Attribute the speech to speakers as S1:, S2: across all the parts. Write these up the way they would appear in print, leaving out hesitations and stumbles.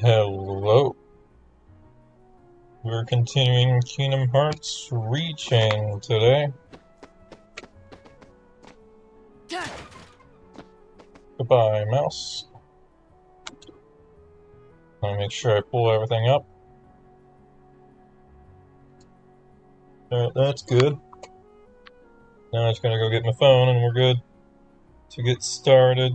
S1: Hello. We're continuing Kingdom Hearts ReChain today. Goodbye, mouse. Let me make sure I pull everything up. Alright, that's good. Now I just gotta go get my phone and we're good to get started.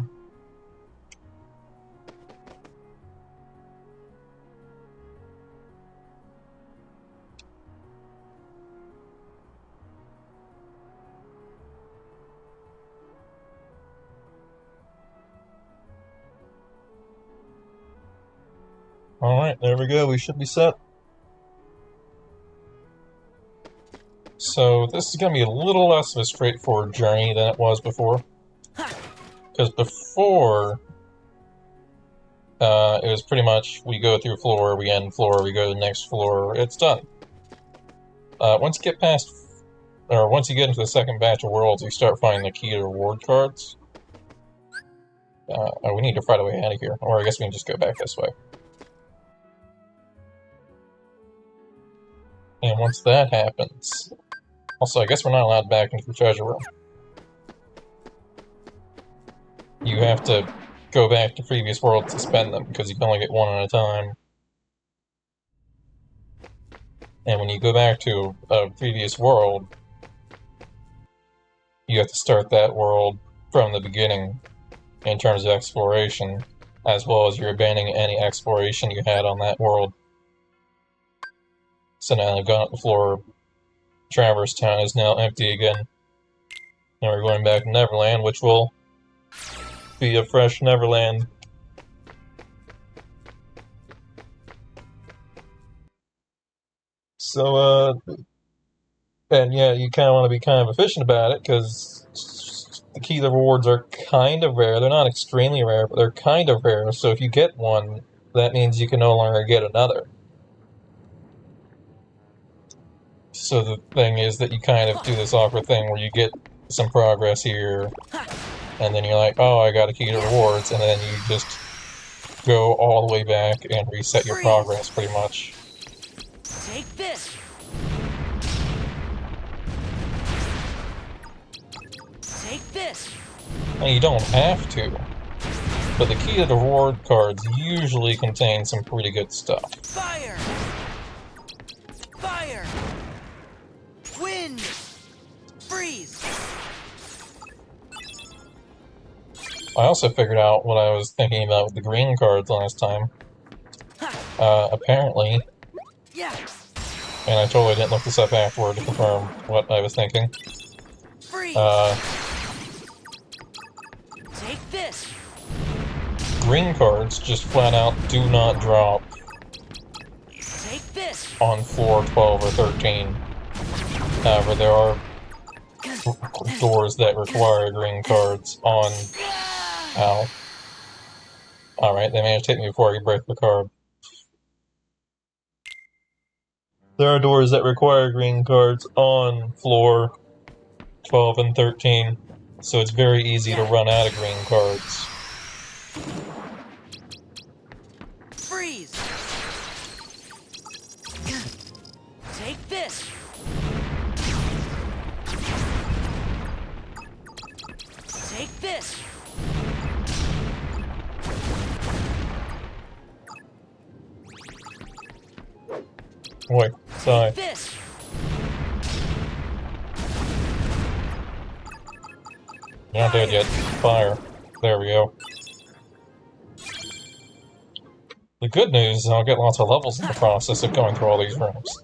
S1: Alright, there we go, we should be set. So this is going to be a little less of a straightforward journey than it was before. Because before, it was pretty much, we go through floor, we end floor, we go to the next floor, it's done. Once you get past, or once you get into the second batch of worlds, you start finding the key to reward cards. We need to fight our way out of here, or I guess we can just go back this way. And once that happens... Also, I guess we're not allowed back into the treasure room. You have to go back to previous worlds to spend them, because you can only get one at a time. And when you go back to a previous world, you have to start that world from the beginning in terms of exploration, as well as you're abandoning any exploration you had on that world. So now I've gone up the floor. Traverse Town is now empty again. And we're going back to Neverland, which will be a fresh Neverland. So, and yeah, you kind of want to be kind of efficient about it, because the key to the rewards are kind of rare. They're not extremely rare, but they're kind of rare. So if you get one, that means you can no longer get another. So the thing is that you kind of do this awkward thing where you get some progress here, and then you're like, oh, I got a key to rewards, and then you just go all the way back and reset your progress, pretty much.
S2: Take this! Take this!
S1: And you don't have to, but the key to the reward cards usually contain some pretty good stuff.
S2: Fire! Fire! Wind! Freeze!
S1: I also figured out what I was thinking about with the green cards last time. Apparently, and I totally didn't look this up afterward to confirm what I was thinking.
S2: Freeze! Take this!
S1: Green cards just flat out do not drop
S2: Take this!
S1: on floor 12 or 13. However, there are doors that require green cards on... Ow. Alright, they managed to hit me before I could break the card. There are doors that require green cards on floor 12 and 13, so it's very easy to run out of green cards.
S2: Freeze! Take this! Take this!
S1: Wait, sorry.
S2: Take this!
S1: You're not dead yet. Fire. There we go. The good news is I'll get lots of levels in the process of going through all these rooms.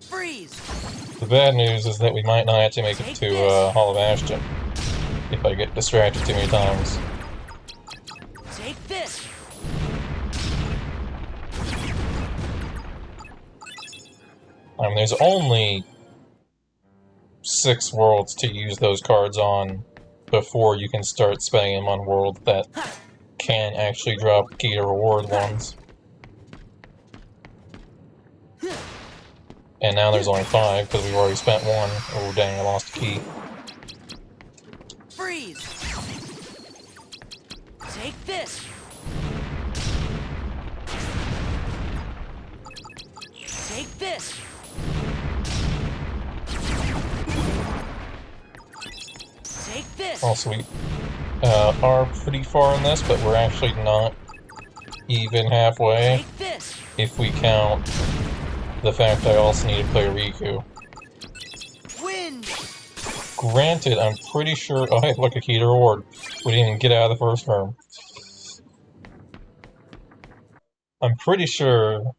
S2: Freeze!
S1: The bad news is that we might not actually make it to Hall of Bastion if I get distracted too many times.
S2: Take this!
S1: I mean, there's only 6 worlds to use those cards on before you can start spending them on worlds that can actually drop key to reward ones. And now there's only 5 because we've already spent 1. Oh, dang, I lost a key.
S2: Freeze! Take this. Take this. Take this.
S1: Also, we are pretty far in this, but we're actually not even halfway.
S2: Take this.
S1: If we count the fact I also need to play Riku.
S2: Wind.
S1: Granted, I'm pretty sure... Oh, hey, look, a key to reward. We didn't even get out of the first room. I'm pretty sure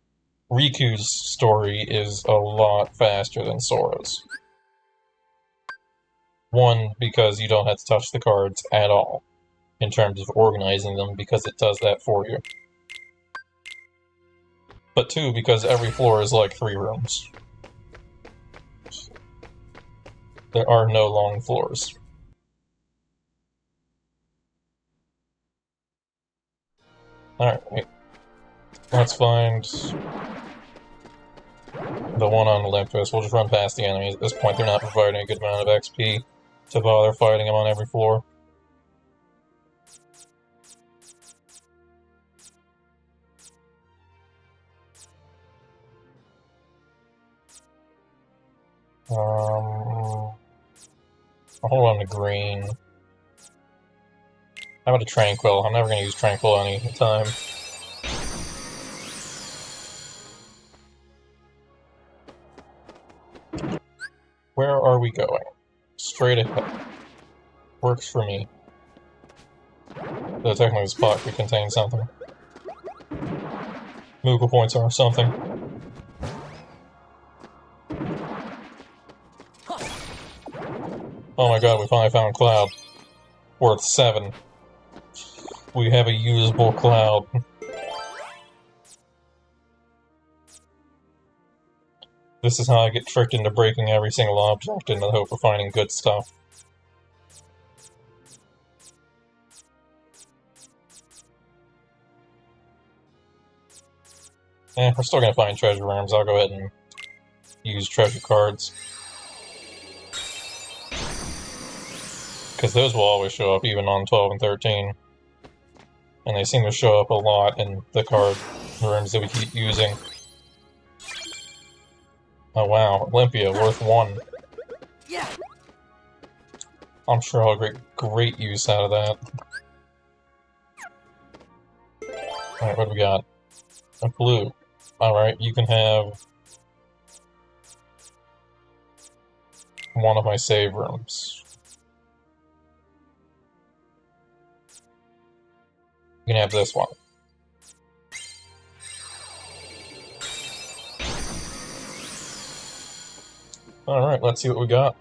S1: Riku's story is a lot faster than Sora's. One, because you don't have to touch the cards at all, in terms of organizing them, because it does that for you. But two, because every floor is like 3 rooms. There are no long floors. Alright, let's find the one on Olympus. We'll just run past the enemies. At this point, they're not providing a good amount of XP to bother fighting them on every floor. I'll hold on to green. How about a Tranquil? I'm never going to use Tranquil any time. Where are we going? Straight ahead. Works for me. Though technically this spot could contain something. Moogle points are something. Oh my god, we finally found Cloud. Worth 7. We have a usable Cloud. This is how I get tricked into breaking every single object in the hope of finding good stuff. We're still gonna find treasure rooms. I'll go ahead and use treasure cards. Because those will always show up, even on 12 and 13. And they seem to show up a lot in the card rooms that we keep using. Oh wow, Olympia, worth 1.
S2: Yeah.
S1: I'm sure I'll get great use out of that. Alright, what do we got? A blue. Alright, you can have one of my save rooms. You can have this one. Alright, let's see what we got.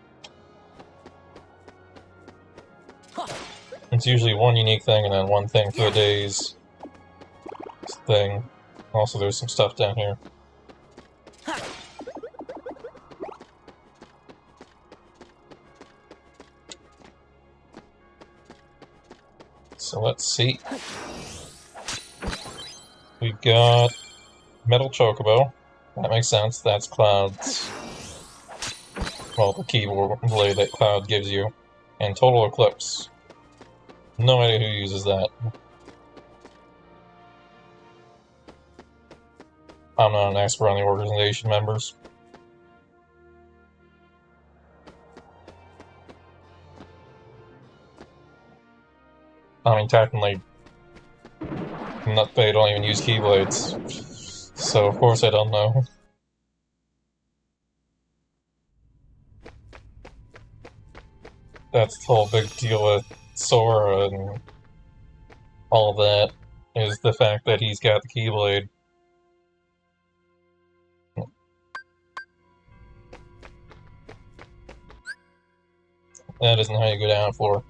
S1: It's usually one unique thing and then one thing for the day's thing. Also, there's some stuff down here. So let's see. We've got Metal Chocobo. That makes sense. That's Cloud's. Well, the keyboard blade that Cloud gives you. And Total Eclipse. No idea who uses that. I'm not an expert on the organization members. I mean, technically, they don't even use keyblades. So, of course I don't know. That's the whole big deal with Sora and all that, is the fact that he's got the keyblade. That isn't how you go down a floor.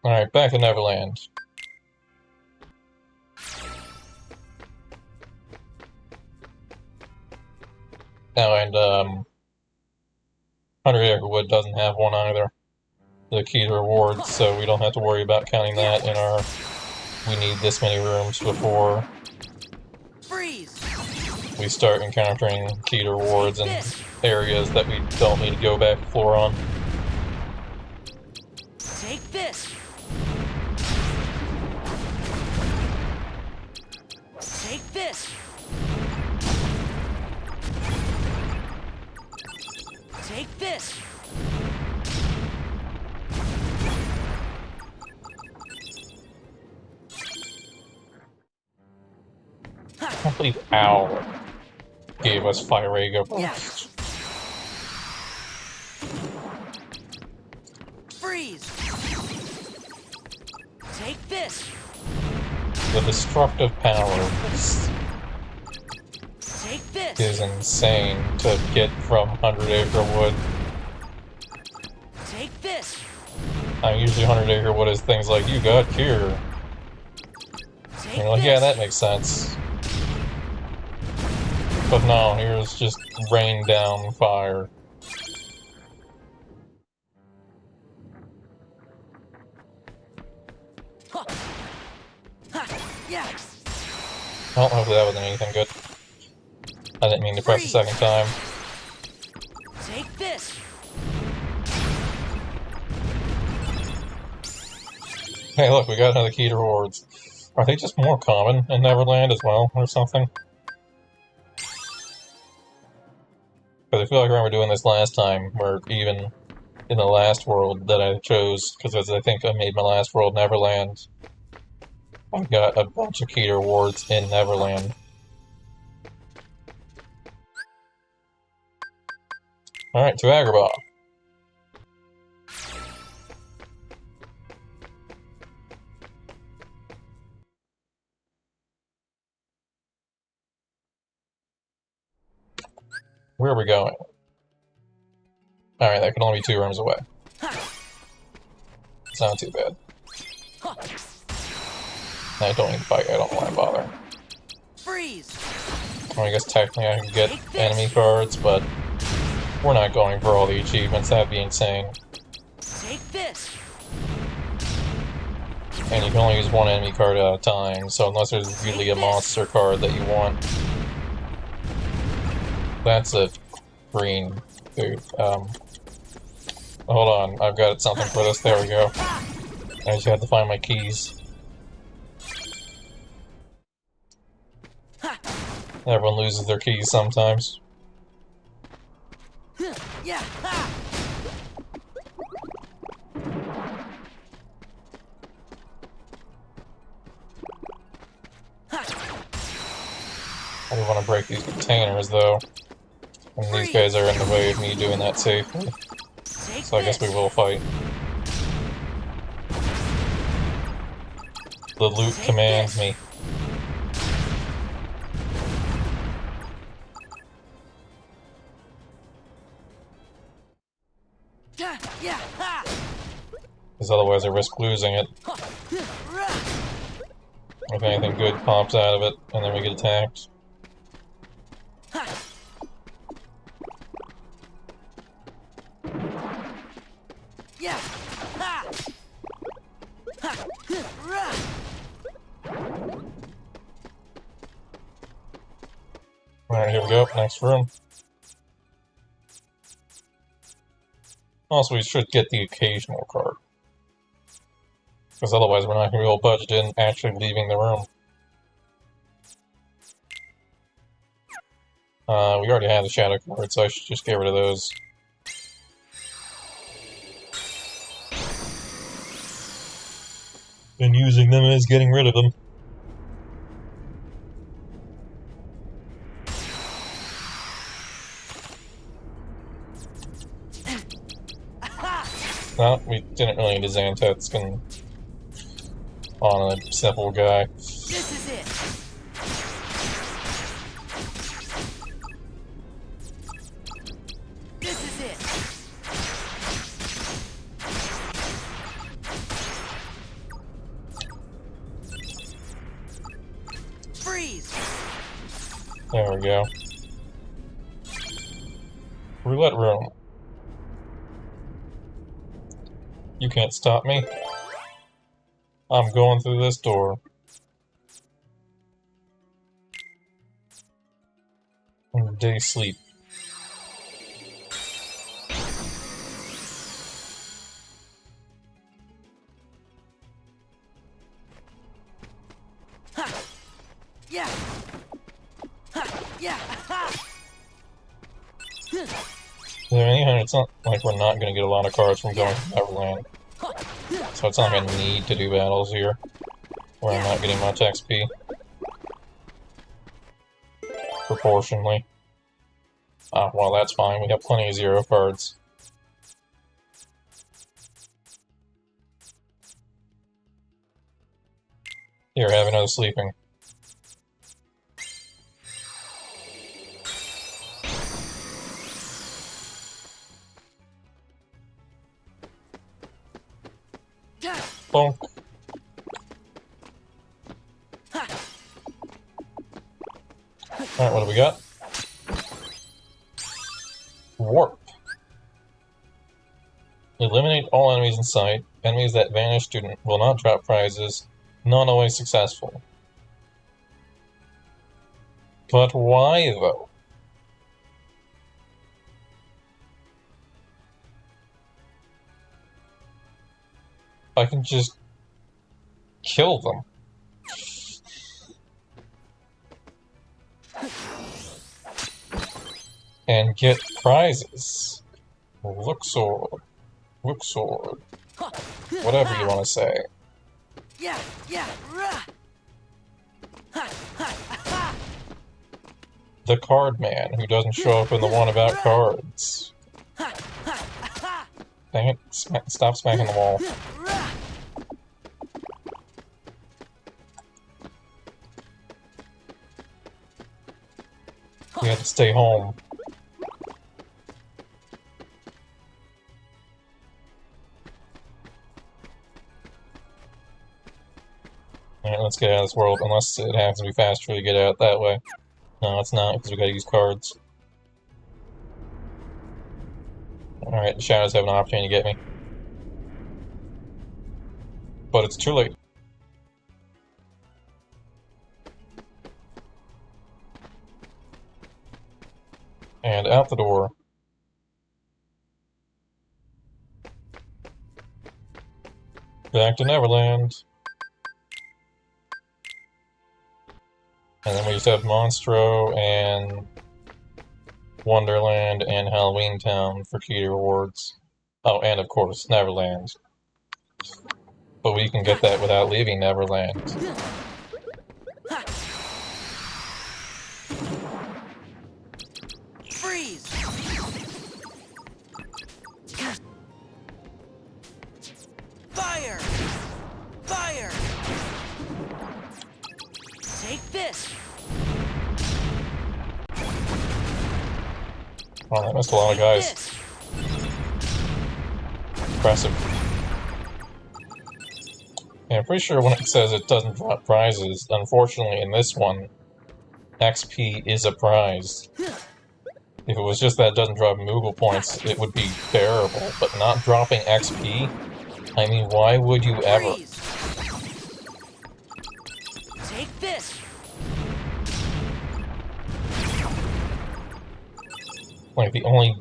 S1: Alright, back to Neverland. Oh, and, 100 Acrewood doesn't have one either. The key to rewards, so we don't have to worry about counting that in our... We need this many rooms before
S2: Freeze.
S1: we start encountering key to rewards in areas that we don't need to go back floor on.
S2: Take this. Take this. Take this.
S1: I believe Owl gave us Fire Ego.
S2: Yeah. Freeze. Take this.
S1: The destructive power
S2: Take this.
S1: is insane to get from 100 Acre Wood.
S2: Take this.
S1: Usually 100 Acre Wood is things like, you got Cure.
S2: Take
S1: And you're like,
S2: this.
S1: yeah, that makes sense. But no, here's just rain down fire.
S2: Huh. Ha. Yeah.
S1: Well, hopefully that wasn't anything good. I didn't mean to press the second time.
S2: Take this.
S1: Hey, look, we got another key to rewards. Are they just more common in Neverland as well, or something? Because I feel like I remember doing this last time, where even in the last world that I chose, because I think I made my last world Neverland, I got a bunch of key to rewards in Neverland. Alright, to Agrabah. Where are we going? Alright, that can only be 2 rooms away. It's not too bad. I don't need to fight, I don't want to bother.
S2: Freeze.
S1: I guess technically I can get enemy cards, but we're not going for all the achievements, that'd be insane.
S2: Take this.
S1: And you can only use 1 enemy card at a time, so unless there's really a monster card that you want. That's a green food. Hold on, I've got something for this, there we go. I just have to find my keys. Everyone loses their keys sometimes.
S2: Yeah.
S1: I don't want to break these containers, though. And these guys are in the way of me doing that safely. So I guess we will fight. The loot commands me.
S2: Yeah.
S1: Because otherwise I risk losing it. If anything good pops out of it, and then we get attacked.
S2: Yeah.
S1: Alright, here we go. Next room. Also, we should get the occasional card. Because otherwise we're not going to be able to budget in actually leaving the room. We already had the shadow card, so I should just get rid of those. And using them as getting rid of them. Well, we didn't really need a Xanteth skin on a simple guy.
S2: This is it. This is it. Freeze.
S1: There we go. Roulette room. You can't stop me. I'm going through this door. And day sleep.
S2: Yeah. Ha. Yeah. Ha.
S1: Anyhow, it's not like we're not going to get a lot of cards from going to Neverland. So it's not going to need to do battles here, where I'm not getting much XP. Proportionally. Ah, well, that's fine. We have plenty of 0 cards. Here, have another sleeping. Bonk. Alright, what do we got? Warp. Eliminate all enemies in sight. Enemies that vanish will not drop prizes. Not always successful. But why, though? I can just kill them. And get prizes. Look sword. Look sword. Whatever you want to say.
S2: Yeah. Yeah. Rah. Ha. Ha. Ha.
S1: The card man who doesn't show up in the one about cards.
S2: Ha. Ha. Ha.
S1: Dang it, stop smacking the wall.
S2: Rah.
S1: You have to stay home. Alright, let's get out of this world, unless it has to be faster to get out that way. No, it's not, because we gotta use cards. Alright, the shadows have an opportunity to get me. But it's too late. And out the door. Back to Neverland. And then we just have Monstro and Wonderland and Halloween Town for key rewards. Oh, and of course, Neverland. But we can get that without leaving Neverland.
S2: Freeze. Fire. Fire. Take this.
S1: Oh, that missed a lot of guys. Impressive. Yeah, I'm pretty sure when it says it doesn't drop prizes, unfortunately in this one, XP is a prize. If it was just that it doesn't drop Moogle points, it would be bearable, but not dropping XP? I mean, why would you ever?
S2: Take this.
S1: Like, the only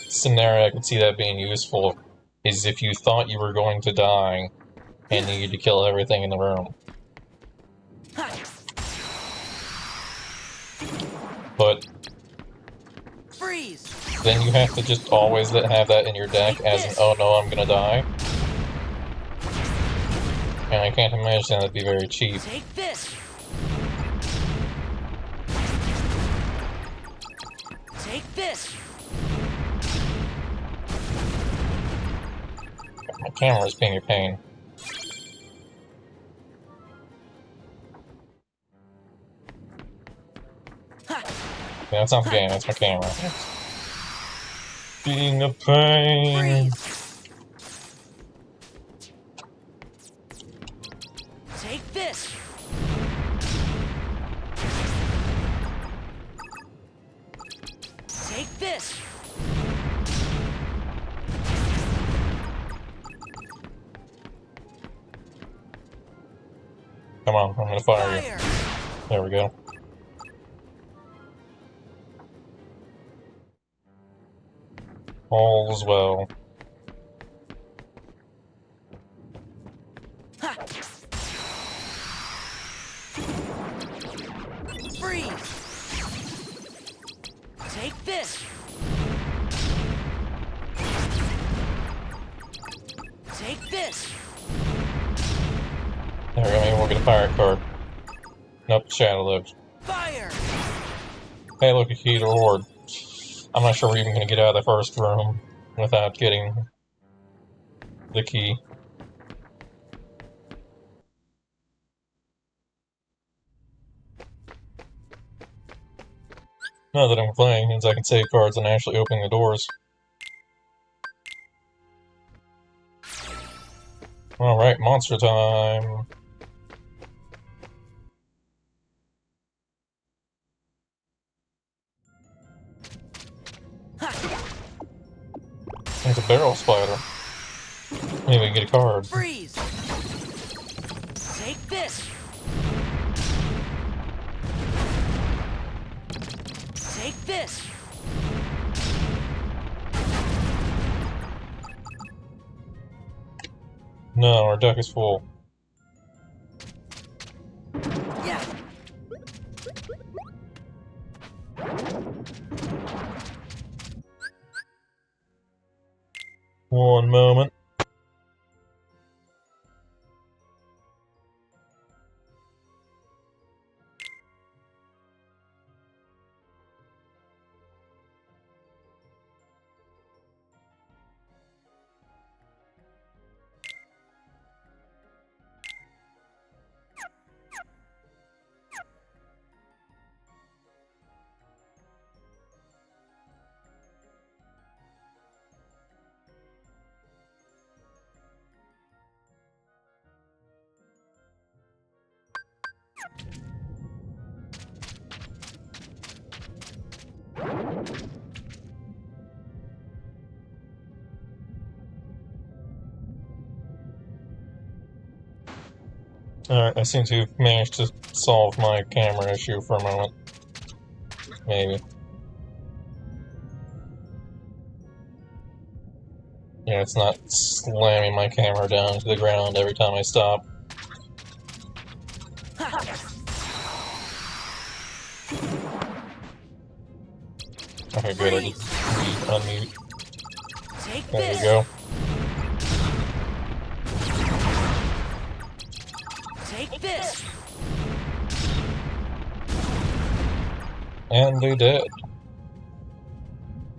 S1: scenario I could see that being useful is if you thought you were going to die and needed to kill everything in the room. But
S2: Freeze.
S1: then you have to just always have that in your deck as an, oh no, I'm gonna die. And I can't imagine that'd be very cheap.
S2: Take this. Take this.
S1: My camera's being a pain. Yeah, that's not the game, that's my camera. Being a pain.
S2: Take this. Take this.
S1: Come on, I'm gonna fire you. There we go. All is well.
S2: this.
S1: There we go, maybe we'll get a pirate card. Nope, Shadow lived.
S2: Fire.
S1: Hey, look, a key to reward. I'm not sure we're even going to get out of the first room without getting the key. Now that I'm playing, means I can save cards and actually open the doors. Alright, monster time! There's a barrel spider. Maybe we can get a card.
S2: Freeze. Take this. Take this.
S1: No, our deck is full.
S2: Yeah.
S1: One moment. Alright, I seem to have managed to solve my camera issue for a moment. Maybe. Yeah, it's not slamming my camera down to the ground every time I stop. Okay, good, I just unmute.
S2: Take
S1: There
S2: this.
S1: we go.
S2: Take this.
S1: And they did.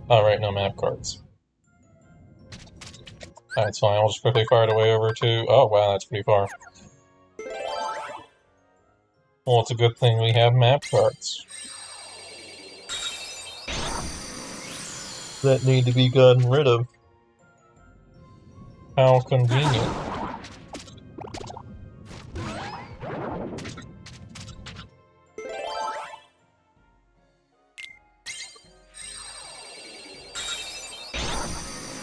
S1: Alright, no map cards. That's fine, I'll just quickly fire it away over to... Oh, wow, that's pretty far. Well, it's a good thing we have map cards. That need to be gotten rid of. How convenient.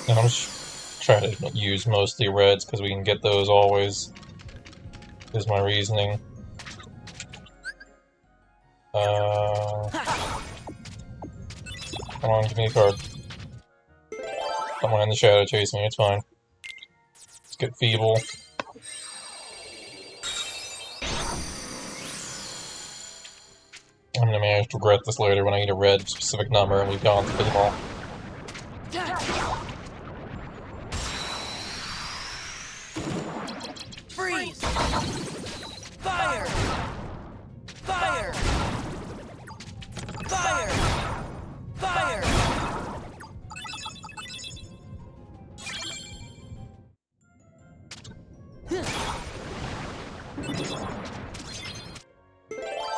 S1: And I'm just trying to use mostly reds because we can get those always, is my reasoning. Come on, give me a card. Someone in the shadow chasing me, it's fine. Let's get feeble. I'm gonna manage to regret this later when I need a red specific number and we've gone through them all.
S2: Freeze. Fire. Fire. Fire. Fire.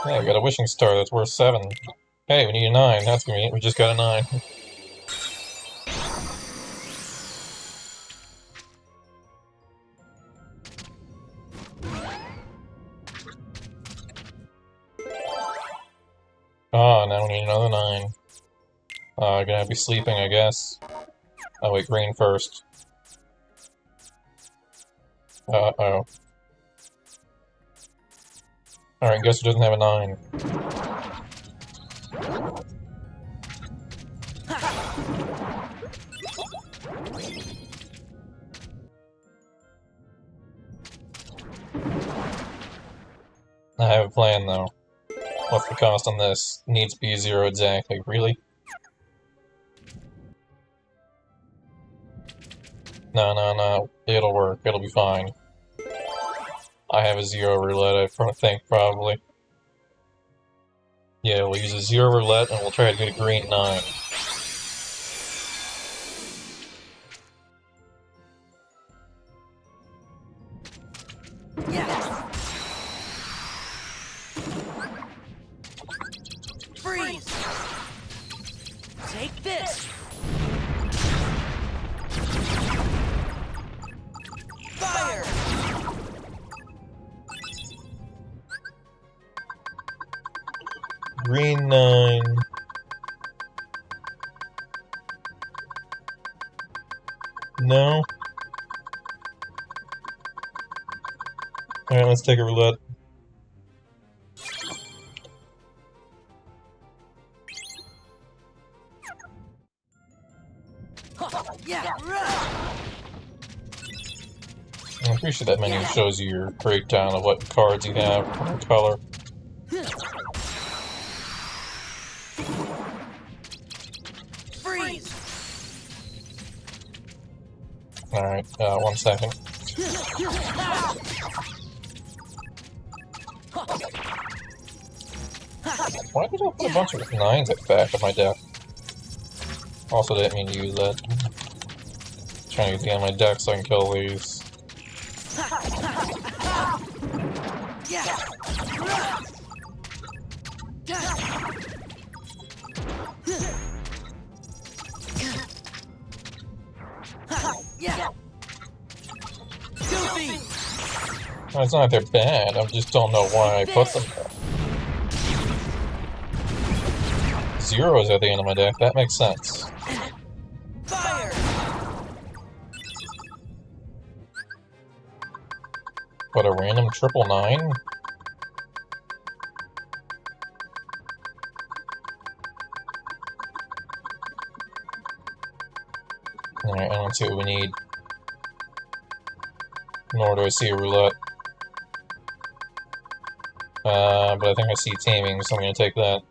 S1: Yeah, we got a wishing star that's worth 7. Hey, we need a 9. That's convenient. We just got a 9. Ah, now we need another 9. Gonna be sleeping, I guess. Oh wait, green first. Uh-oh. Alright, guess who doesn't have a 9? I have a plan, though. What's the cost on this? Needs to be 0 exactly. Really? No, no, no. It'll work. It'll be fine. I have a 0 roulette, I think, probably. Yeah, we'll use a 0 roulette and we'll try to get a green 9.
S2: Yes. Freeze. Take this. Fire.
S1: Green 9. No? Alright, let's take a roulette.
S2: Yeah.
S1: I'm pretty sure that menu shows you your breakdown of what cards you have, what color.
S2: Freeze.
S1: Alright, 1 second. Why did I put a bunch of 9s at the back of my deck? Also didn't mean to use that. Trying to use the end of my deck so I can kill these.
S2: Yeah. Yeah. Goofy.
S1: Well, it's not that they're bad, I just don't know why I put them there. 0 is at the end of my deck, that makes sense.
S2: Fire.
S1: But a random 999? Alright, I don't see what we need. Nor do I see a roulette. But I think I see taming, so I'm gonna take that.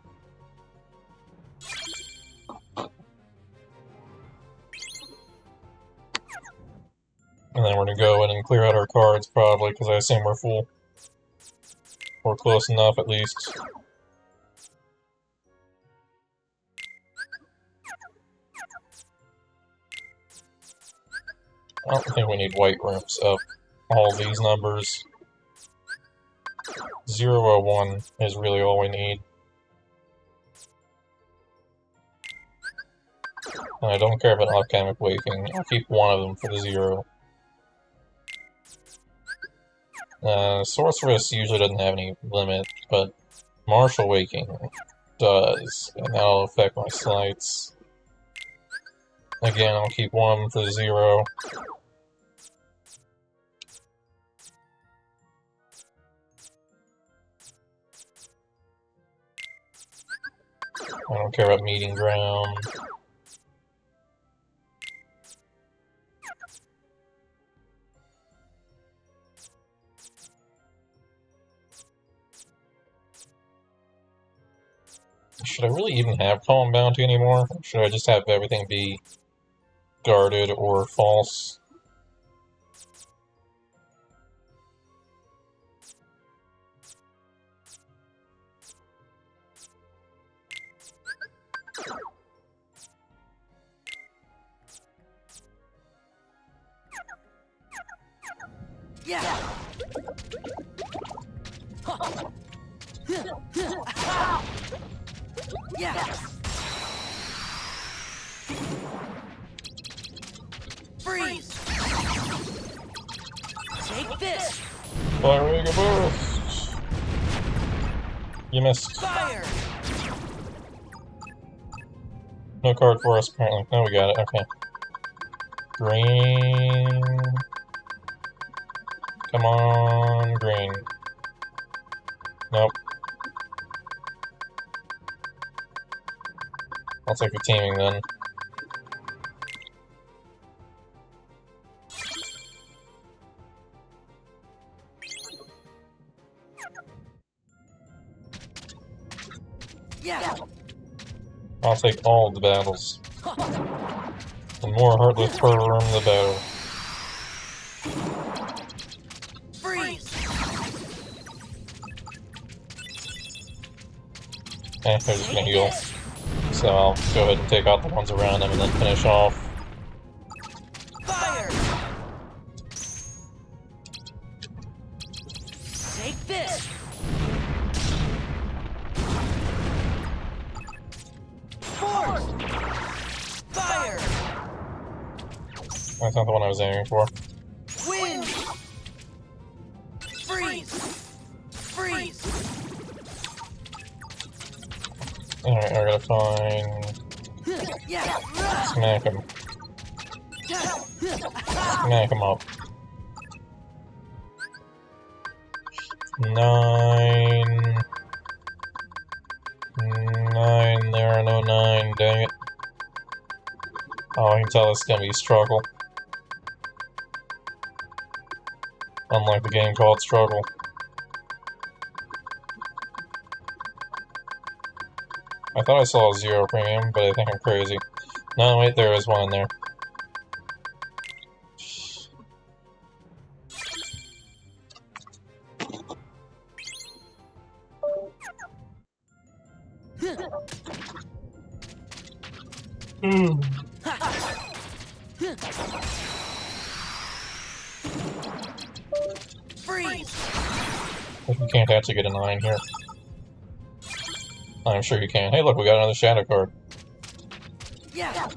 S1: And then we're gonna go in and clear out our cards, probably, because I assume we're full. Or close enough, at least. I don't think we need white rooms up all these numbers. 0 or 1 is really all we need. And I don't care about Alchemic Waking. I'll keep one of them for the 0. Sorceress usually doesn't have any limit, but Martial Waking does, and that'll affect my slights. Again, I'll keep one of them for the 0. I don't care about Meeting Ground. Should I really even have Calm Bounty anymore? Or should I just have everything be guarded or false?
S2: Yeah. Yeah. Freeze. Take this.
S1: Firing a burst! You missed.
S2: Fire.
S1: No card for us, apparently. No, we got it. Okay. Green. Come on, green. Nope. I'll take the teaming then.
S2: Yeah.
S1: I'll take all of the battles. The more heartless per room, the better. they're just gonna heal. So I'll go ahead and take out the ones around them and then finish off.
S2: Fire! Take this! Force! Fire!
S1: That's not the one I was aiming for.
S2: Wind! Freeze! Freeze!
S1: Alright, I gotta find...
S2: Yeah!
S1: Smack him. Smack him up. 9... 9, there are no 9, dang it. Oh, I can tell it's gonna be a struggle. Unlike the game called Struggle. I thought I saw a 0 premium, but I think I'm crazy. No, wait, there is one in there.
S2: Freeze!
S1: You can't actually get a 9 here. I'm sure you can. Hey, look, we got another shadow card.
S2: Yeah!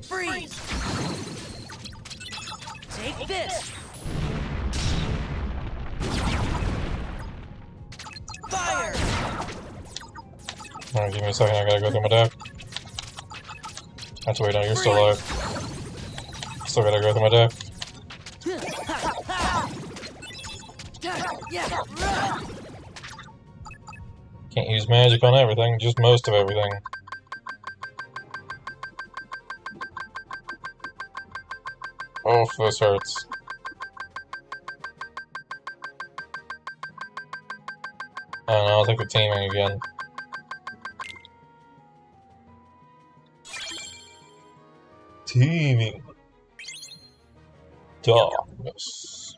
S2: Freeze! Take this! Fire!
S1: Alright, give me a second, I gotta go through my deck. That's wait, no, you're still alive. Still gotta go through my deck.
S2: Yeah!
S1: Can't use magic on everything, just most of everything. Oh, this hurts. I don't know, I think we're teaming again. Teaming. Darkness.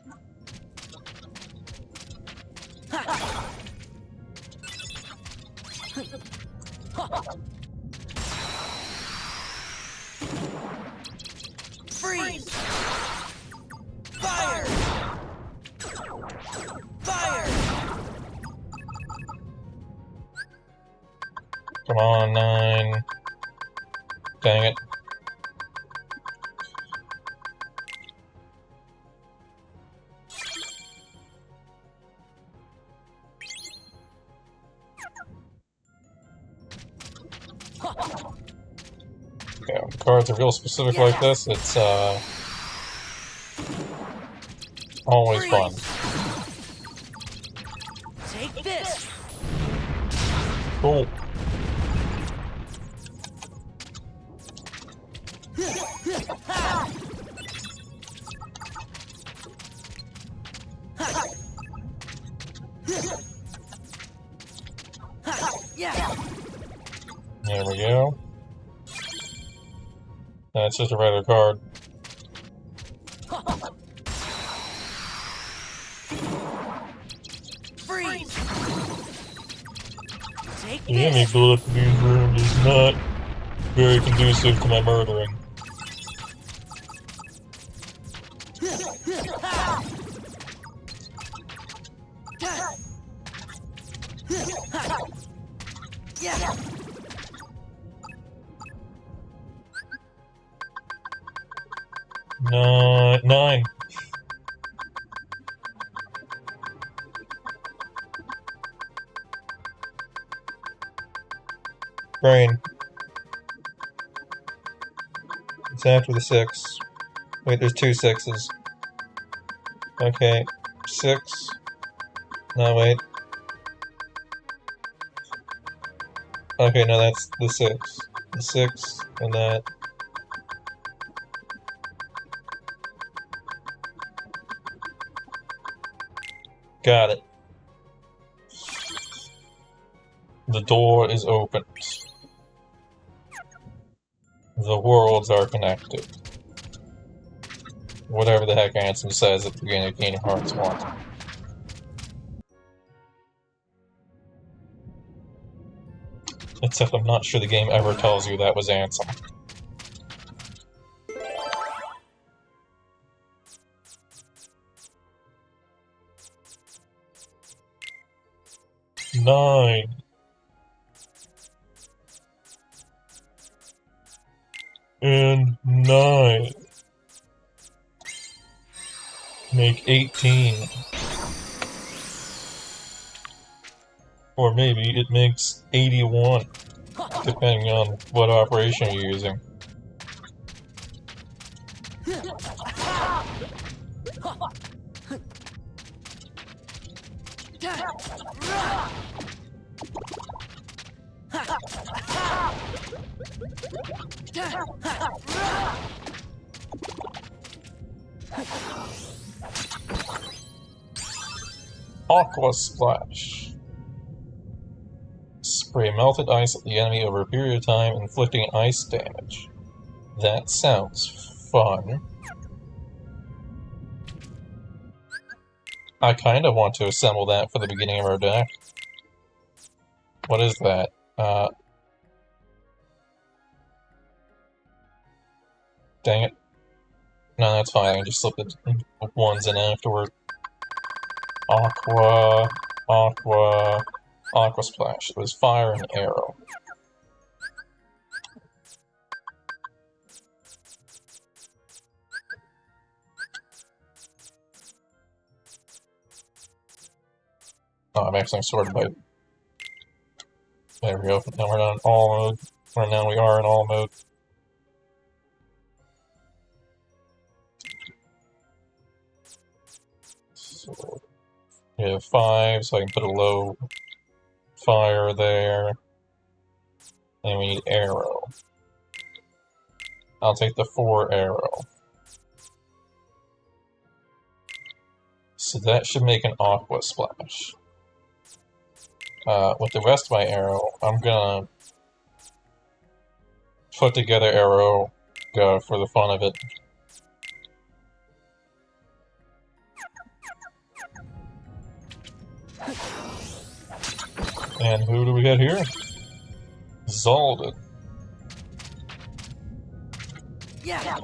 S2: Freeze! Fire! Fire!
S1: Come on, 9. Dang it. Yeah, when cards are real specific like this, it's always fun.
S2: Take this!
S1: Cool.
S2: Yeah!
S1: There we go. That's just a regular card.
S2: Freeze! Take
S1: The enemy
S2: this!
S1: build-up in these rooms is not very conducive to my murdering.
S2: Yeah!
S1: 9. Brain. It's after the 6. Wait, there's 2 6s. Okay, 6. No, wait. Okay, no, that's the 6. The 6 and that. Got it. The door is opened. The worlds are connected. whatever the heck Ansem says at the beginning of Kingdom Hearts 1. Except I'm not sure the game ever tells you that was Ansem. Nine. And 9. Make 18. Or maybe it makes 81, depending on what operation you're using. Aqua Splash. Spray melted ice at the enemy over a period of time, inflicting ice damage. That sounds fun. I kind of want to assemble that for the beginning of our deck. What is that? Dang it. No, that's fine. I can just slip the ones in afterward. Aqua Splash. It was fire and arrow. Oh, I'm actually sorted by... There we go. Now we're not in all mode. Or now we are in all mode. So, we have 5, so I can put a low fire there. And we need arrow. I'll take the 4 arrow. So that should make an Aqua Splash. With the rest of my arrow, I'm gonna put together arrow for the fun of it. And who do we get here? Zalded.
S2: Yeah.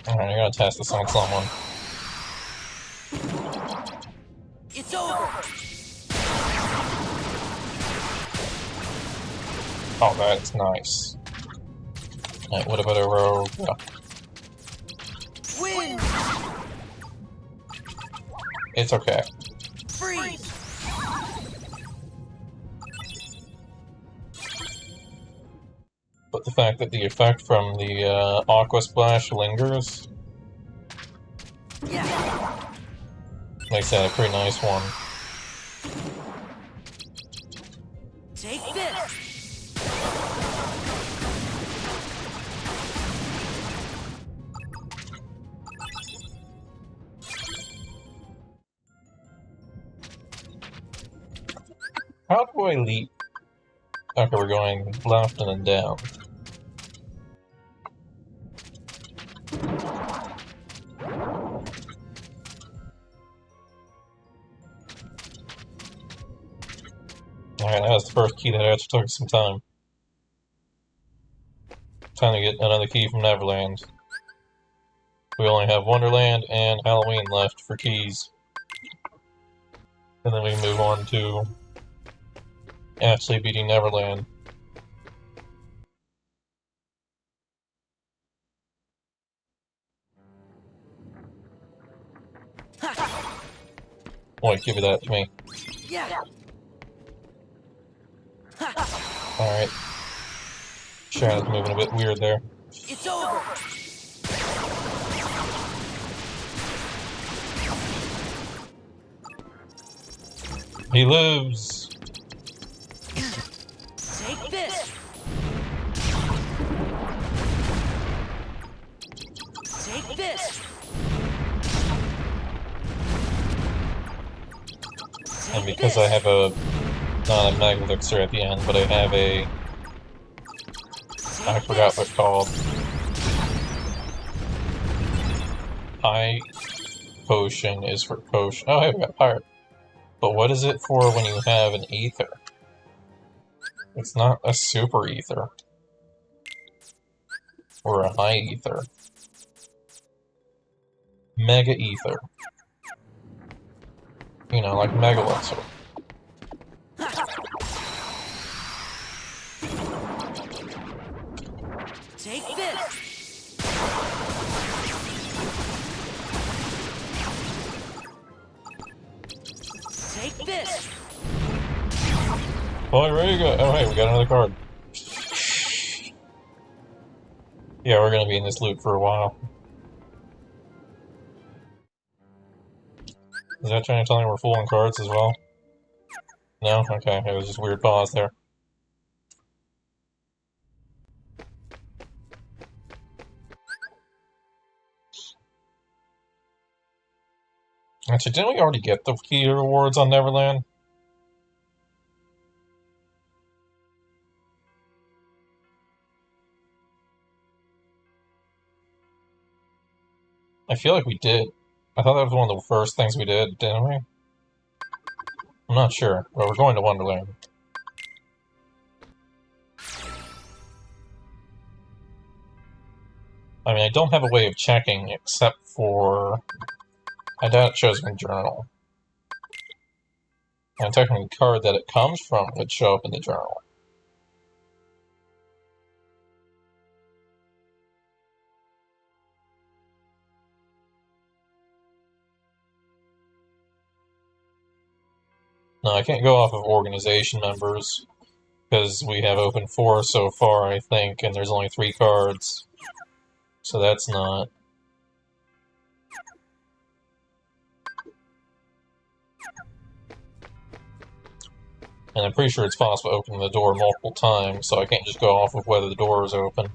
S1: Alright, I gotta test this on someone.
S2: It's over.
S1: Oh, that's nice. Alright, what about a rogue? Yeah.
S2: Win.
S1: It's okay.
S2: Freeze.
S1: But the fact that the effect from the Aqua Splash lingers makes that a pretty nice one.
S2: Take this.
S1: How do I leap? Okay, we're going left and then down. Alright, that was the first key that actually took some time. Time to get another key from Neverland. We only have Wonderland and Halloween left for keys. And then we can move on to actually beating Neverland. Wait, give that to me.
S2: Yeah.
S1: Alright. Shadow's moving a bit weird there.
S2: It's over.
S1: He lives!
S2: Take this! Take this!
S1: And because I have a, not a Mega Elixir at the end, but I have a, I forgot what it's called. High Potion is for potion. Oh, hey, we got Pirate. But what is it for when you have an Ether? It's not a Super Ether. Or a High Ether. Mega Ether. You know, like Mega Elixir.
S2: Take this! Take this!
S1: Oh, ready to go. Oh, hey, we got another card. Yeah, we're gonna be in this loop for a while. Is that trying to tell me we're full on cards as well? No? Okay, it was just a weird pause there. Actually, didn't we already get the key rewards on Neverland? I feel like we did. I thought that was one of the first things we did, didn't we? I'm not sure, but we're going to Wonderland. I mean, I don't have a way of checking except for... I doubt it shows in journal. And technically the card that it comes from would show up in the journal. No, I can't go off of organization members, because we have opened 4 so far, I think, and there's only 3 cards. So that's not... And I'm pretty sure it's possible to open the door multiple times, so I can't just go off of whether the door is open.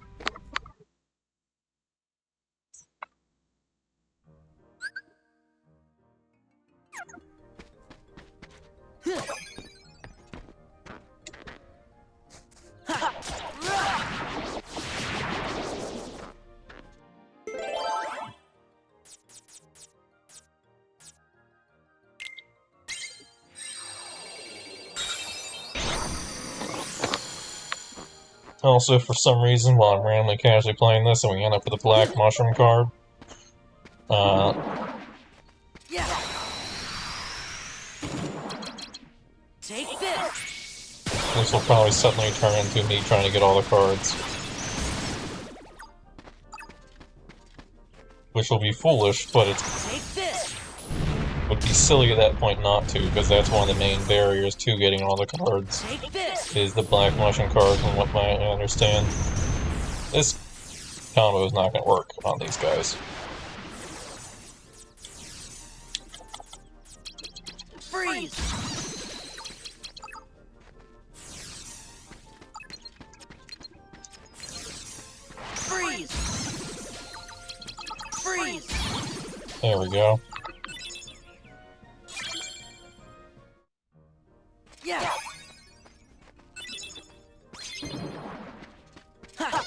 S1: Also, for some reason, while I'm randomly casually playing this and we end up with a black mushroom card,
S2: Yeah. Take this!
S1: this will probably suddenly turn into me trying to get all the cards. Which will be foolish, but it
S2: Take this!
S1: would be silly at that point not to, because that's one of the main barriers to getting all the cards,
S2: Take this!
S1: is the black mushroom cards, from what I understand. This combo is not going to work on these guys.
S2: Freeze! Freeze! Freeze!
S1: There we go.
S2: Yeah! Ha.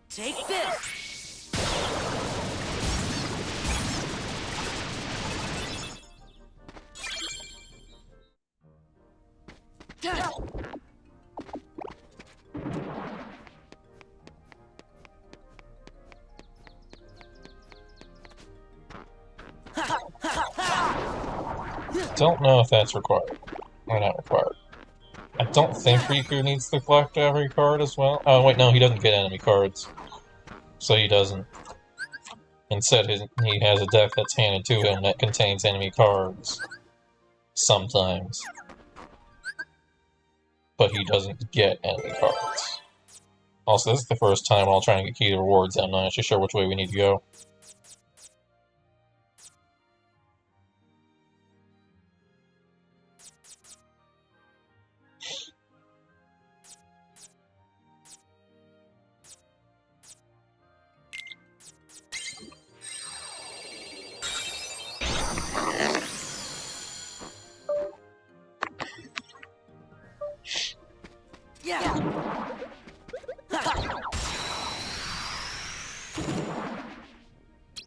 S2: Take this! Yeah.
S1: Don't know if that's required. Or not required. I don't think Riku needs to collect every card as well. Oh, wait, no, he doesn't get enemy cards. So he doesn't. Instead, he has a deck that's handed to him that contains enemy cards. Sometimes. But he doesn't get enemy cards. Also, this is the first time I'll try and get key to rewards. I'm not actually sure which way we need to go.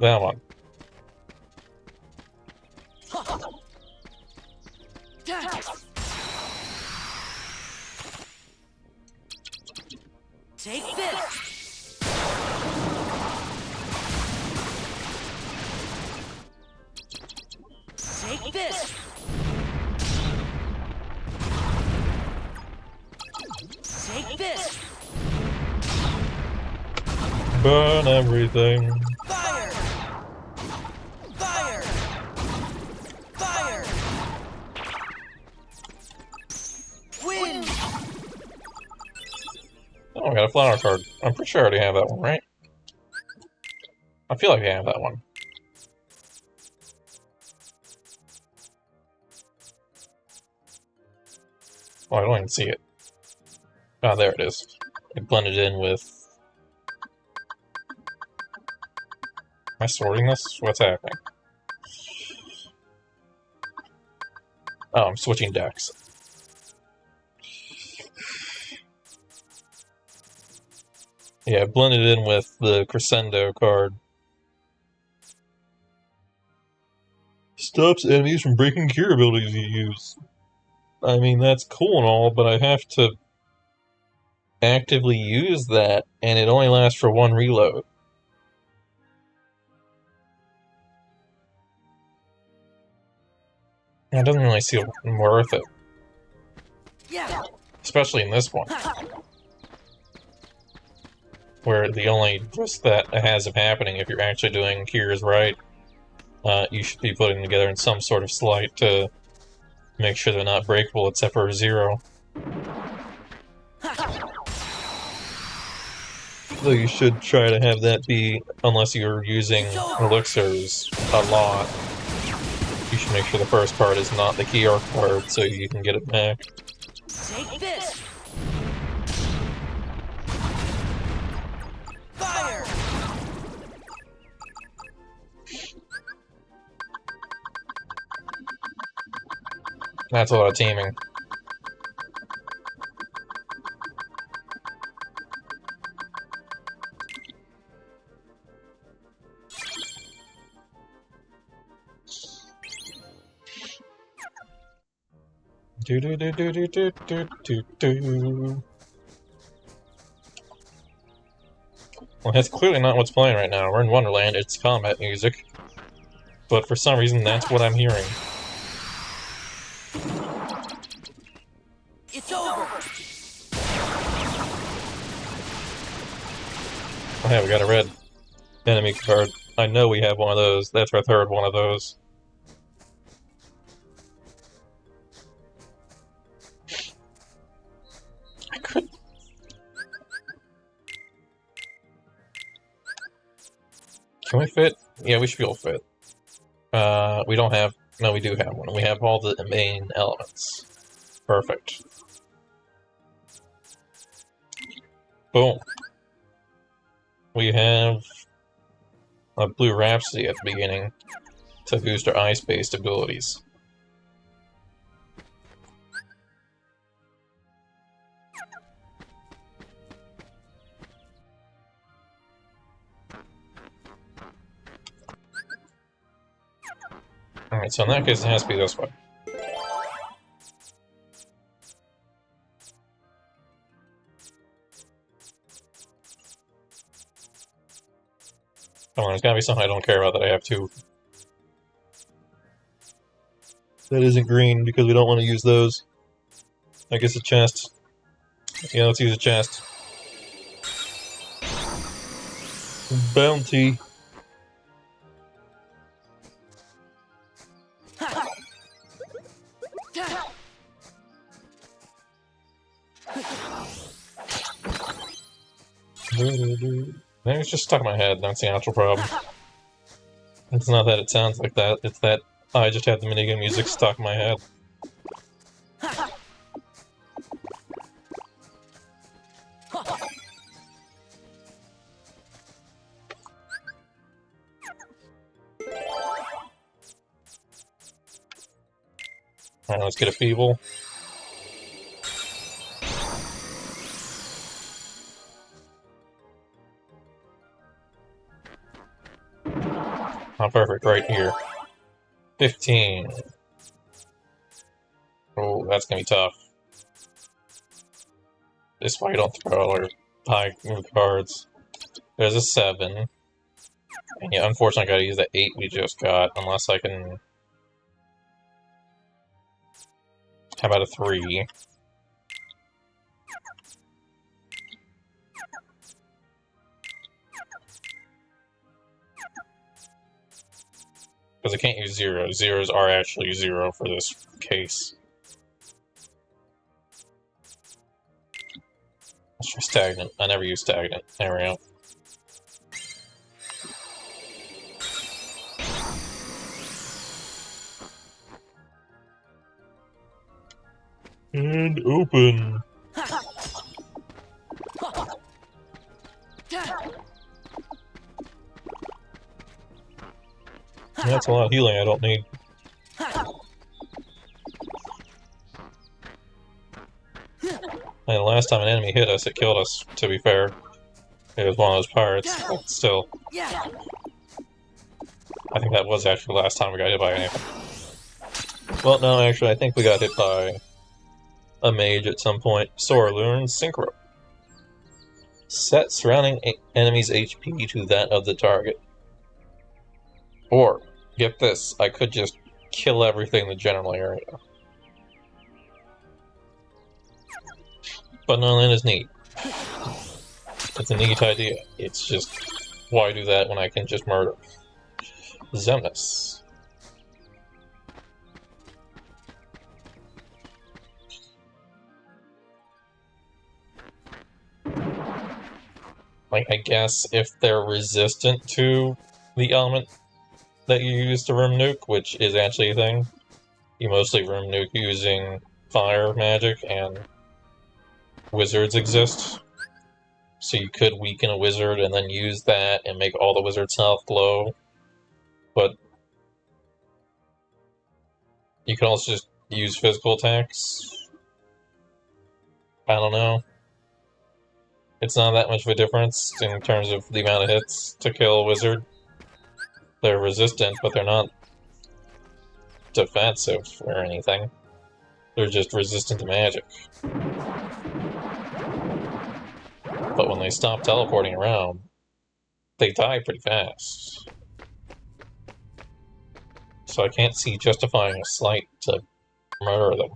S1: That one.
S2: Take this. Take this. Take this.
S1: Burn everything.
S2: Fire! Fire! Fire! Wind!
S1: Oh, I got a flower card. I'm pretty sure I already have that one, right? I feel like I have that one. Oh, I don't even see it. Ah, there it is. It blended in with... Am I sorting this? What's happening? Oh, I'm switching decks. Yeah, it blended in with the Crescendo card. Stops enemies from breaking cure abilities you use. I mean, that's cool and all, but I have to actively use that, and it only lasts for one reload. It doesn't really seem worth it.
S2: Yeah.
S1: Especially in this one, where the only risk that has of happening if you're actually doing cures right, you should be putting together in some sort of sleight to make sure they're not breakable except for 0. So you should try to have that be, unless you're using elixirs a lot, you should make sure the first part is not the key arc card so you can get it back.
S2: Take this. Fire!
S1: That's a lot of teaming. Do do do do do do do do do. Well, that's clearly not what's playing right now. We're in Wonderland, it's combat music. But for some reason, that's what I'm hearing.
S2: It's over.
S1: Oh, yeah, we got a red enemy card. I know we have one of those. That's our third one of those. I could... Can we fit? Yeah, we should be able to fit. We don't have... No, we do have one. We have all the main elements. Perfect. Boom. We have a blue Rhapsody at the beginning to boost our ice-based abilities. Alright, so in that case it has to be this way. Come on, there's gotta be something I don't care about that I have to. That isn't green because we don't want to use those. I guess a chest. Yeah, let's use a chest. Bounty. Maybe it's just stuck in my head, that's the actual problem. It's not that it sounds like that, it's that I just had the minigame music stuck in my head. Alright, let's get a feeble. Not perfect, right here. 15. Oh, that's gonna be tough. This is why you don't throw or high move cards. There's a 7. And yeah, unfortunately I gotta use that 8 we just got, unless I can... How about a 3? Because I can't use 0. Zeros are actually 0 for this case. Let's try stagnant. I never use stagnant. There we go. And open. That's a lot of healing I don't need. And the last time an enemy hit us, it killed us, to be fair. It was one of those pirates, but still. I think that was actually the last time we got hit by anything. Well, no, actually, I think we got hit by a mage at some point. Sora learns Synchro. Set surrounding enemy's HP to that of the target. Or, get this, I could just kill everything in the general area. But no, that is neat. It's a neat idea. It's just, why do that when I can just murder? Zemnis. Like, I guess if they're resistant to the element that you use to room nuke, which is actually a thing, you mostly room nuke using fire magic, and wizards exist. So you could weaken a wizard and then use that and make all the wizard's health low. But you can also just use physical attacks. I don't know. It's not that much of a difference in terms of the amount of hits to kill a wizard. They're resistant, but they're not defensive or anything. They're just resistant to magic. But when they stop teleporting around, they die pretty fast. So I can't see justifying a slight to murder them.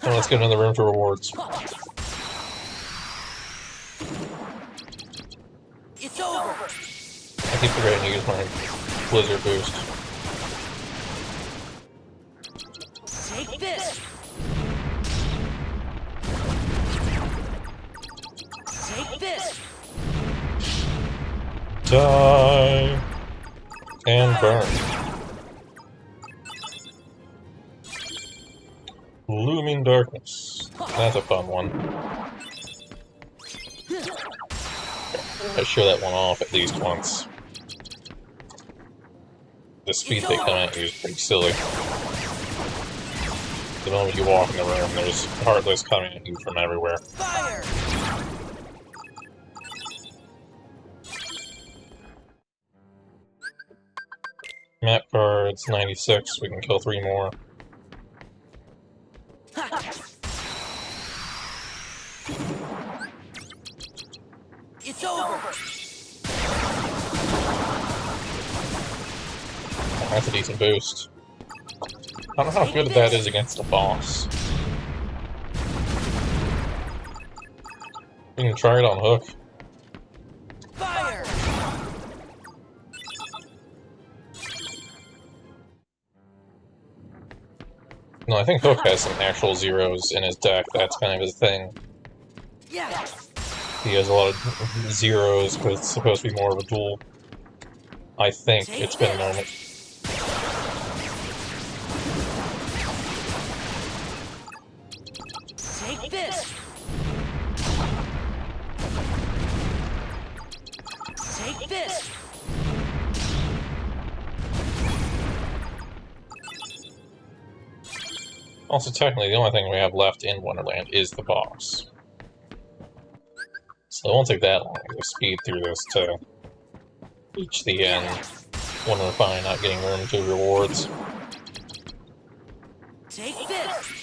S1: Well, let's get another room for rewards.
S2: It's over.
S1: I keep forgetting to use my blizzard boost.
S2: Take this. Take this.
S1: Die and burn. Looming darkness. That's a fun one. I show that one off at least once. The speed they come at you is pretty silly. The moment you walk in the room, there's Heartless coming at you from everywhere.
S2: Fire.
S1: Map cards, 96, we can kill 3 more.
S2: It's over.
S1: That's a decent boost. I don't know how good that is against the boss. We can try it on Hook.
S2: Fire.
S1: No, I think Hook has some actual zeros in his deck. That's kind of his thing.
S2: Yeah.
S1: He has a lot of zeros, but it's supposed to be more of a duel. I think. It's been a moment.
S2: Take this! Take this!
S1: Also, technically, the only thing we have left in Wonderland is the boss. So it won't take that long to speed through this to reach the end when we're finally not getting room to rewards.
S2: Take this!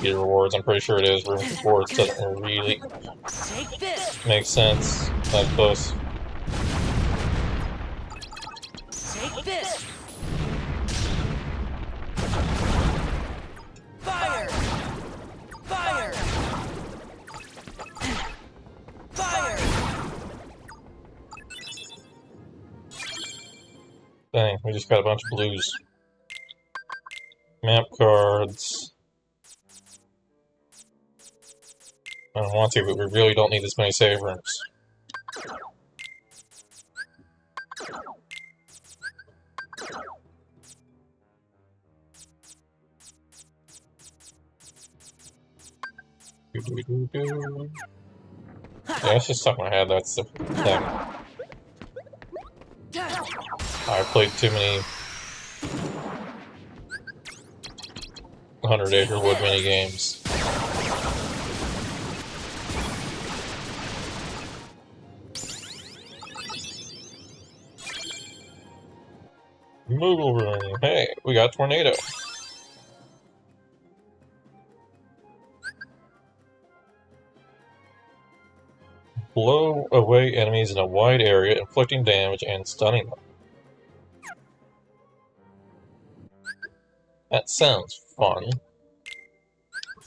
S1: Get rewards, I'm pretty sure it is. Room for rewards doesn't really
S2: Take this!
S1: make sense that close.
S2: Take this! Fire! Fire! Fire!
S1: Dang, we just got a bunch of blues. Map cards. I don't want to, but we really don't need this many save rooms. Yeah, it's just stuck in my head, that's the thing. I played too many 100 Acre Wood mini games. Moogle room. Hey, we got Tornado. Blow away enemies in a wide area, inflicting damage and stunning them. That sounds fun.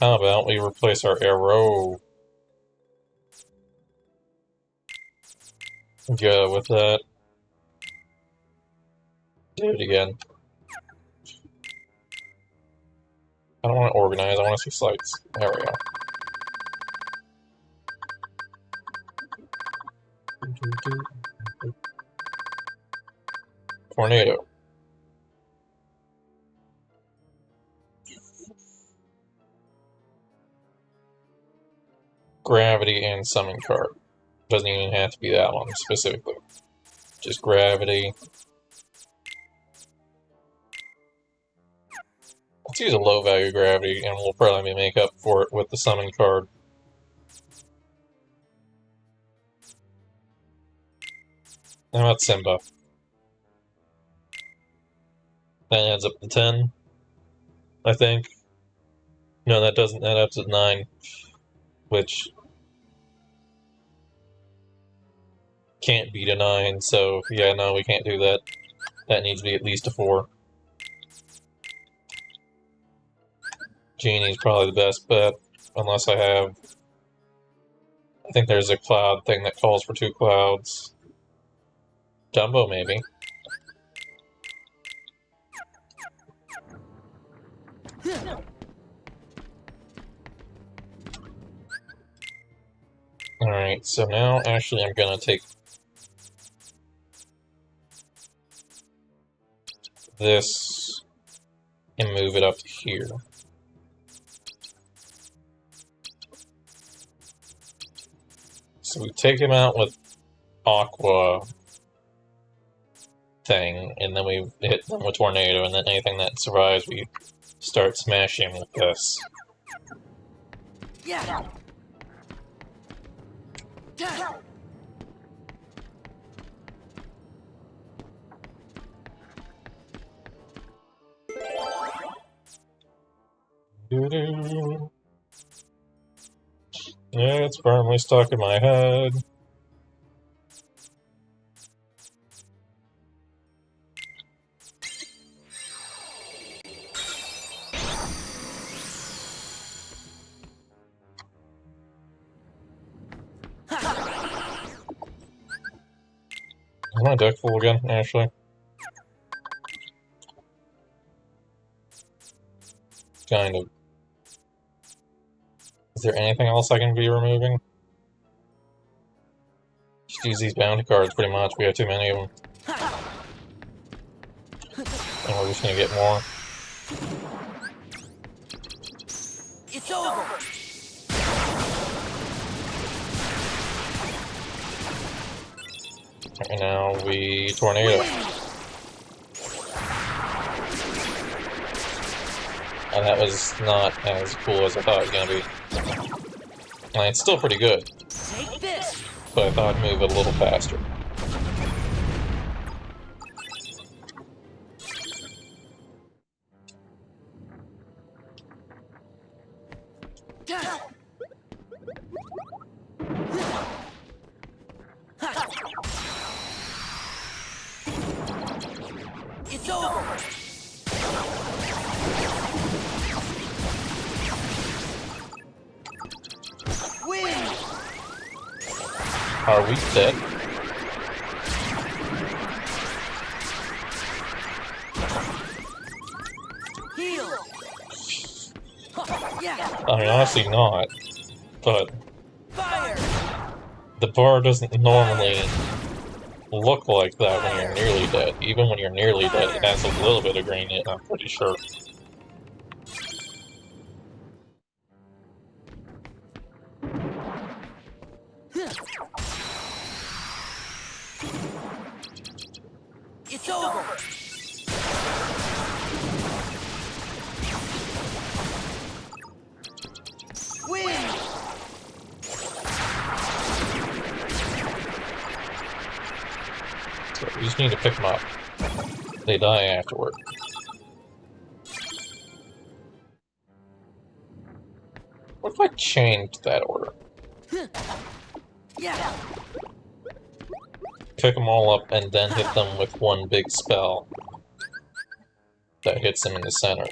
S1: How about we replace our arrow? Go with that. Do it again. I don't want to organize, I want to see slides. There we go. Tornado. Gravity and summon card. Doesn't even have to be that one specifically. Just gravity. Let's use a low value gravity and we'll probably make up for it with the summon card. How about Simba? That adds up to 10, I think. No, that doesn't. That adds up to 9, which can't beat a 9, so yeah, no, we can't do that. That needs to be at least a 4. Genie's probably the best bet, unless I have... I think there's a cloud thing that calls for 2 clouds. Dumbo, maybe. Alright, so now actually I'm gonna take this and move it up to here. So we take him out with Aqua thing, and then we hit them with Tornado, and then anything that survives we start smashing with this.
S2: Yeah.
S1: Doo-doo. Yeah, it's firmly stuck in my head. Is my deck full again, actually? Kind of. Is there anything else I can be removing? Just use these bounty cards, pretty much. We have too many of them. And we're just gonna get more.
S2: It's over.
S1: And now we tornado. And that was not as cool as I thought it was gonna be. And it's still pretty good,
S2: Take this.
S1: but I thought I'd move it a little faster.
S2: It's over. Win.
S1: Are we dead?
S2: Heal. Yeah.
S1: I mean, honestly not. But
S2: Fire.
S1: the bar doesn't normally look like that when you're nearly dead. Even when you're nearly dead, it has a little bit of green in it, I'm pretty sure.
S2: It's over. Win.
S1: So we just need to pick them up. They die afterward. What if I changed that order?
S2: Yeah.
S1: Pick them all up and then hit them with one big spell that hits them in the center.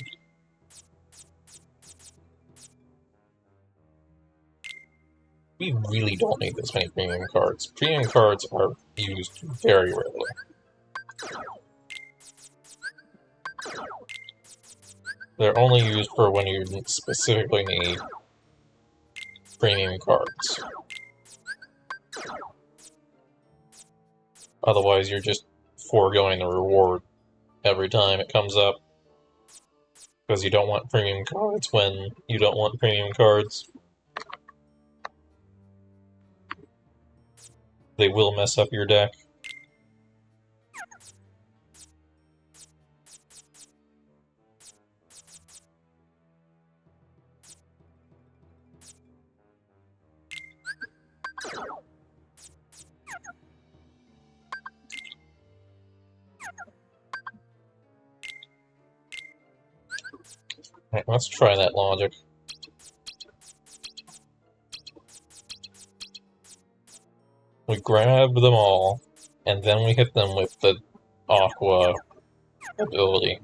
S1: We really don't need this many premium cards. Premium cards are used very rarely. They're only used for when you specifically need premium cards. Otherwise, you're just foregoing the reward every time it comes up. Because you don't want premium cards when you don't want premium cards. They will mess up your deck. Alright, let's try that logic. We grab them all, and then we hit them with the Aqua ability.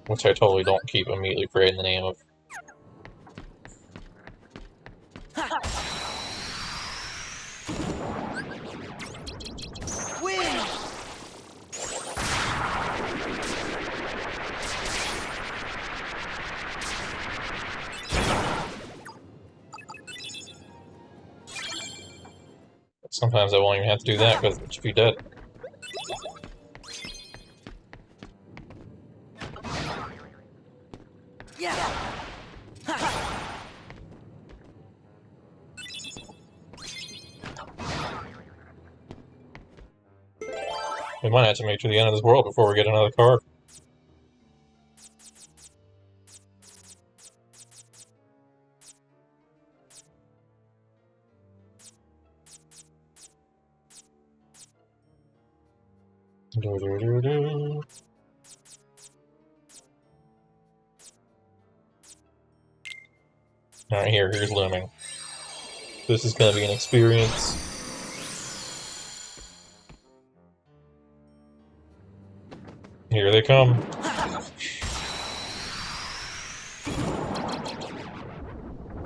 S1: Which I totally don't keep immediately forgetting the name of.
S2: Win.
S1: Sometimes I won't even have to do that because it should be dead.
S2: Yeah.
S1: We might have to make it to the end of this world before we get another card. Do-do-do-do. Alright, here's looming. This is gonna be an experience. Here they come.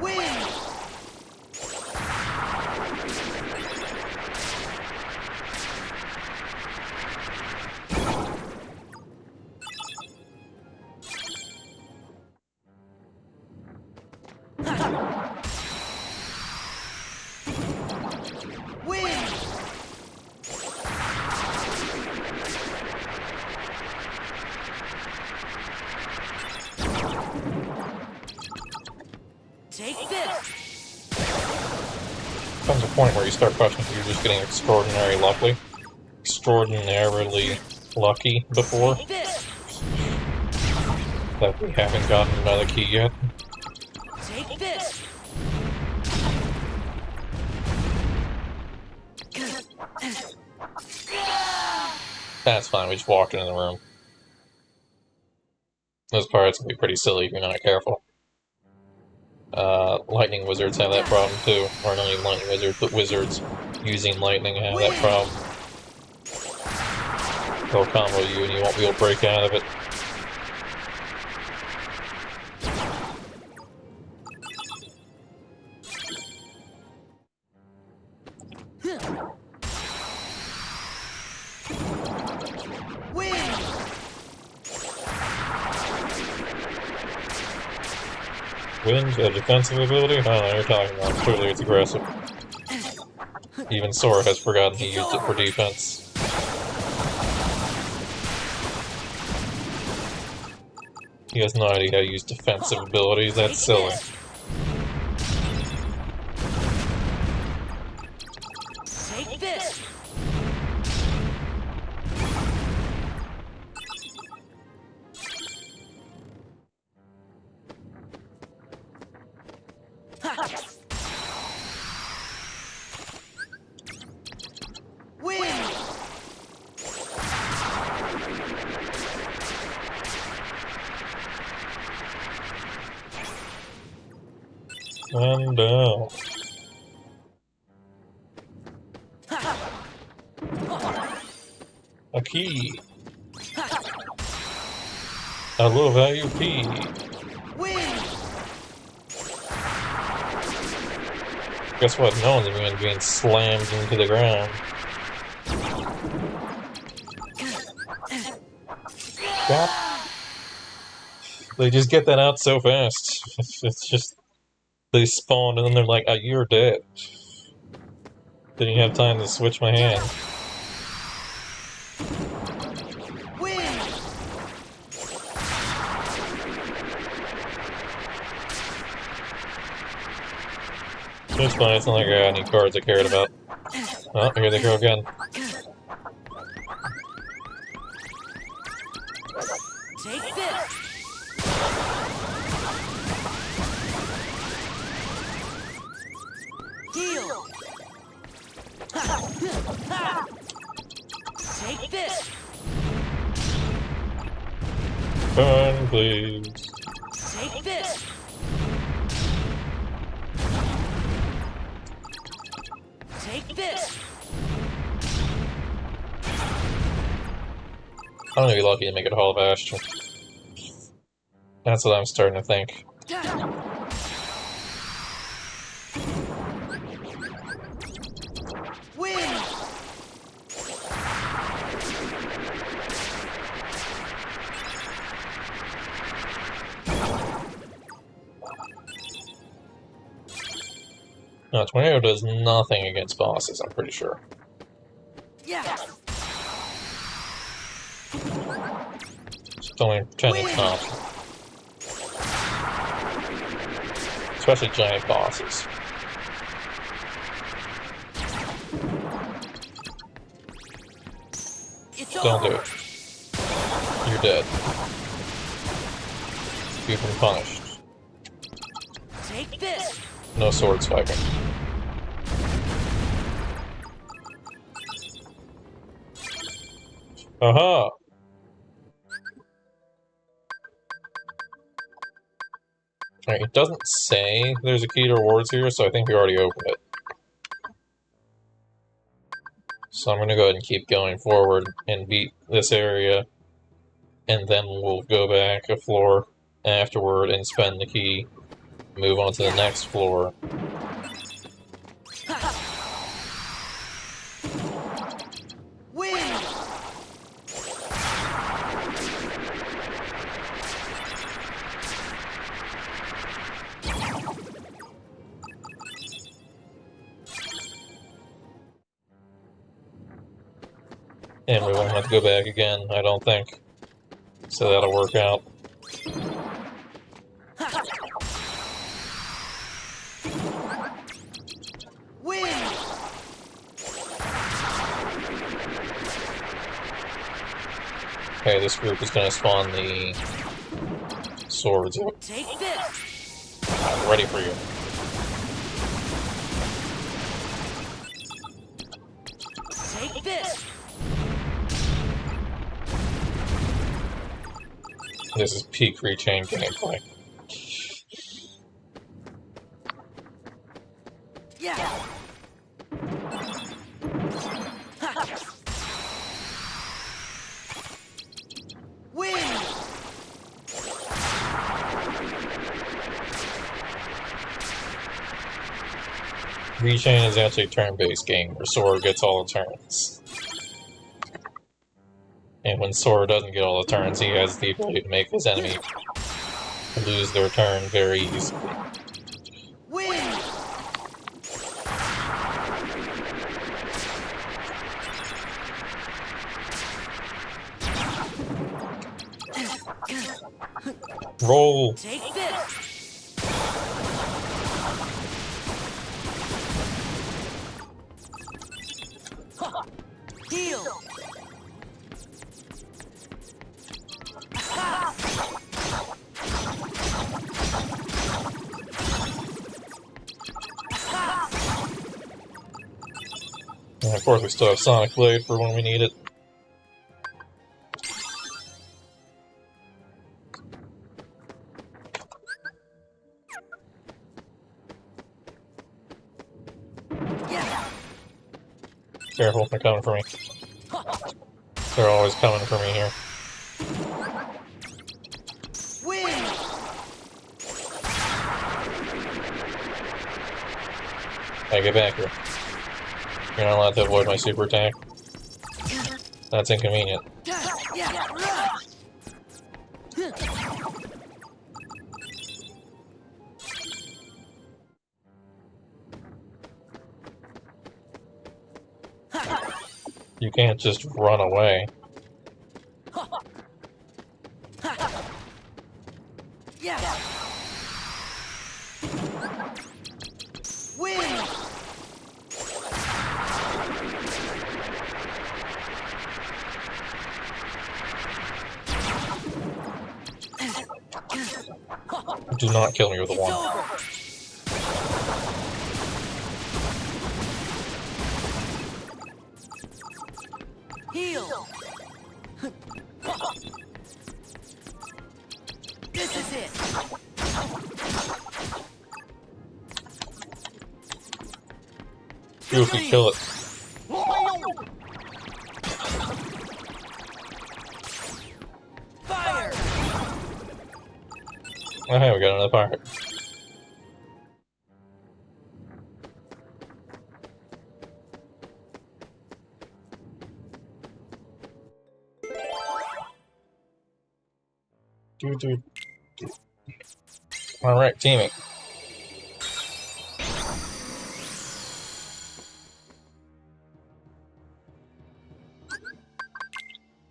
S2: Win. Win.
S1: a point where you start questioning if you're just getting extraordinarily lucky before.
S2: Take this.
S1: That we haven't gotten another key yet.
S2: Take this.
S1: That's fine, we just walked into the room. Those parts can be pretty silly if you're not careful. Lightning wizards have that problem too. Or not even lightning wizards, but wizards using lightning have that problem. They'll combo you and you won't be able to break out of it. Wind, a defensive ability? I don't know what you're talking about. Clearly it's aggressive. Even Sora has forgotten he used it for defense. He has no idea how to use defensive abilities, that's silly.
S2: Take this.
S1: And down. A key. A low value key. Guess what? No one's even being slammed into the ground. God. They just get that out so fast. It's just... They spawn and then they're like, oh, you're dead. Didn't have time to switch my hand. It's fine, it's not like I got any cards I cared about. Oh, here they go again.
S2: Take this. Heal. Take this.
S1: Burn, please.
S2: Take this. Take this.
S1: I'm gonna be lucky to make it Hall of Bastion. That's what I'm starting to think. No, Tornado does nothing against bosses, I'm pretty sure.
S2: Yeah.
S1: Just only pretend it's not. Especially giant bosses. Don't do it. You're dead. You've been punished.
S2: Take this.
S1: No sword swiping. Aha! Alright, it doesn't say there's a key to rewards here, so I think we already opened it. So I'm gonna go ahead and keep going forward and beat this area, and then we'll go back a floor afterward and spend the key, move on to the next floor. And we won't have to go back again, I don't think. So that'll work out.
S2: Win!
S1: Okay, this group is going to spawn the swords.
S2: Take this.
S1: I'm ready for you.
S2: Take this.
S1: This is peak ReChain gameplay.
S2: Yeah. Win.
S1: ReChain is actually a turn-based game where Sora gets all the turns. And when Sora doesn't get all the turns, he has the ability to make his enemy lose their turn very easily.
S2: Win.
S1: Roll!
S2: Take this. Heal.
S1: And of course we still have Sonic Blade for when we need it.
S2: Yeah.
S1: Careful, they're coming for me. They're always coming for me here.
S2: Win.
S1: Hey, get back here. You're not allowed to avoid my super attack. That's inconvenient.
S2: Yeah.
S1: You can't just run away.
S2: Yeah. Win.
S1: Do not kill me with a
S2: It's
S1: one.
S2: over. Heal. This is it.
S1: Goofy, kill it.
S2: Fire.
S1: Oh, hey, we got another pirate. Dude. Alright, teaming.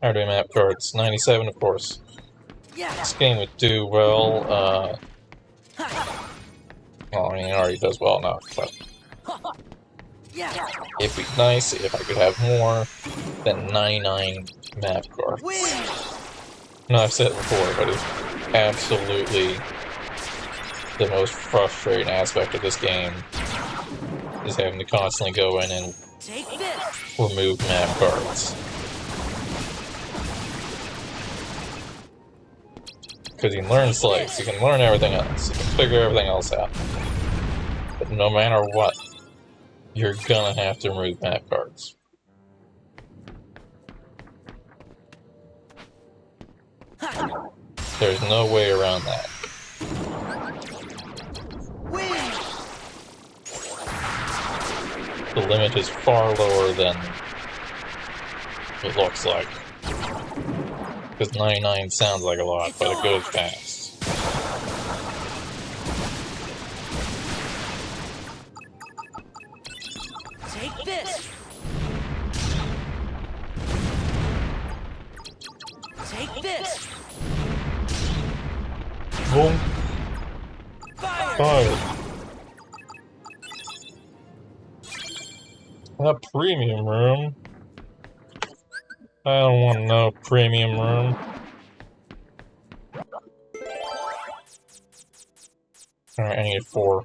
S1: How are we doing map cards? 97, of course.
S2: Yeah.
S1: This game would do well, well, I mean, it already does well enough, but
S2: Yeah.
S1: it'd be nice if I could have more than 99 map cards.
S2: Win.
S1: No, I've said it before, but it's absolutely the most frustrating aspect of this game is having to constantly go in and
S2: Take this.
S1: remove map cards. Because you can learn slates, you can learn everything else, you can figure everything else out. But no matter what, you're gonna have to remove map cards. There's no way around that.
S2: Win.
S1: The limit is far lower than it looks like. Because 99 sounds like a lot, but it goes fast.
S2: Take this. Take this.
S1: Boom.
S2: Fire.
S1: Fire. A premium room. I don't want no premium room. Alright, I need 4.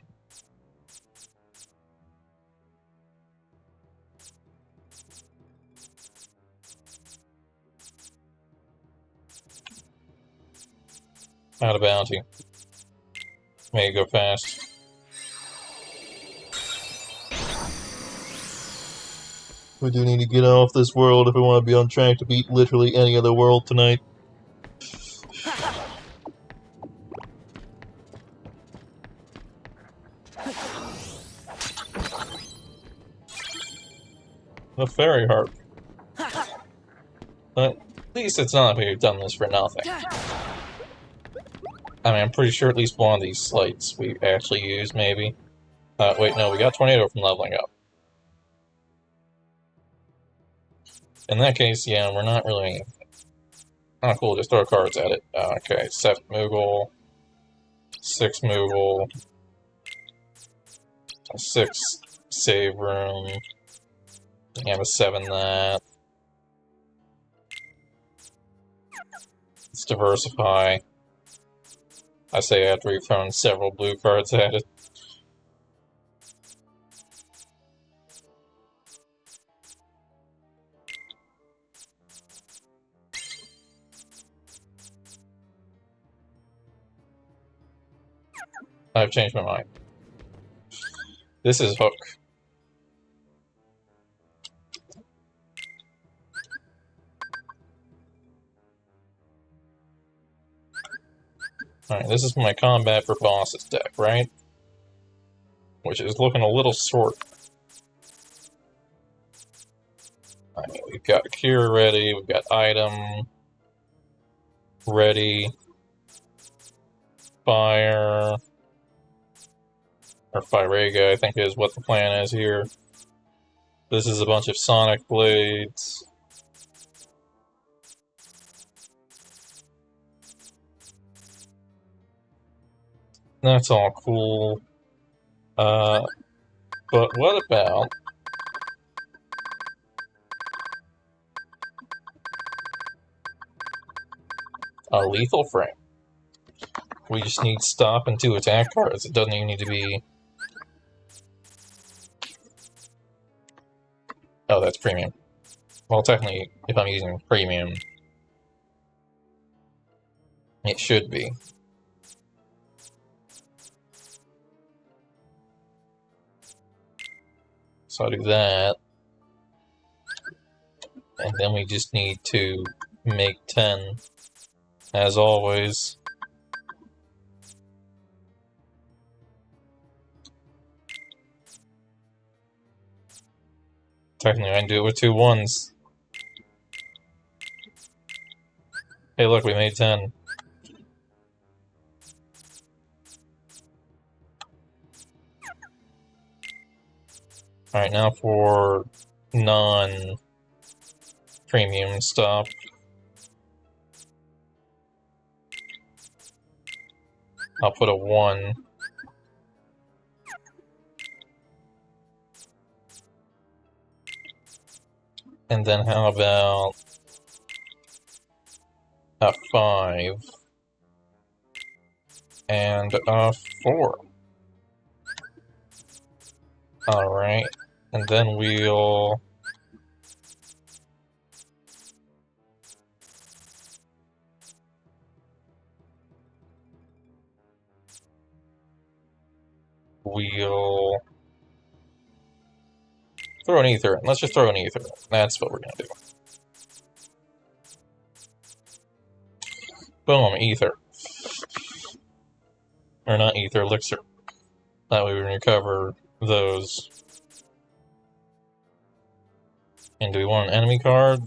S1: Out of bounty. May go fast. We do need to get off this world if we want to be on track to beat literally any other world tonight. The fairy harp. But at least it's not like we've done this for nothing. I mean, I'm pretty sure at least one of these slights we actually use, maybe. Wait, no, we got Tornado from leveling up. In that case, yeah, we're not really... Oh, cool, just throw cards at it. Okay, 7 Moogle, 6 Moogle, 6 save room, you have a 7 that. Let's diversify. I say after we've thrown several blue cards at it. I've changed my mind. This is Hook. Alright, this is my combat for bosses deck, right? Which is looking a little short. I mean, we've got Cure ready, we've got Item ready, Fire, or Firega, I think is what the plan is here. This is a bunch of Sonic Blades. That's all cool. But what about a lethal frame? We just need stop and 2 attack cards. It doesn't even need to be... Oh, that's premium. Well, technically, if I'm using premium, it should be. So I'll do that. And then we just need to make 10, as always. Technically, I can do it with 2 1s. Hey, look, we made 10. Alright, now for non-premium stuff. I'll put a 1. And then how about a 5 and a 4? Alright, and then we'll... throw an ether in. Let's just throw an ether in. That's what we're gonna do. Boom, ether. Or not ether, elixir. That way we can recover those. And do we want an enemy card?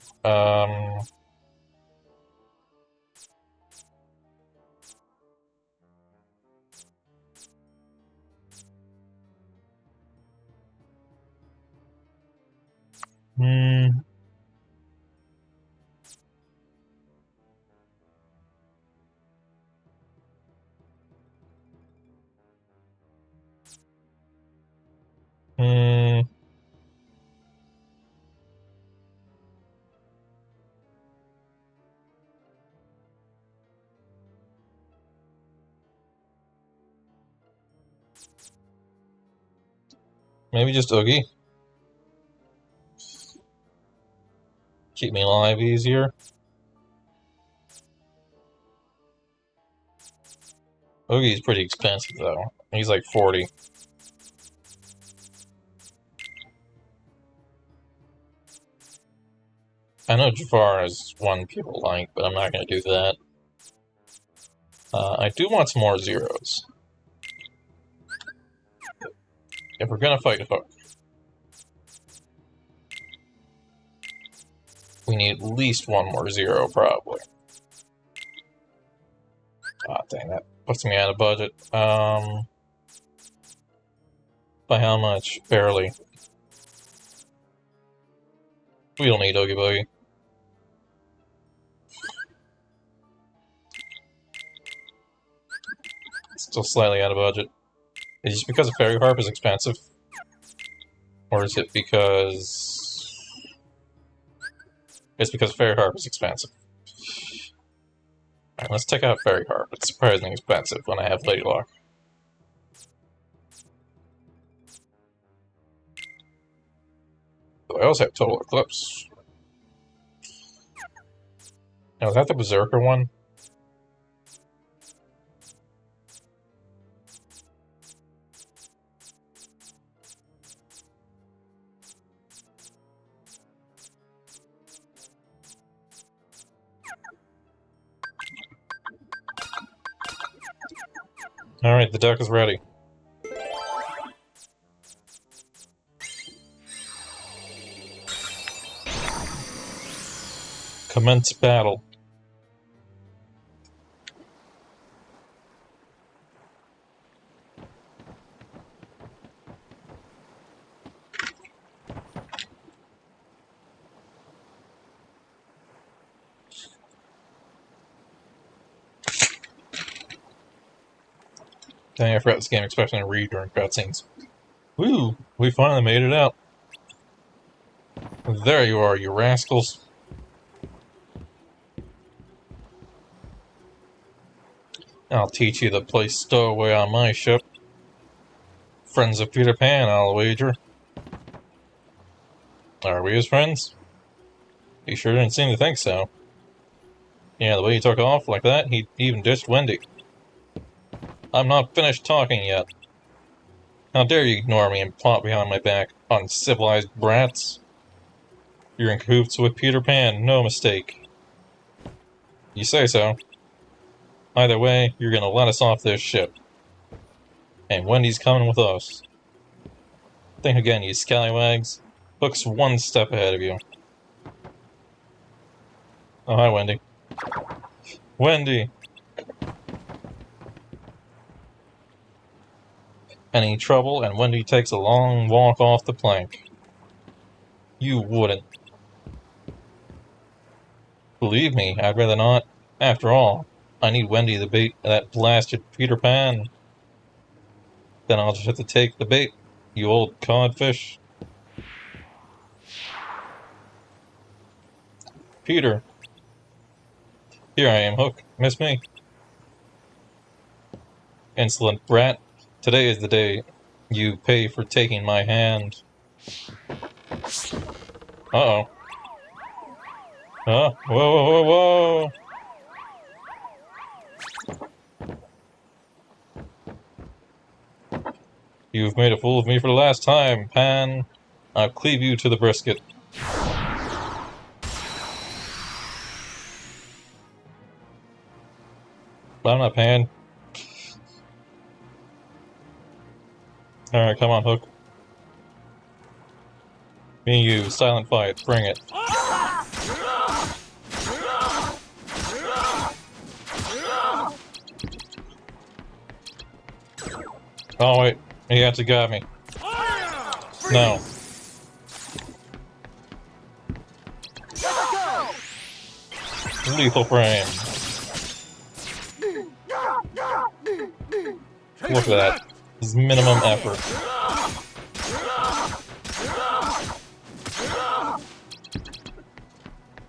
S1: Hmm. Hmm. Maybe just Oogie. Keep me alive easier. Oogie's pretty expensive though. He's like 40. I know Jafar is one people like, but I'm not going to do that. I do want some more zeros. If we're going to fight Hook, we need at least one more zero, probably. Ah, dang, that puts me out of budget. By how much? Barely. We don't need Oogie Boogie. Still slightly out of budget. Is it just because a Fairy Harp is expensive? Or is it because... It's because Fairy Harp is expensive. Alright, let's take out Fairy Harp. It's surprisingly expensive when I have Lady Luck. I also have Total Eclipse. Now, is that the Berserker one? Alright, the deck is ready. Commence battle. Dang, I forgot this game, especially to read during cutscenes. Woo! We finally made it out. There you are, you rascals. I'll teach you the place stowaway on my ship. Friends of Peter Pan, I'll wager. Are we his friends? He sure didn't seem to think so. Yeah, the way he took off like that, he even ditched Wendy. I'm not finished talking yet. How dare you ignore me and plot behind my back, uncivilized brats? You're in cahoots with Peter Pan, no mistake. You say so. Either way, you're gonna let us off this ship. And Wendy's coming with us. Think again, you scallywags. Hook's one step ahead of you. Oh, hi, Wendy. Wendy! Any trouble, and Wendy takes a long walk off the plank. You wouldn't. Believe me, I'd rather not. After all, I need Wendy to bait that blasted Peter Pan. Then I'll just have to take the bait, you old codfish. Peter. Here I am, Hook. Miss me? Insolent brat. Today is the day you pay for taking my hand. Uh-oh. Huh? Whoa, whoa, whoa, whoa! You've made a fool of me for the last time, Pan. I'll cleave you to the brisket. But I'm not Pan. Alright, come on, Hook. Me and you, silent fight, bring it. Oh wait, he actually got me. No. Lethal frame. Look at that. This is minimum effort.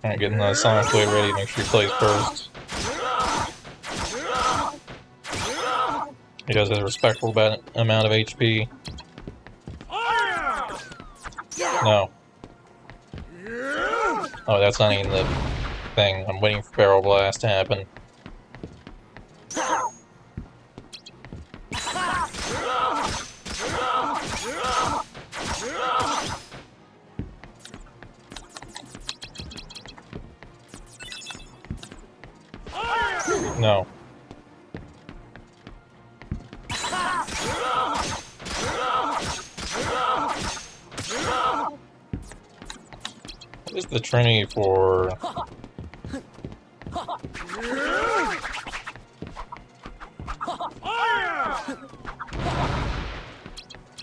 S1: Alright, getting the Sonic Blade ready, make sure he plays first. He does have a respectable amount of HP. No. Oh, that's not even the thing. I'm waiting for Barrel Blast to happen. No. What is the Trinity for?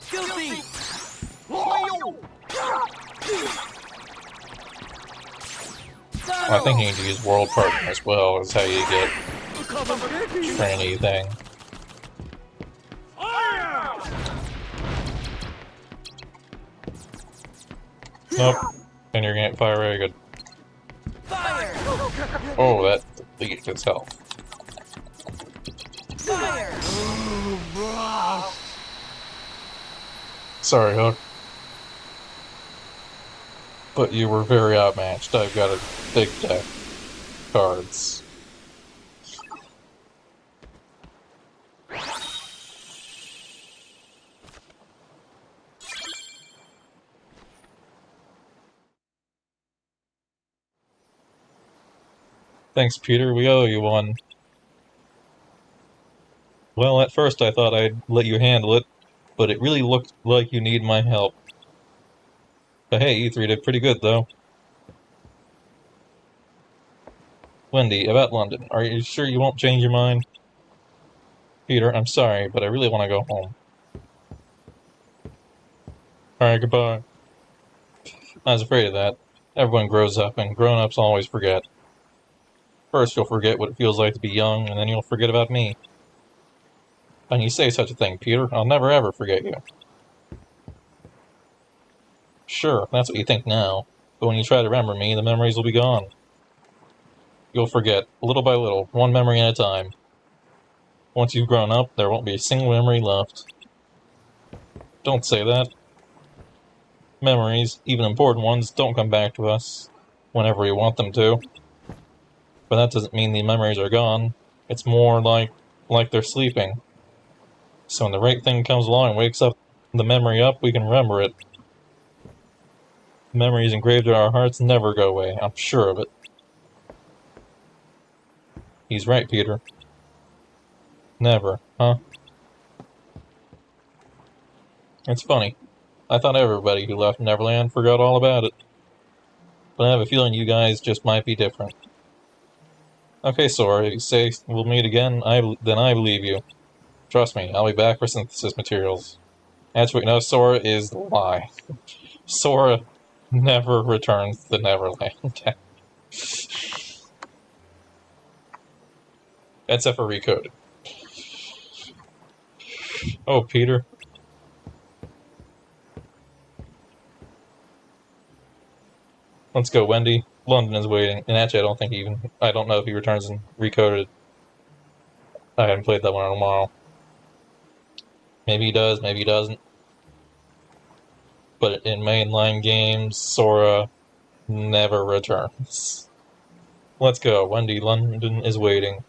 S2: Goofy!
S1: Well, I think you need to use World Partner as well, is how you get Trinity thing. Nope. And you're gonna get Fire Ray, good.
S2: Fire!
S1: Oh, that depleted its health.
S2: Fire!
S1: Sorry, Hook. But you were very outmatched. I've got a big deck of cards. Thanks, Peter. We owe you one. Well, at first I thought I'd let you handle it, but it really looked like you need my help. But hey, you three did pretty good, though. Wendy, about London. Are you sure you won't change your mind? Peter, I'm sorry, but I really want to go home. Alright, goodbye. I was afraid of that. Everyone grows up, and grown-ups always forget. First you'll forget what it feels like to be young, and then you'll forget about me. And you say such a thing, Peter. I'll never ever forget you. Sure, that's what you think now. But when you try to remember me, the memories will be gone. You'll forget, little by little, one memory at a time. Once you've grown up, there won't be a single memory left. Don't say that. Memories, even important ones, don't come back to us whenever we want them to. But that doesn't mean the memories are gone. It's more like they're sleeping. So when the right thing comes along and wakes up the memory up, we can remember it. Memories engraved in our hearts never go away, I'm sure of it. He's right, Peter. Never, huh? It's funny. I thought everybody who left Neverland forgot all about it. But I have a feeling you guys just might be different. Okay, Sora, if you say we'll meet again, then I believe you. Trust me, I'll be back for synthesis materials. That's what you know, Sora is the lie. Sora never returns to Neverland. Except for Recoded. Oh, Peter. Let's go, Wendy. London is waiting. And actually, I don't know if he returns in Recoded. I haven't played that one in a while. Maybe he does, maybe he doesn't. But in mainline games, Sora never returns. Let's go, Wendy. London is waiting.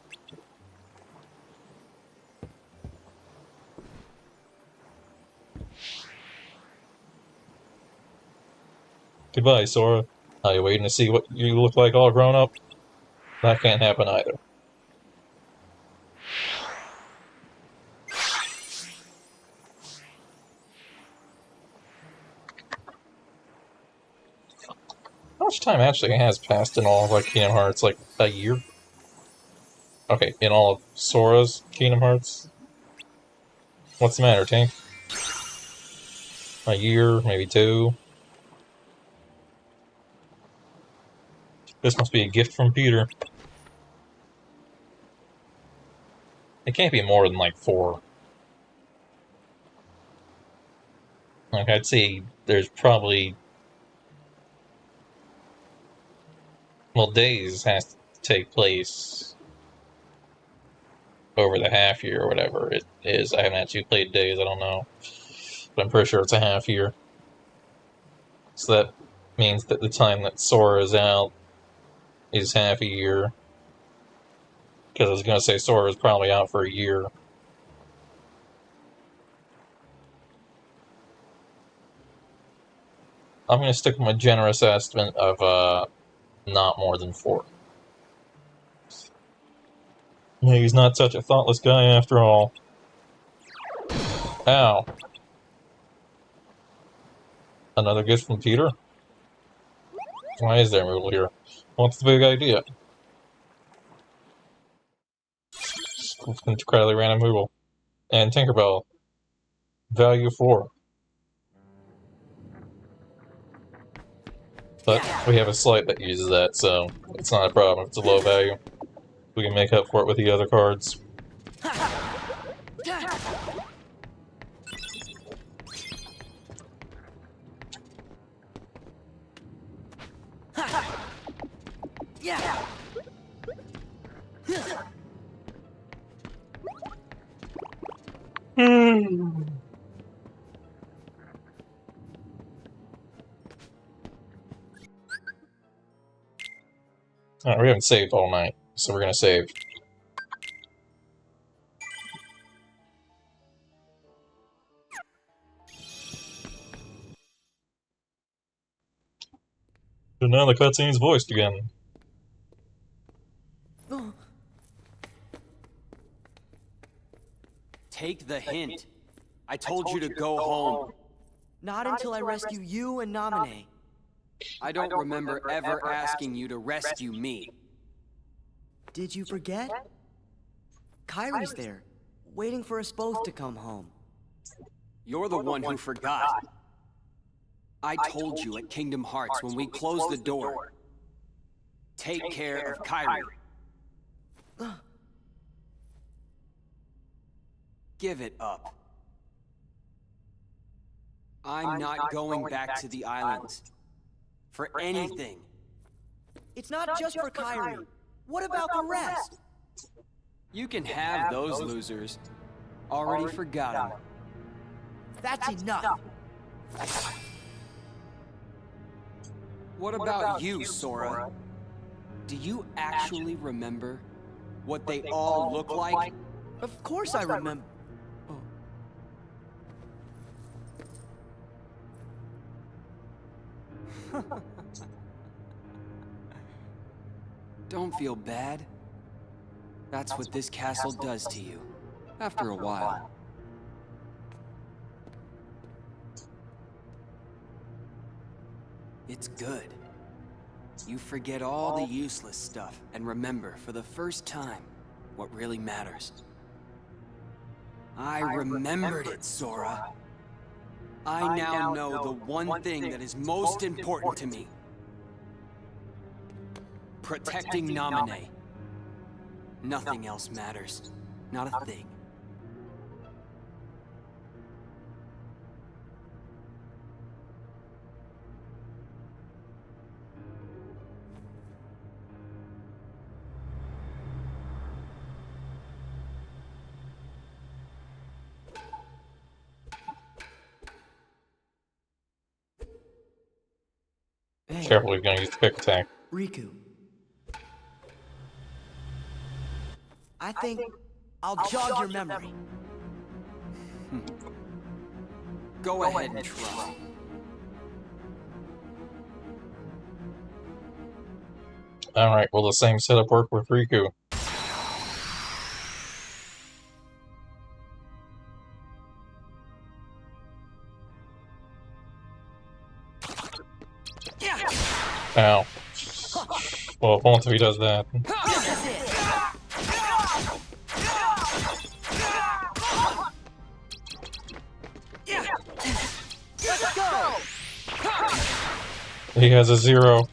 S1: Goodbye, Sora. Are you waiting to see what you look like all grown up? That can't happen either. How much time actually has passed in all of like Kingdom Hearts? Like a year? Okay, in all of Sora's Kingdom Hearts? What's the matter, Tink? A year, maybe two? This must be a gift from Peter. It can't be more than like 4. Like, I'd say there's probably... Well, Days has to take place over the half year or whatever it is. I haven't actually played Days, I don't know. But I'm pretty sure it's a half year. So that means that the time that Sora is out is half a year. Because I was going to say Sora is probably out for a year. I'm going to stick with my generous estimate of not more than 4. Yeah, he's not such a thoughtless guy after all. Ow. Another gift from Peter? Why is there a rule here? What's the big idea? Incredibly random removal. And Tinkerbell. Value 4. But we have a slight that uses that, so it's not a problem if it's a low value. We can make up for it with the other cards. Alright, we haven't saved all night, so we're gonna save. But now the cutscene's voiced again.
S2: Take the hint. I told you to go home.
S3: Not until I rescue you and Namine.
S2: I don't remember ever asking you to rescue me.
S3: Did you forget? Kyrie's there, waiting for us both to come home.
S2: You're the one who forgot. I told you at Kingdom Hearts when we closed the door. Take care of Kyrie. Give it up. I'm not going back to the islands. For anything.
S3: It's not just for Kyrie. What about the rest?
S2: You can have those losers. Already forgot them.
S3: That's enough.
S2: What about you, Sora? Do you actually remember what they all look like?
S3: Of course I remember.
S2: Don't feel bad. That's what this castle does to you, after a while. It's good. You forget all the useless stuff and remember for the first time what really matters. I remembered it, Sora. I now know the one thing that is most important to me. Protecting Namine. Nothing else matters. Not a thing.
S3: Hey,
S1: Careful, you're gonna use the quick attack.
S3: Riku. I think I'll jog your memory.
S2: Go ahead and try.
S1: Alright, will the same setup work with Riku? Ow. Well, it won't if he does that.
S3: Let's go!
S1: He has a 0.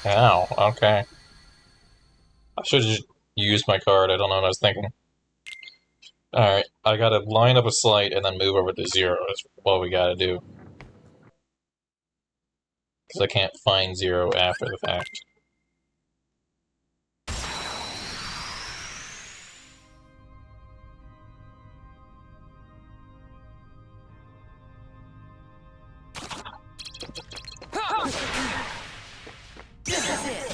S1: Ow, okay. I should have just used my card, I don't know what I was thinking. Alright, I gotta line up a slight and then move over to 0 is what we gotta do. Because I can't find 0 after the fact.
S3: This is it.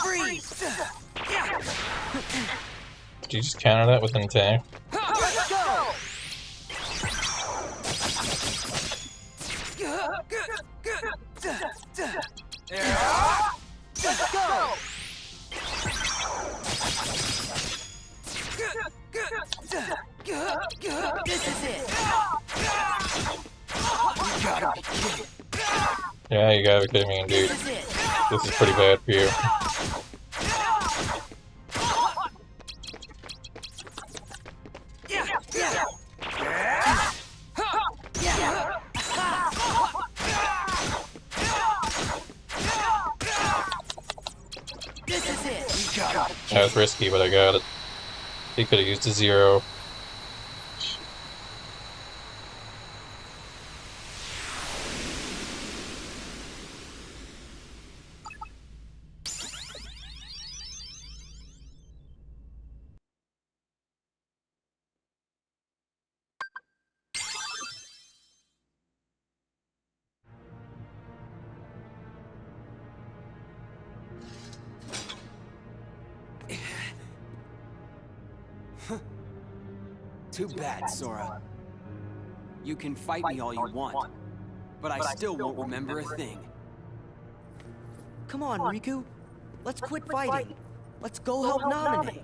S3: Freeze!
S1: Did you just counter that with an attack?
S3: Let's go! Let's go! This is it. You gotta be kidding.
S1: Yeah, you gotta be kidding me, dude.
S3: This is it.
S1: This is pretty bad for you.
S3: This is it.
S1: That was risky, but I got it. He could have used a 0.
S2: Too bad, Sora. You can fight me all you want, but I still won't remember a thing.
S3: Come on, Riku. Let's quit fighting. Let's go help Naminé.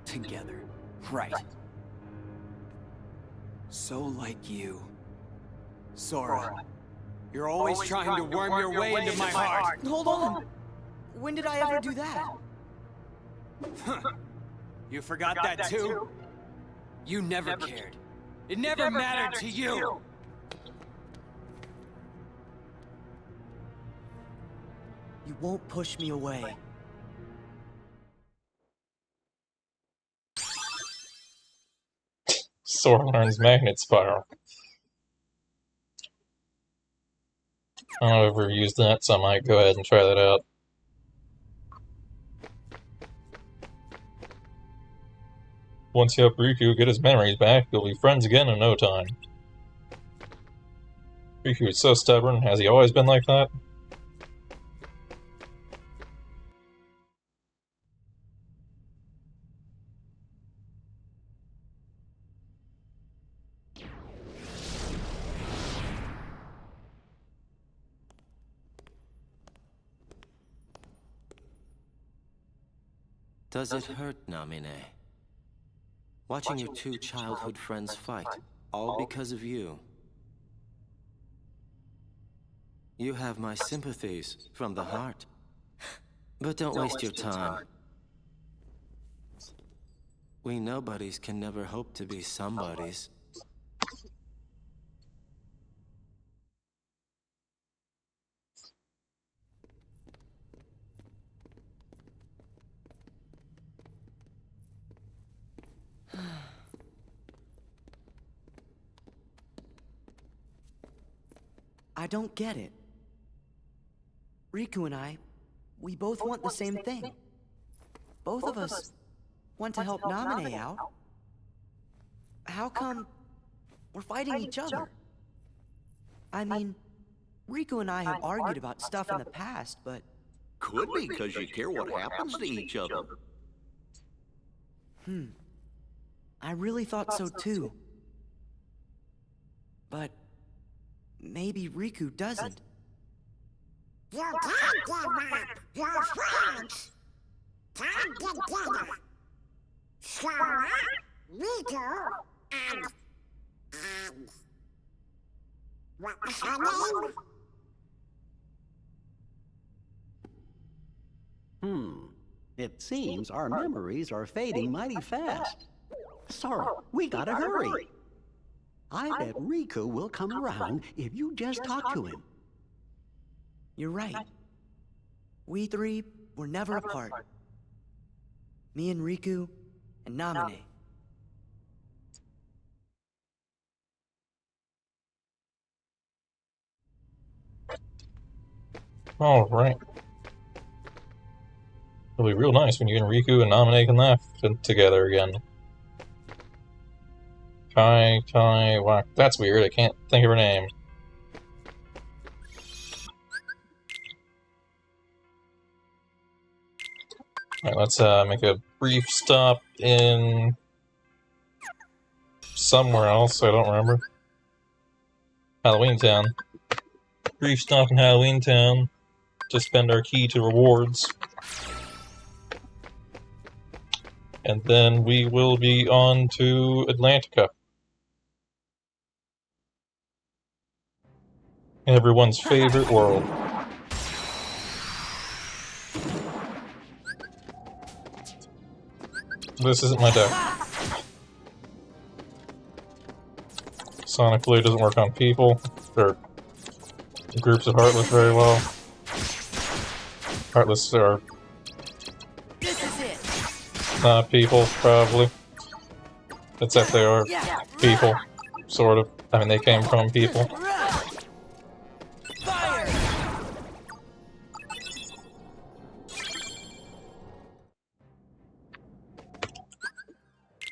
S2: Together. Right. So like you. Sora, you're always trying to worm your way into my heart.
S3: Hold on. When did I ever do that?
S2: You forgot that too? You never cared. It never mattered to you.
S3: You won't push me away.
S1: Sora learns Magnet Spiral. I don't know if I've ever used that, so I might go ahead and try that out. Once you help Riku get his memories back, you'll be friends again in no time. Riku is so stubborn. Has he always been like that?
S4: Does it hurt, Naminé? Watching your two childhood friends fight, all because of you. You have my sympathies from the heart. But don't waste your time. We nobodies can never hope to be somebodies.
S3: I don't get it. Riku and I, we both want the same thing. Both of us want to help Naminé out. How come we're fighting each other? I mean, Riku and I have argued about stuff in the past, but...
S5: Could be because you care what happens to each other.
S3: I really thought so too. But maybe Riku doesn't.
S6: You can't give up your friends. Come together. Sora, Riku, and... What was her name?
S7: It seems our memories are fading mighty fast. Sora, we gotta hurry. I bet Riku will come around if you just talk to him.
S3: You're right. We three were never apart. Me and Riku and Naminé.
S1: Alright. It'll be real nice when you and Riku and Namine can laugh together again. Kai, Wak. That's weird, I can't think of her name. Alright, let's make a brief stop in somewhere else, I don't remember. Halloween Town. Brief stop in Halloween Town to spend our key to rewards. And then we will be on to Atlantica. Everyone's favorite world. This isn't my deck. Sonic Blade doesn't work on people, or groups of Heartless very well. Heartless are not people, probably. Except they are people, sort of. I mean, they came from people.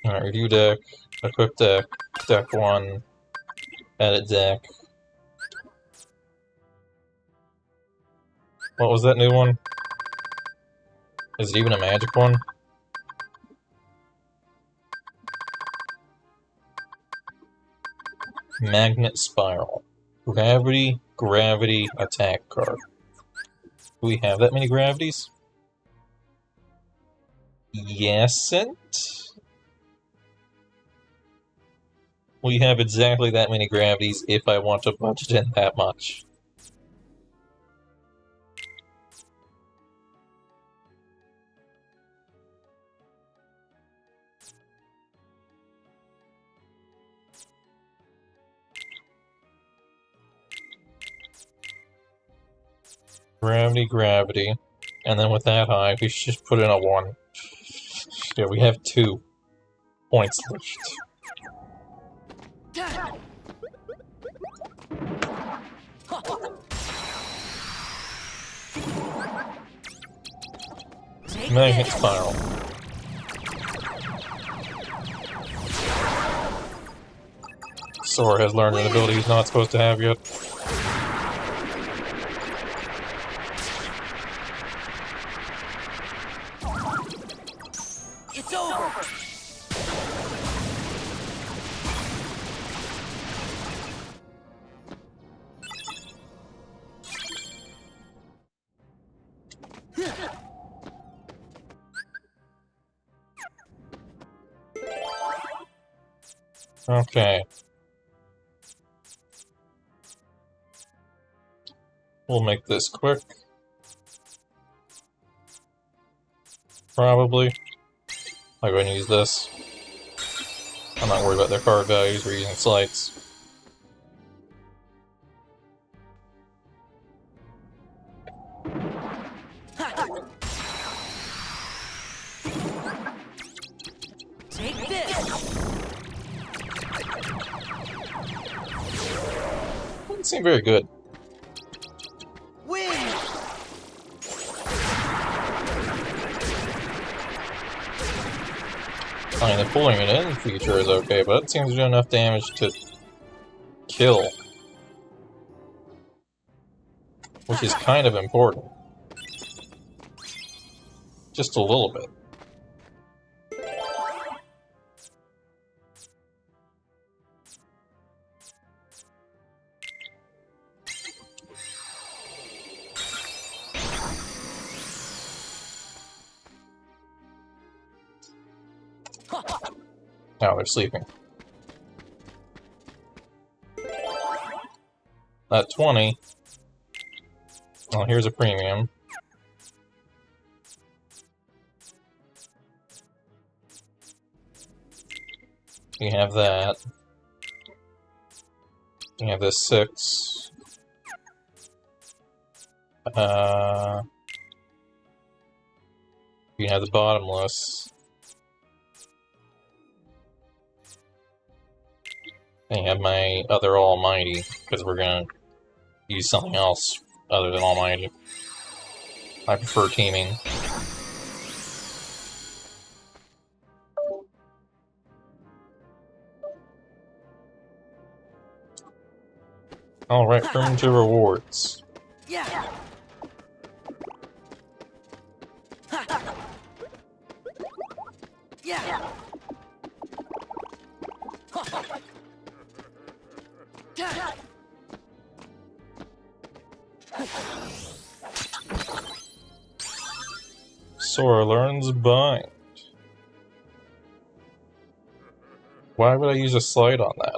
S1: Alright, review deck, equip deck, deck 1, edit deck. What was that new one? Is it even a magic one? Magnet Spiral. Gravity, attack card. Do we have that many gravities? Yesn't? We have exactly that many gravities if I want to budget in that much. Gravity, and then with that high, we should just put in a 1. Yeah, we have 2 points left. Magnet Spiral. Sora has learned an ability he's not supposed to have yet.
S3: It's over.
S1: Okay. We'll make this quick. Probably. I'll go ahead and use this. I'm not worried about their card values, we're using slights.
S3: Take this.
S1: Doesn't seem very good.
S3: Win.
S1: I mean, the pulling it in feature is okay, but it seems to do enough damage to kill. Which is kind of important. Just a little bit. Now they're sleeping. That 20. Well, here's a premium. You have that. You have this 6. You have the bottomless. And you have my other Almighty, because we're gonna use something else other than Almighty. I prefer teaming. Alright, room to rewards.
S3: Yeah. Yeah.
S1: Sora learns bind. Why would I use a slide on that?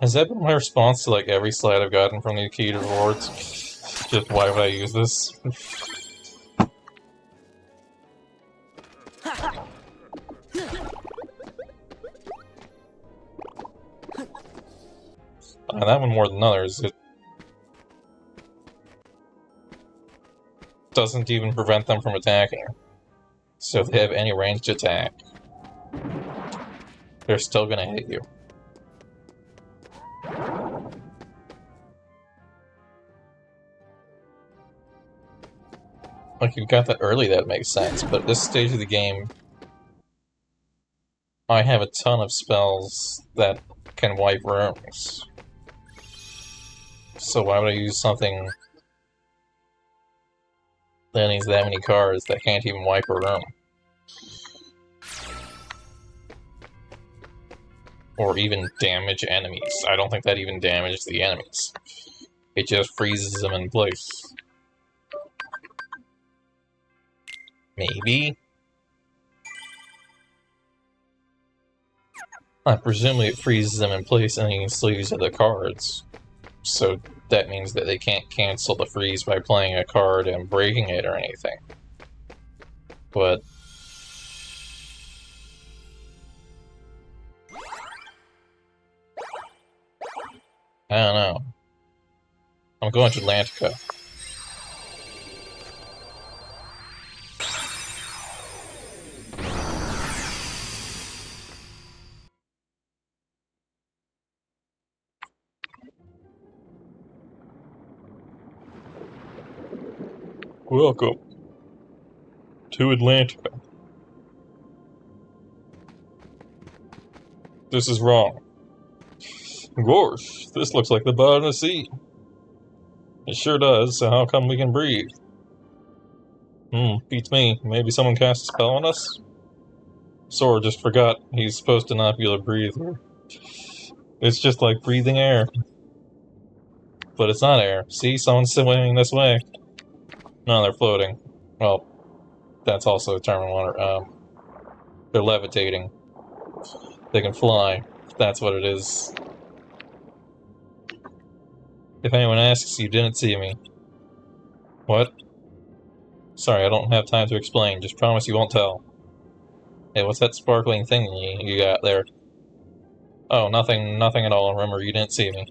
S1: Has that been my response to like every slide I've gotten from the key to rewards? Just why would I use this? That one more than others. It doesn't even prevent them from attacking. So if they have any ranged attack, they're still gonna hit you. Like, you got that early, that makes sense, but at this stage of the game, I have a ton of spells that can wipe rooms. So why would I use something that needs that many cards that can't even wipe a room? Or even damage enemies. I don't think that even damages the enemies. It just freezes them in place. Maybe? Presumably it freezes them in place and you can still use other cards. So that means that they can't cancel the freeze by playing a card and breaking it or anything. But I don't know. I'm going to Atlantica. Welcome to Atlantica. This is wrong. Gosh, this looks like the bottom of the sea. It sure does, so how come we can breathe? Beats me. Maybe someone cast a spell on us? Sora just forgot he's supposed to not be able to breathe. It's just like breathing air. But it's not air. See, someone's swimming this way. No, they're floating. Well, that's also a term in water. They're levitating. They can fly. That's what it is. If anyone asks, you didn't see me. What? Sorry, I don't have time to explain. Just promise you won't tell. Hey, what's that sparkling thing you got there? Oh, nothing at all. Remember, you didn't see me.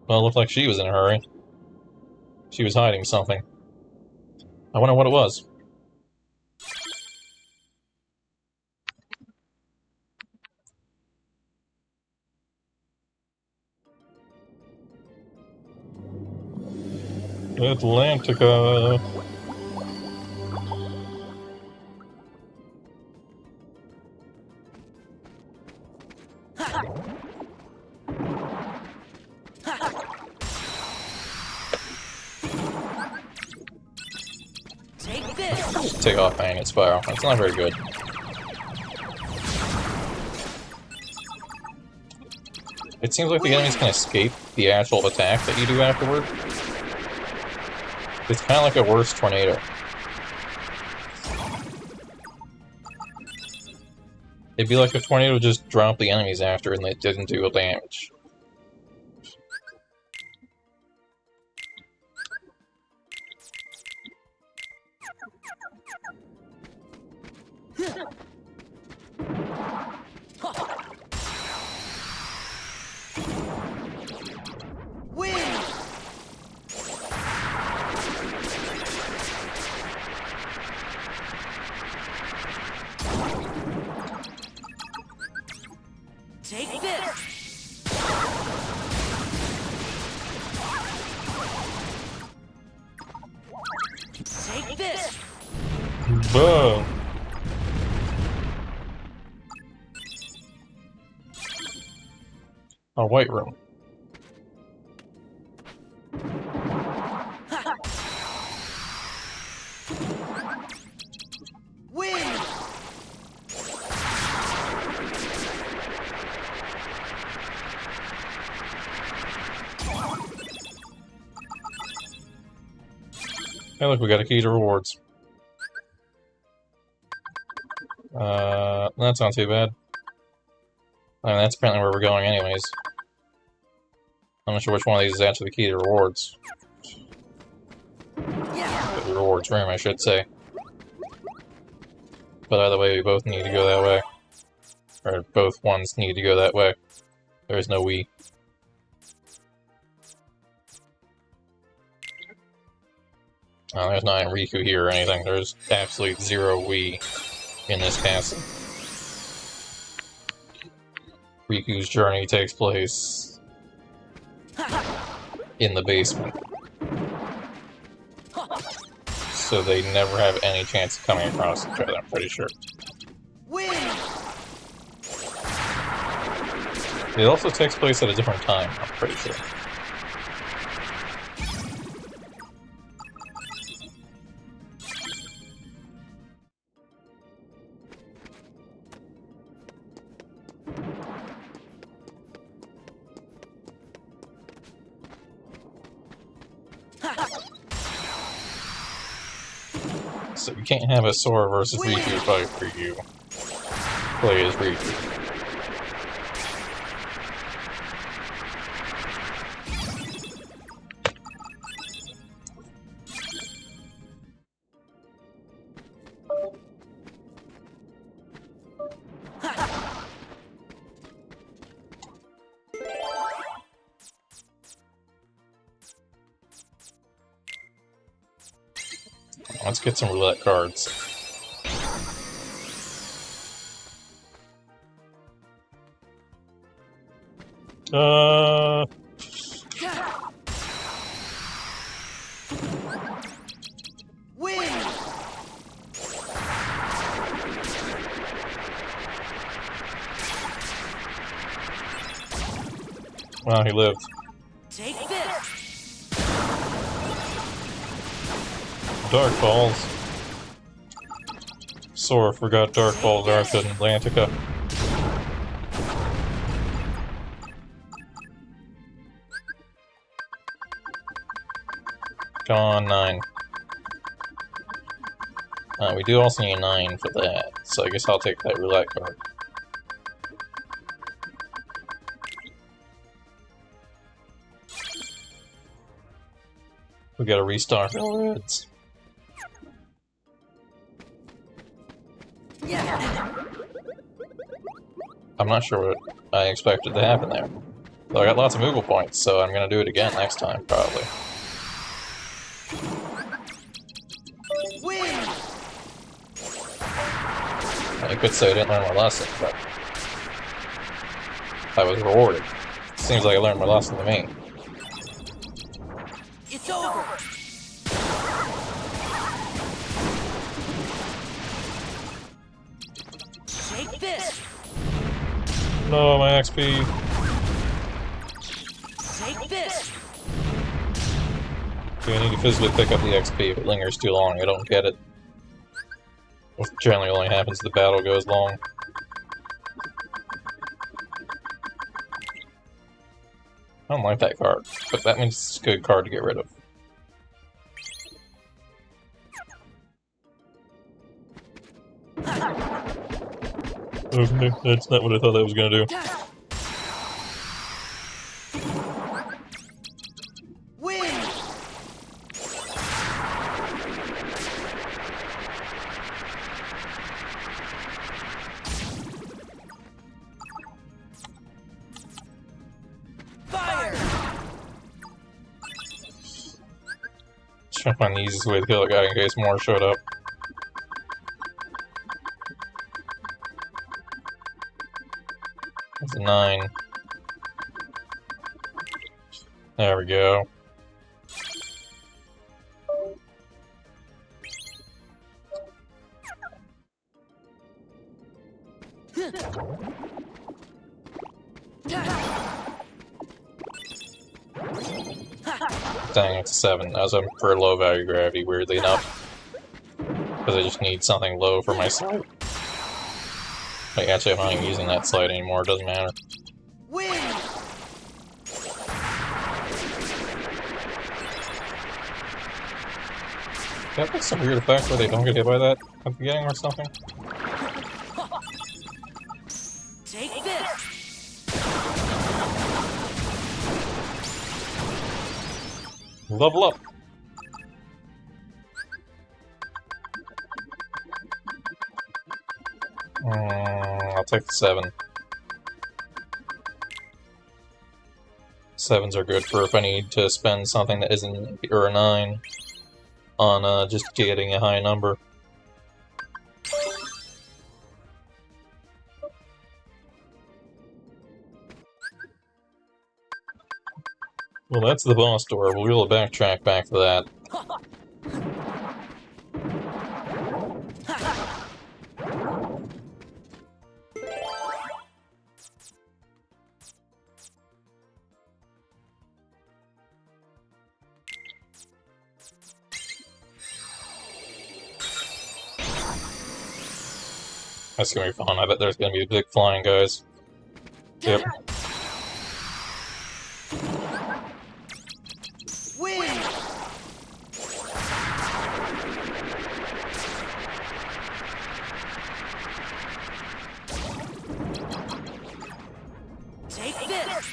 S1: Well, it looked like she was in a hurry. She was hiding something. I wonder what it was. Atlantica.
S3: Take this.
S1: Take off Magnet Spiral. That's not very good. It seems like the enemies can escape the actual attack that you do afterward. It's kind of like a worse tornado. It'd be like if tornado just dropped the enemies after and they didn't do damage.
S3: Take this.
S1: Boom! A white room.
S3: Win!
S1: Hey, look, we got a key to rewards. That's not too bad. I mean, that's apparently where we're going anyways. I'm not sure which one of these is actually the key to rewards. The rewards room, I should say. But either way, we both need to go that way. Or both ones need to go that way. There's no we. Oh, there's not any Riku here or anything. There's absolutely zero we in this castle. Riku's journey takes place in the basement. So they never have any chance of coming across each other, I'm pretty sure.
S3: Win!
S1: It also takes place at a different time, I'm pretty sure. So you can't have a Sora versus Riku fight for you. Play as Riku. Let's get some roulette cards.
S3: Win!
S1: Well, he lived.
S3: Take this!
S1: Dark Balls. Sora forgot Dark Balls are after Atlantica. Come on, 9. We do also need a 9 for that, so I guess I'll take that roulette card. We gotta restock our reds. I'm not sure what I expected to happen there. But I got lots of Moogle points, so I'm gonna do it again next time, probably.
S3: Win!
S1: I could say I didn't learn my lesson, but I was rewarded. Seems like I learned my lesson to me.
S3: It's over! Take this!
S1: No, my XP.
S3: Take this!
S1: Okay, I need to physically pick up the XP. If it lingers too long, I don't get it. Which generally only happens if the battle goes long. I don't like that card, but that means it's a good card to get rid of. Okay, that's not what I thought that was gonna do.
S3: Win! Fire!
S1: Trying to find the easiest way to kill a guy in case more showed up. That's a 9. There we go. Dang, it's a 7. I was hoping for low value gravity, weirdly enough. Because I just need something low for my slide. Like, actually, I'm not even using that slide anymore, it doesn't matter.
S3: Win!
S1: That makes some weird effect where they don't get hit by that at the beginning or something.
S3: Take this!
S1: Level up! I'll take the 7. 7s are good for if I need to spend something that isn't, or a 9, on just getting a high number. Well, that's the boss door. We'll be able to backtrack back to that. That's gonna be fun. I bet there's gonna be big flying guys. Yep.
S3: Win! Take this!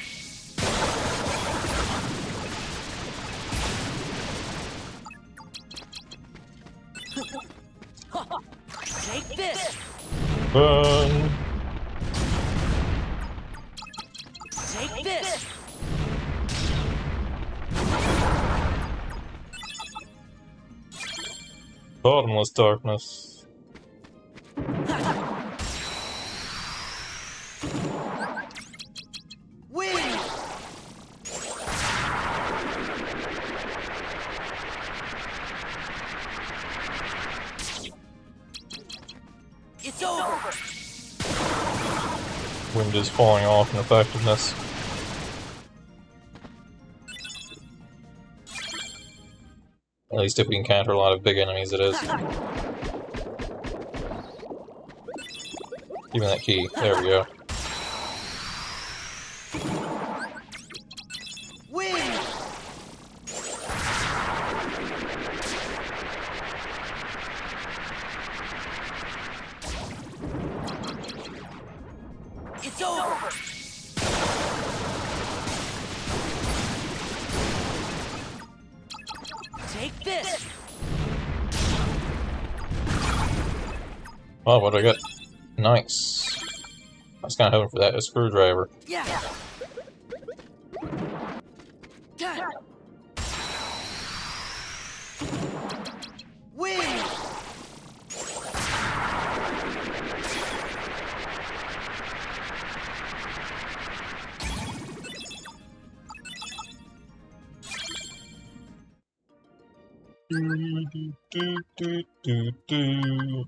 S3: Take this!
S1: Burn!
S3: Take this!
S1: Bottomless darkness.
S3: Win! It's over!
S1: Wind is falling off in effectiveness. At least if we encounter a lot of big enemies, it is. Give me that key. There we go.
S3: Win! It's over! Take this!
S1: Oh, what do I get? Nice. I was kind of hoping for that, a screwdriver.
S3: Yeah! Win!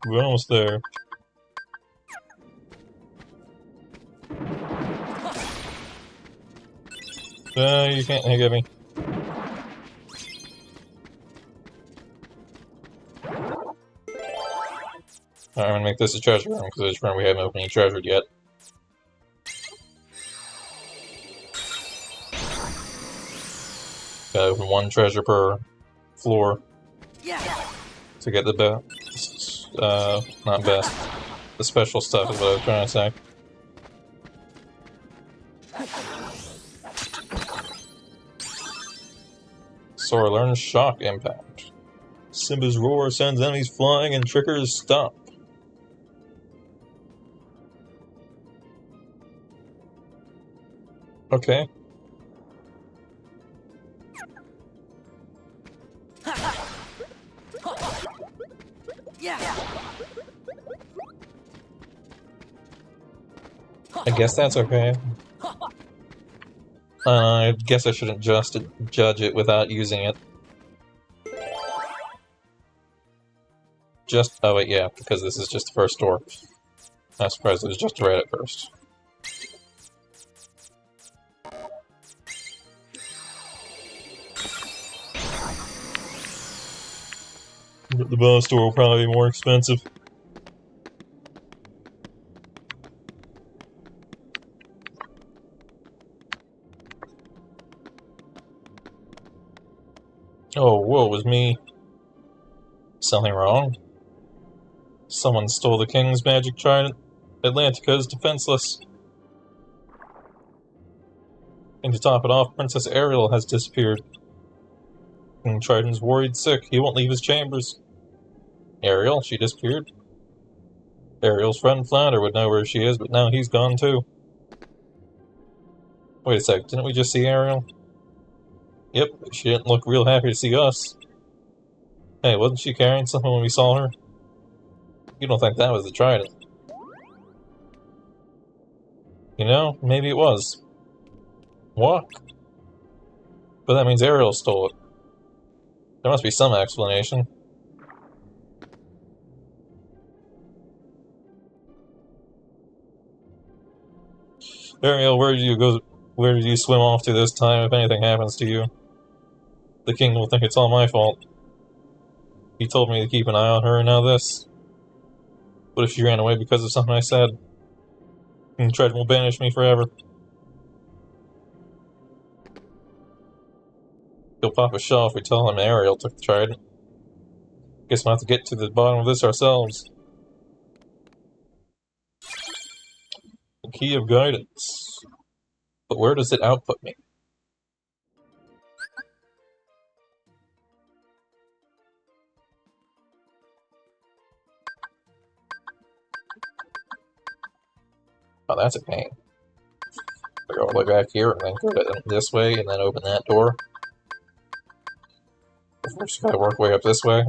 S1: We're almost there. You can't get me. Alright, I'm gonna make this a treasure room, because I just remember we haven't opened any treasure yet. Gotta open one treasure per floor
S3: Yeah!
S1: to get the best, not best, the special stuff is what I was trying to say. Sora learns Shock Impact. Simba's roar sends enemies flying and triggers stop. Okay.
S3: Yeah!
S1: I guess that's okay. I guess I shouldn't just judge it without using it. Oh wait, yeah, because this is just the first door. I was surprised it was just red at first. But the bonus door will probably be more expensive. Oh, whoa, it was me. Something wrong? Someone stole the king's magic trident. Atlantica is defenseless. And to top it off, Princess Ariel has disappeared. King Triton's worried sick. He won't leave his chambers. Ariel? She disappeared? Ariel's friend Flounder would know where she is, but now he's gone too. Wait a sec, didn't we just see Ariel? Yep, but she didn't look real happy to see us. Hey, wasn't she carrying something when we saw her? You don't think that was the trident? You know, maybe it was. What? But that means Ariel stole it. There must be some explanation. Ariel, where did you go? Where did you swim off to this time if anything happens to you? The king will think it's all my fault. He told me to keep an eye on her, and now this. What if she ran away because of something I said? King Triton will banish me forever. He'll pop a shell if we tell him Ariel took the trident. Guess we'll have to get to the bottom of this ourselves. The key of guidance. But where does it output me? Oh, that's a pain. I go all the way back here and then go this way and then open that door. First, gotta work way up this way.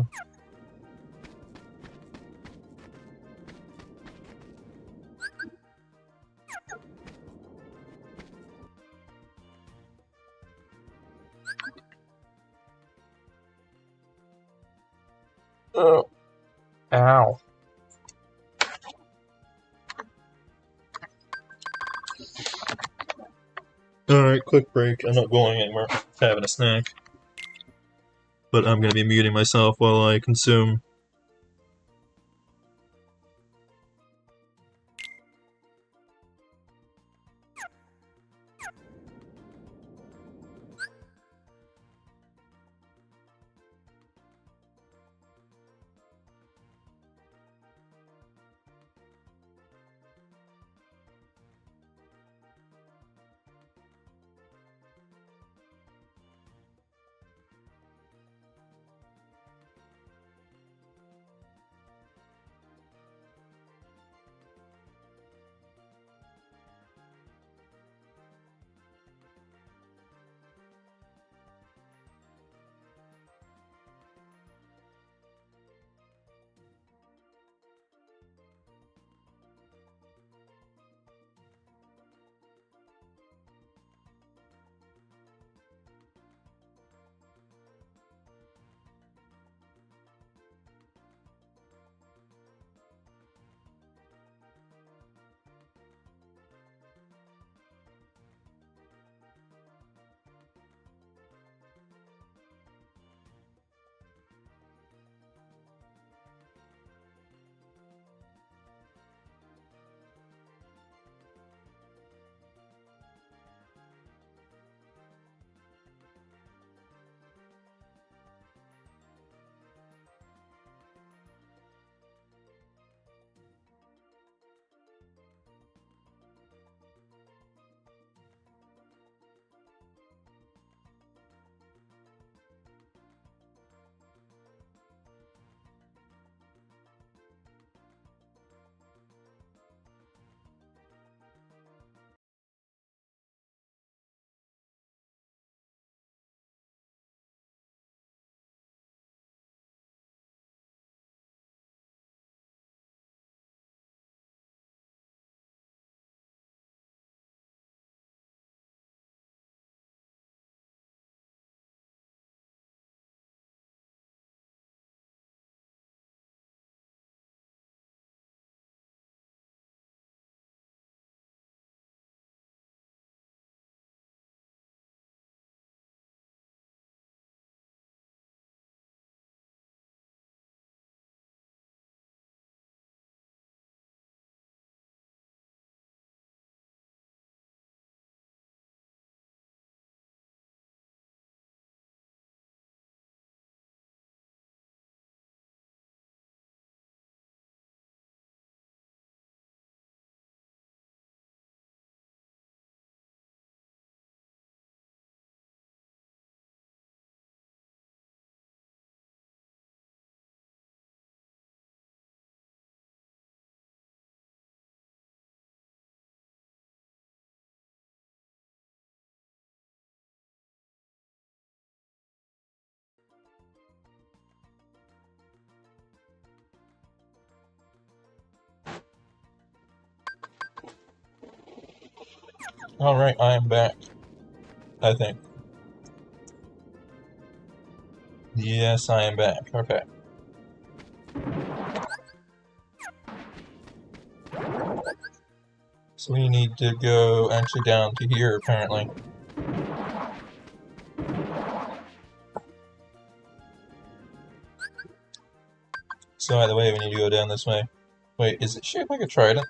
S1: Oh. Ow. Alright, quick break. I'm not going anywhere. Having a snack. But I'm gonna be muting myself while I consume. Alright, I am back. I think. Yes, I am back. Okay. So we need to go actually down to here, apparently. So either way, we need to go down this way. Wait, is it shaped like a trident?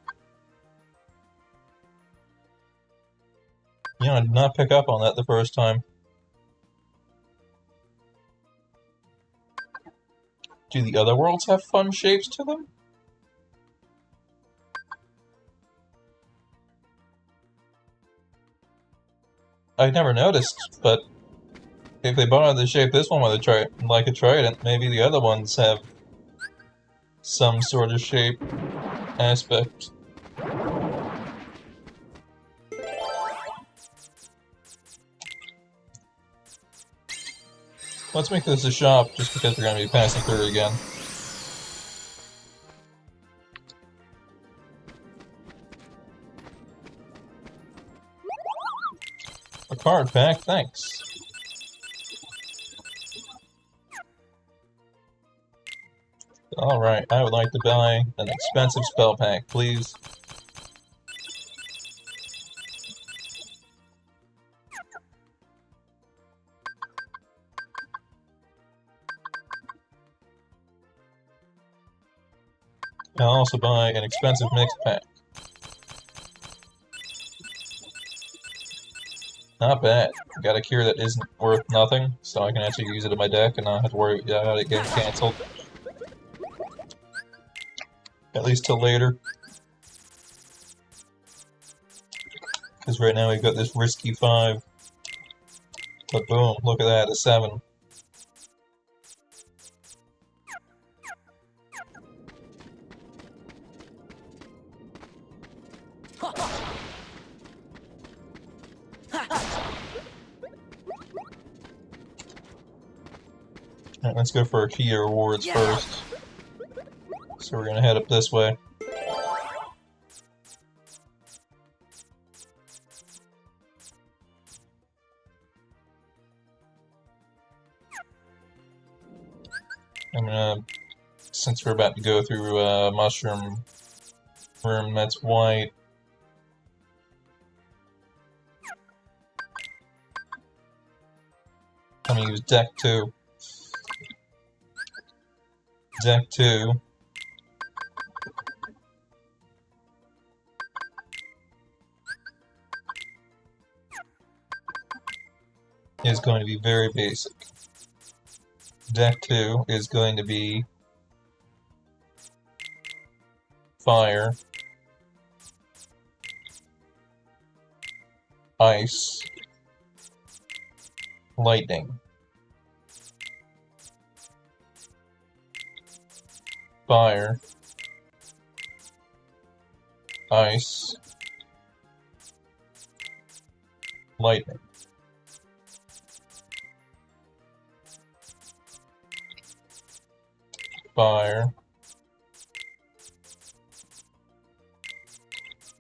S1: You know, I did not pick up on that the first time. Do the other worlds have fun shapes to them? I never noticed, but if they bothered to shape this one with like a trident, maybe the other ones have some sort of shape aspect. Let's make this a shop, just because we're going to be passing through again. A card pack, thanks. Alright, I would like to buy an expensive spell pack, please. I'll also buy an expensive mix pack. Not bad. Got a cure that isn't worth nothing, so I can actually use it in my deck and not have to worry about it getting cancelled. At least till later. Because right now we've got this risky 5. But boom, look at that, a 7. Alright, let's go for our key rewards first. So we're gonna head up this way. I'm gonna, since we're about to go through a mushroom room that's white, I'm gonna use deck 2. Deck 2 is going to be very basic. Deck 2 is going to be fire, ice, lightning. Fire, ice, lightning. Fire,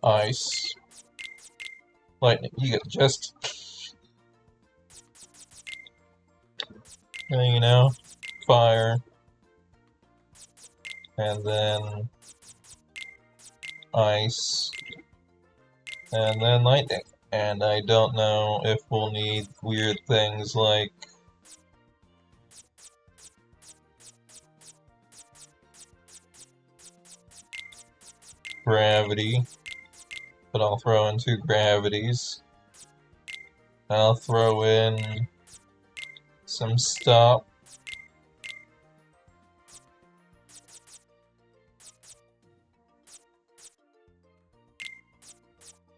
S1: ice, lightning. You get the gist. And you know, fire, and then ice, and then lightning. And I don't know if we'll need weird things like gravity, but I'll throw in 2 gravities. I'll throw in some stop.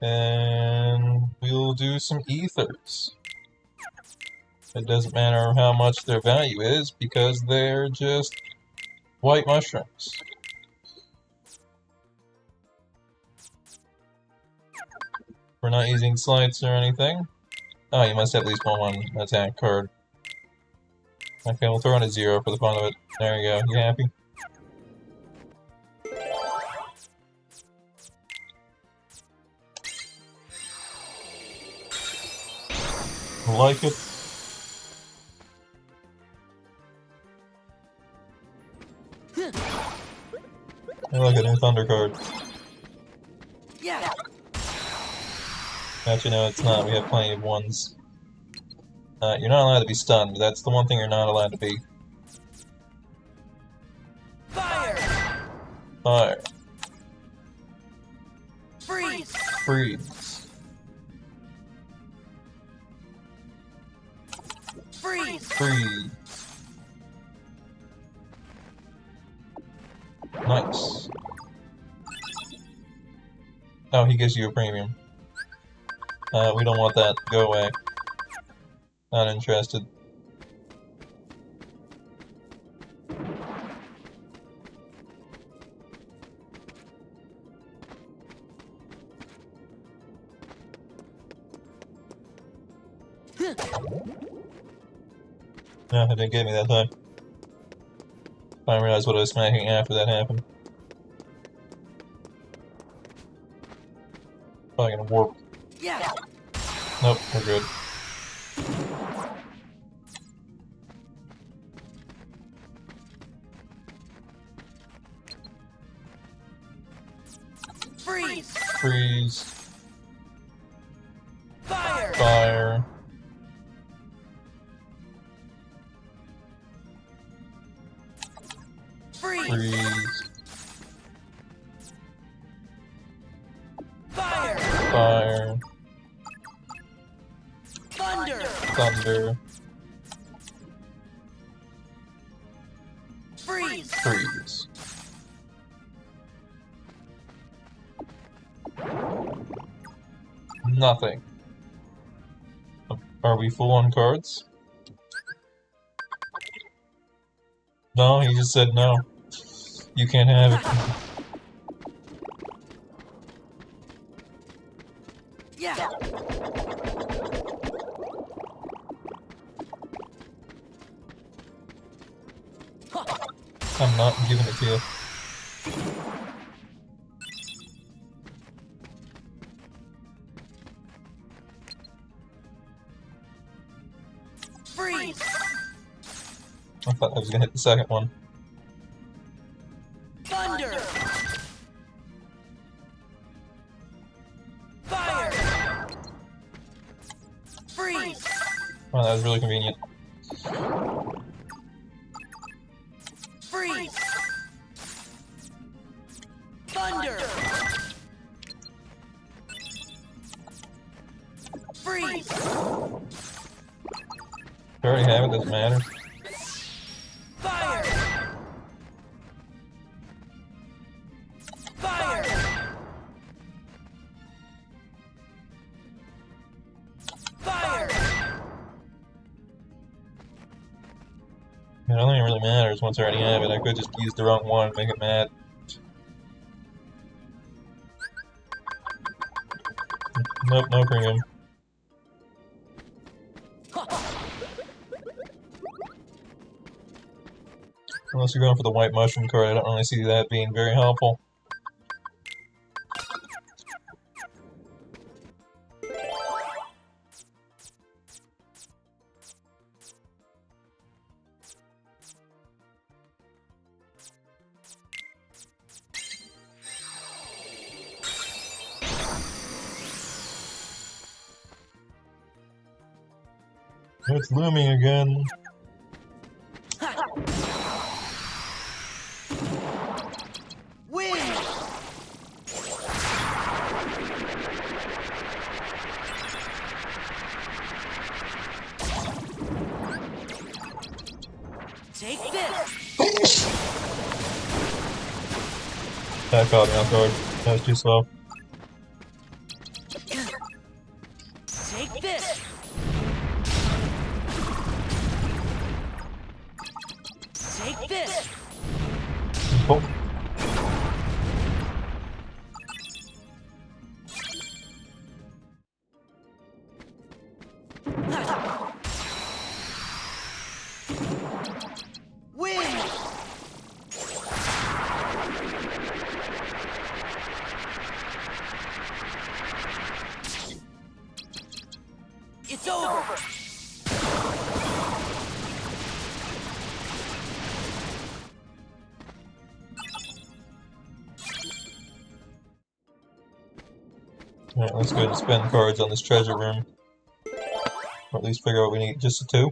S1: And we'll do some ethers. It doesn't matter how much their value is, because they're just white mushrooms. We're not using slides or anything. Oh, you must have at least one attack card. Okay, we'll throw in a 0 for the fun of it. There you go. You happy? Like it. I like a new Thunder card.
S3: Yeah.
S1: Actually, no, it's not. We have plenty of ones. You're not allowed to be stunned. That's the one thing you're not allowed to be.
S3: Fire.
S1: Fire.
S3: Freeze.
S1: Freeze.
S3: Freeze.
S1: Freeze. Nice. Oh, he gives you a premium. We don't want that. Go away. Not interested. No, it didn't get me that time. I didn't realize what I was smacking after that happened. Probably gonna warp.
S3: Yeah.
S1: Nope, we're good.
S3: Freeze.
S1: Freeze.
S3: Fire.
S1: Fire.
S3: Freeze.
S1: Freeze.
S3: Fire.
S1: Fire.
S3: Thunder.
S1: Thunder.
S3: Freeze.
S1: Freeze. Nothing. Are we full on cards? No, he just said no. You can't have it.
S3: Yeah.
S1: I'm not giving it to you.
S3: Freeze.
S1: I thought I was gonna hit the second one.
S3: Thunder. Fire. Freeze.
S1: Oh, that was really convenient.
S3: Freeze. Thunder. Freeze.
S1: You already have it, doesn't matter.
S3: Fire. Fire. Fire.
S1: It only really matters once I already have it. I could just use the wrong one and make it mad. Nope, no premium. Unless you're going for the white mushroom card, I don't really see that being very helpful. It's looming again.
S3: Win. Take this.
S1: That caught me off guard. That was too slow.
S3: Take this. Take this.
S1: Oh.
S3: Win. It's over!
S1: Alright, let's go and spend cards on this treasure room. Or at least figure out we need just the 2.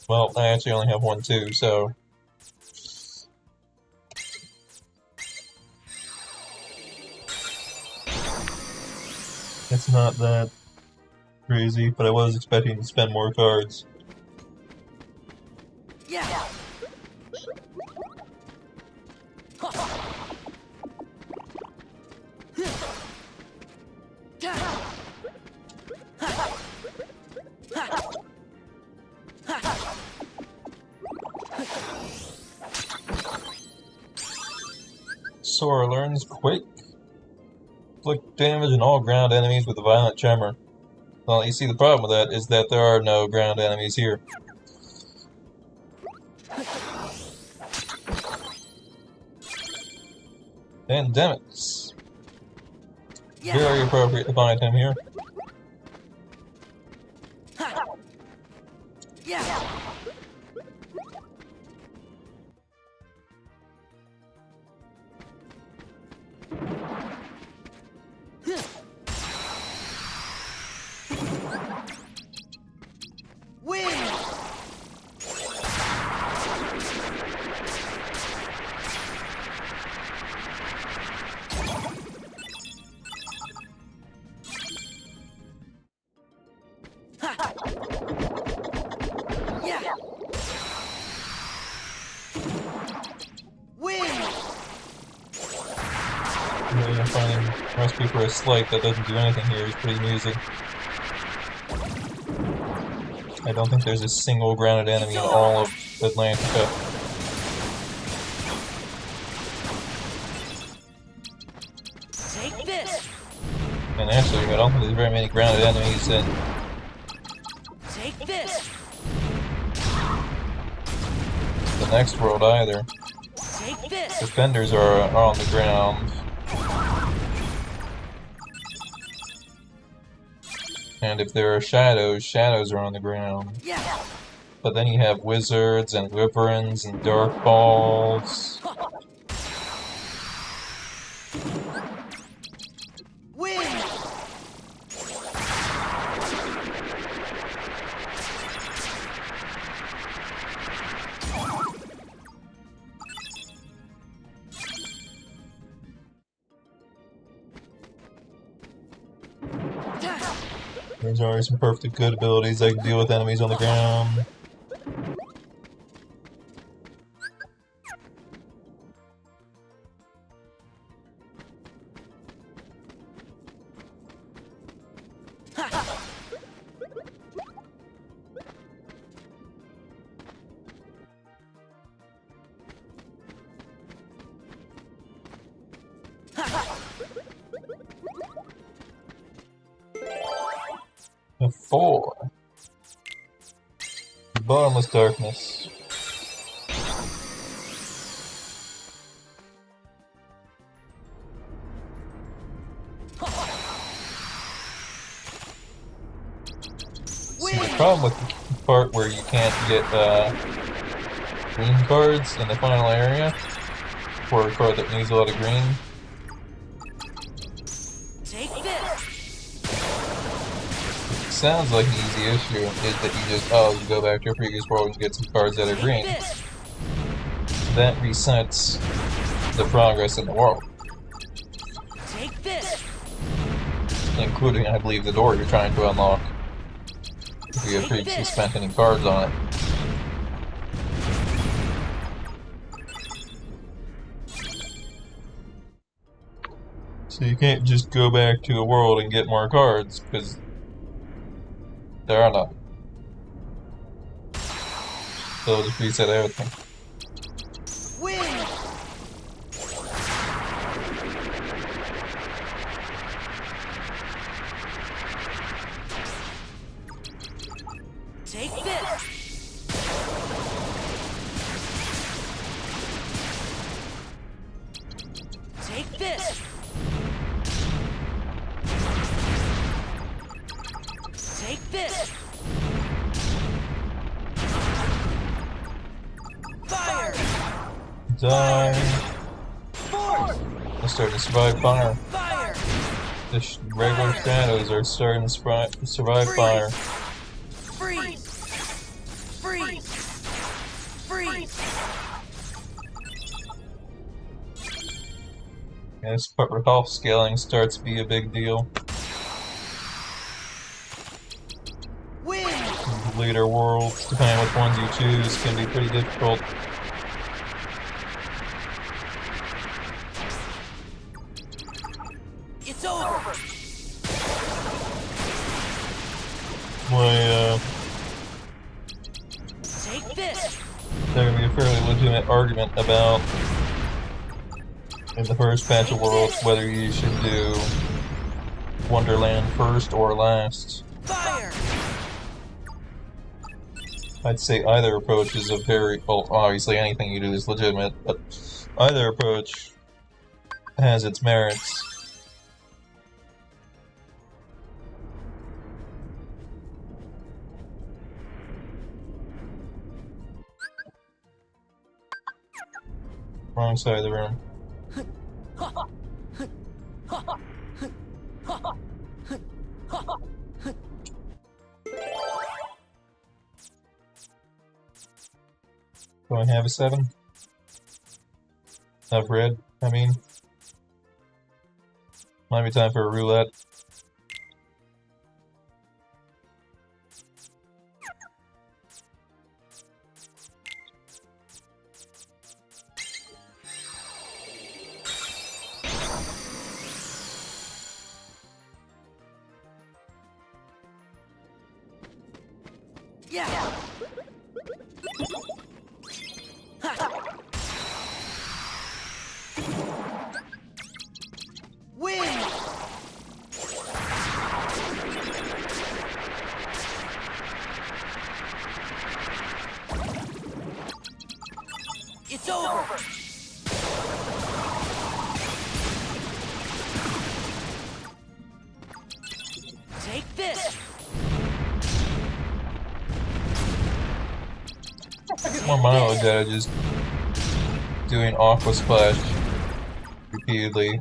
S1: Well, I actually only have 1 too, so... It's not that crazy, but I was expecting to spend more cards.
S3: Yeah!
S1: Sora learns Quake. Inflict damage on all ground enemies with a violent tremor. Well, you see the problem with that is that there are no ground enemies here. Pandemics. Very appropriate to find him here.
S3: Yeah! Win! Yeah! Win!
S1: Yeah, finding a recipe for a slate that doesn't do anything here is pretty amusing. I don't think there's a single grounded enemy in all of Atlantica.
S3: Take this!
S1: And actually, I don't think there's very many grounded enemies in
S3: Take this!
S1: the next world either.
S3: Take this!
S1: Defenders are on the ground. And if there are shadows, shadows are on the ground.
S3: Yeah!
S1: But then you have wizards and wyverns and dark balls.
S3: Win!
S1: There's already some perfect good abilities that can deal with enemies on the ground. A 4. Bottomless darkness. See, the problem with the part where you can't get green cards in the final area, for a card that needs a lot of green,
S3: Take this!
S1: sounds like an easy issue, is that you go back to your previous world and get some cards that are green.
S3: This!
S1: That resets the progress in the world,
S3: Take this!
S1: including, I believe, the door you're trying to unlock, if you have previously spent any cards on it. So you can't just go back to a world and get more cards, because there are none. So it'll just reset everything.
S3: Win! Take this! Take Take this! Take this! Fire!
S1: Die.
S3: Force!
S1: I'm starting to survive fire.
S3: Fire!
S1: The regular shadows are starting to survive fire.
S3: Freeze! Freeze! Freeze!
S1: And this part where health scaling starts to be a big deal.
S3: Win!
S1: Later worlds, depending on which ones you choose, can be pretty difficult.
S3: It's over! Take this!
S1: There can be a fairly legitimate argument about, in the first patch of worlds, whether you should do Wonderland first or last.
S3: Fire!
S1: I'd say either approach is a very, well, obviously anything you do is legitimate, but either approach has its merits. Wrong side of the room. Do I have a 7? Of red, I mean. Might be time for a roulette.
S3: Yeah! Win! It's over! Take this!
S1: I get more mileage out of just doing Aqua Splash repeatedly.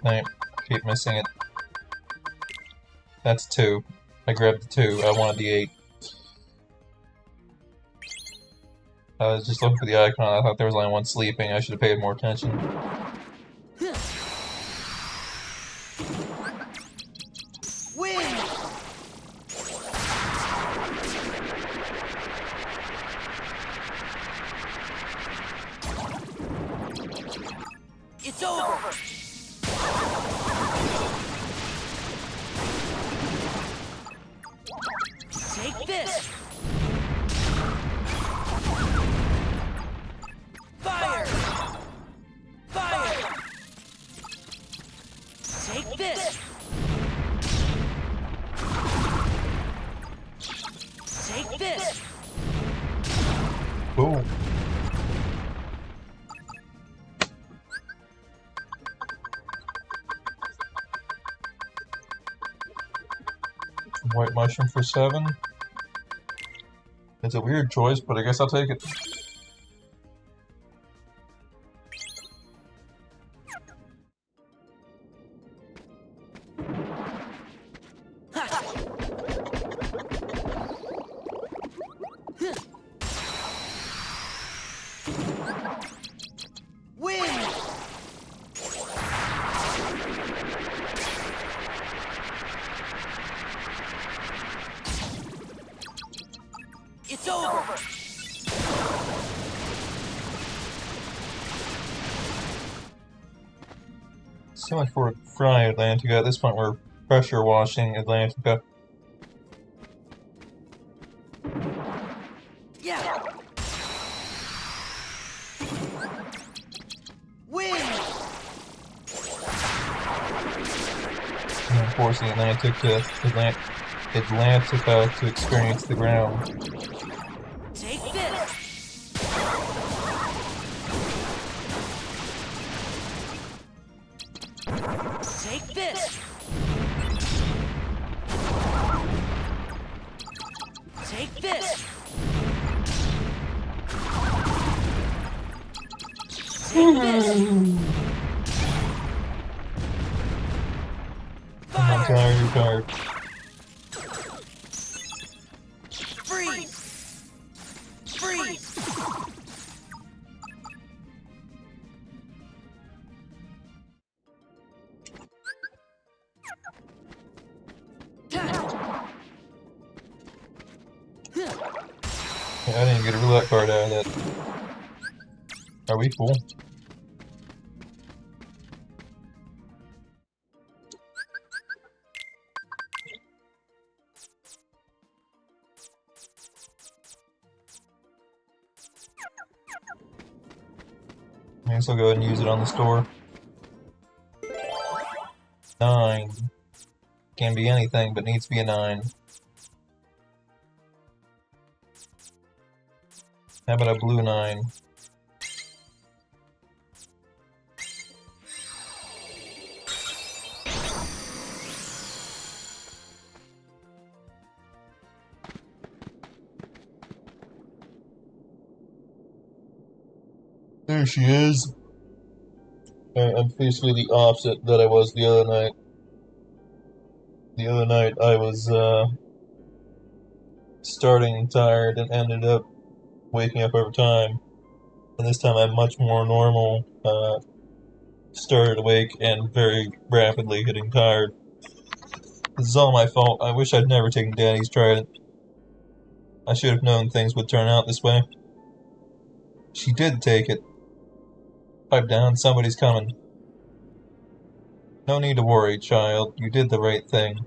S1: I keep missing it. That's 2. I grabbed the 2. I wanted the 8. I was just looking for the icon. I thought there was only one sleeping. I should have paid more attention.
S3: Win! It's over! Take this! Fire! Fire! Take this! Take this!
S1: Boom. White mushroom for 7. It's a weird choice, but I guess I'll take it.
S3: Win! It's over!
S1: So much for frying Atlantica. At this point, we're pressure washing Atlantica.
S3: Yeah! Win!
S1: And force the Atlantica to experience the ground.
S3: Take this! Take this! Take this! Take this!
S1: I'm tired, you're tired.
S3: Freeze! Freeze!
S1: I didn't get a roulette card out of that. Are we cool? I guess I'll go ahead and use it on the store. 9. Can be anything, but needs to be a 9. How about a blue 9? There she is. I'm basically the opposite that I was the other night. The other night I was starting tired and ended up waking up over time. And this time I'm much more normal. Started awake and very rapidly getting tired. This is all my fault. I wish I'd never taken Daddy's trident. I should have known things would turn out this way. She did take it. Pipe down, somebody's coming. No need to worry, child. You did the right thing.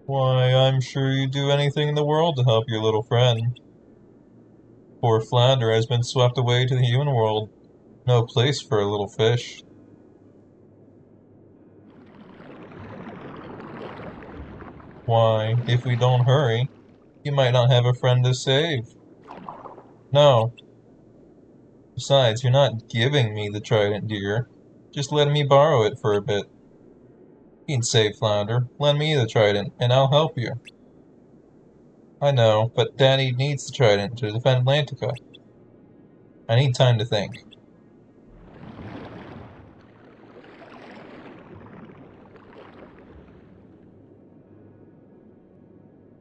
S1: Why, I'm sure you'd do anything in the world to help your little friend. Poor Flounder has been swept away to the human world. No place for a little fish. Why, if we don't hurry, you might not have a friend to save. No. Besides, you're not giving me the trident, dear. Just letting me borrow it for a bit. You can save Flounder. Lend me the trident, and I'll help you. I know, but Daddy needs the trident to defend Atlantica. I need time to think.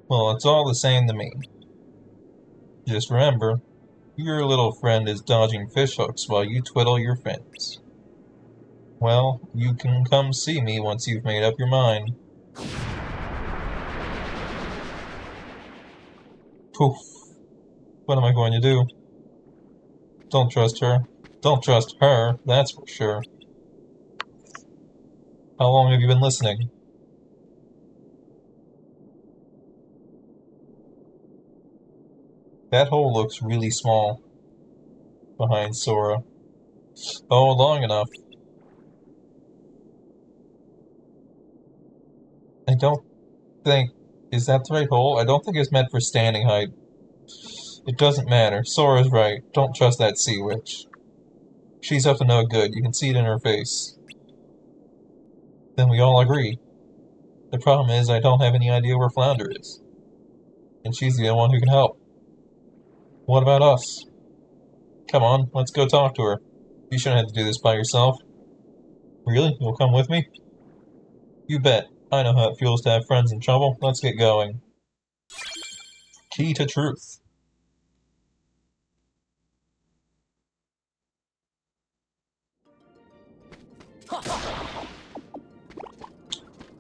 S1: Well, it's all the same to me. Just remember, your little friend is dodging fishhooks while you twiddle your fins. Well, you can come see me once you've made up your mind. Poof. What am I going to do? Don't trust her. Don't trust her, that's for sure. How long have you been listening? That hole looks really small behind Sora. Oh, long enough. I don't think... Is that the right hole? I don't think it's meant for standing height. It doesn't matter. Sora's right. Don't trust that sea witch. She's up to no good. You can see it in her face. Then we all agree. The problem is I don't have any idea where Flounder is. And she's the only one who can help. What about us? Come on, let's go talk to her. You shouldn't have to do this by yourself. Really? You'll come with me? You bet. I know how it feels to have friends in trouble. Let's get going. Key to truth.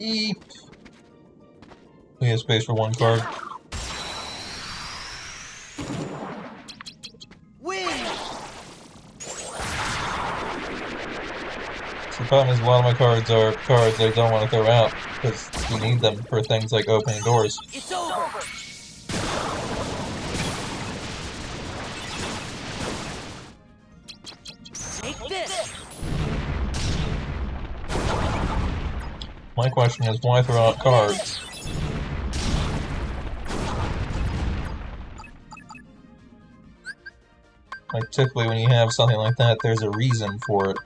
S1: Eep. We have space for one card. The problem is a lot of my cards are cards I don't want to throw out, because we need them for things like opening doors.
S3: It's over.
S1: My question is, why throw out cards? Like, typically when you have something like that, there's a reason for it.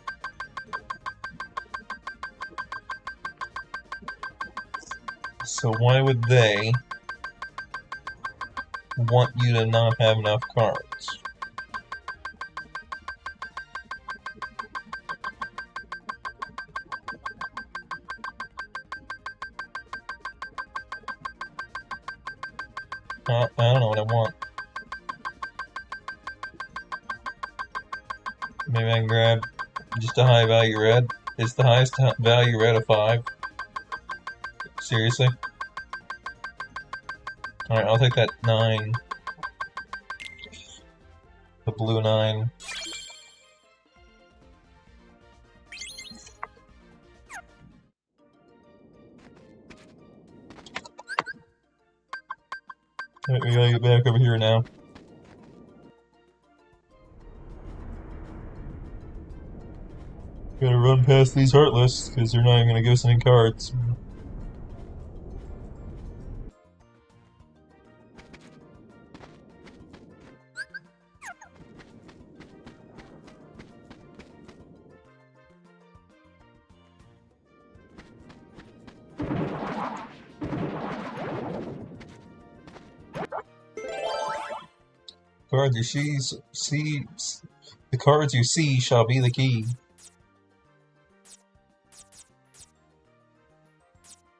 S1: So why would they want you to not have enough cards? I don't know what I want. Maybe I can grab just a high value red. Is the highest value red a 5? Seriously? Alright, I'll take that 9. The blue 9. Alright, we gotta get back over here now. Gotta run past these Heartless, because they're not even gonna give us any cards. Cards you see, the cards you see shall be the key.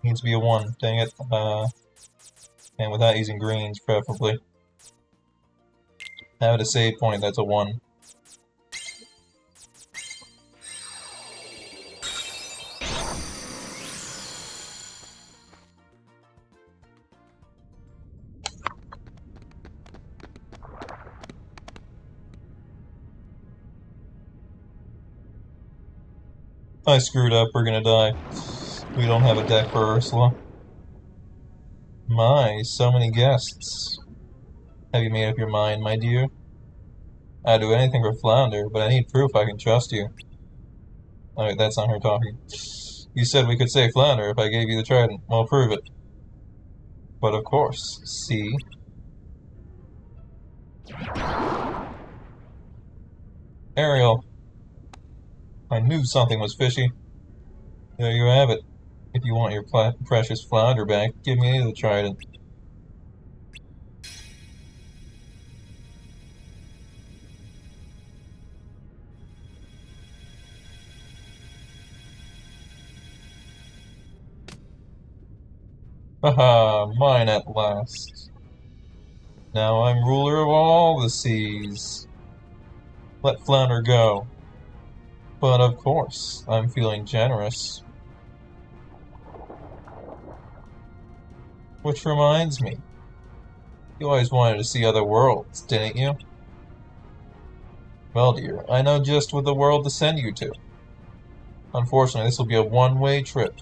S1: Needs to be a 1, dang it. And without using greens, preferably. Have a save point, that's a 1. I screwed up, we're gonna die. We don't have a deck for Ursula. My, so many guests. Have you made up your mind, my dear? I'd do anything for Flounder, but I need proof I can trust you. Alright, that's not her talking. You said we could save Flounder if I gave you the trident. Well, prove it. But of course. See? Ariel. I knew something was fishy. There you have it. If you want your precious Flounder back, give me the trident. Haha, mine at last. Now I'm ruler of all the seas. Let Flounder go. But of course, I'm feeling generous. Which reminds me, you always wanted to see other worlds, didn't you? Well, dear, I know just what the world to send you to. Unfortunately, this will be a one-way trip.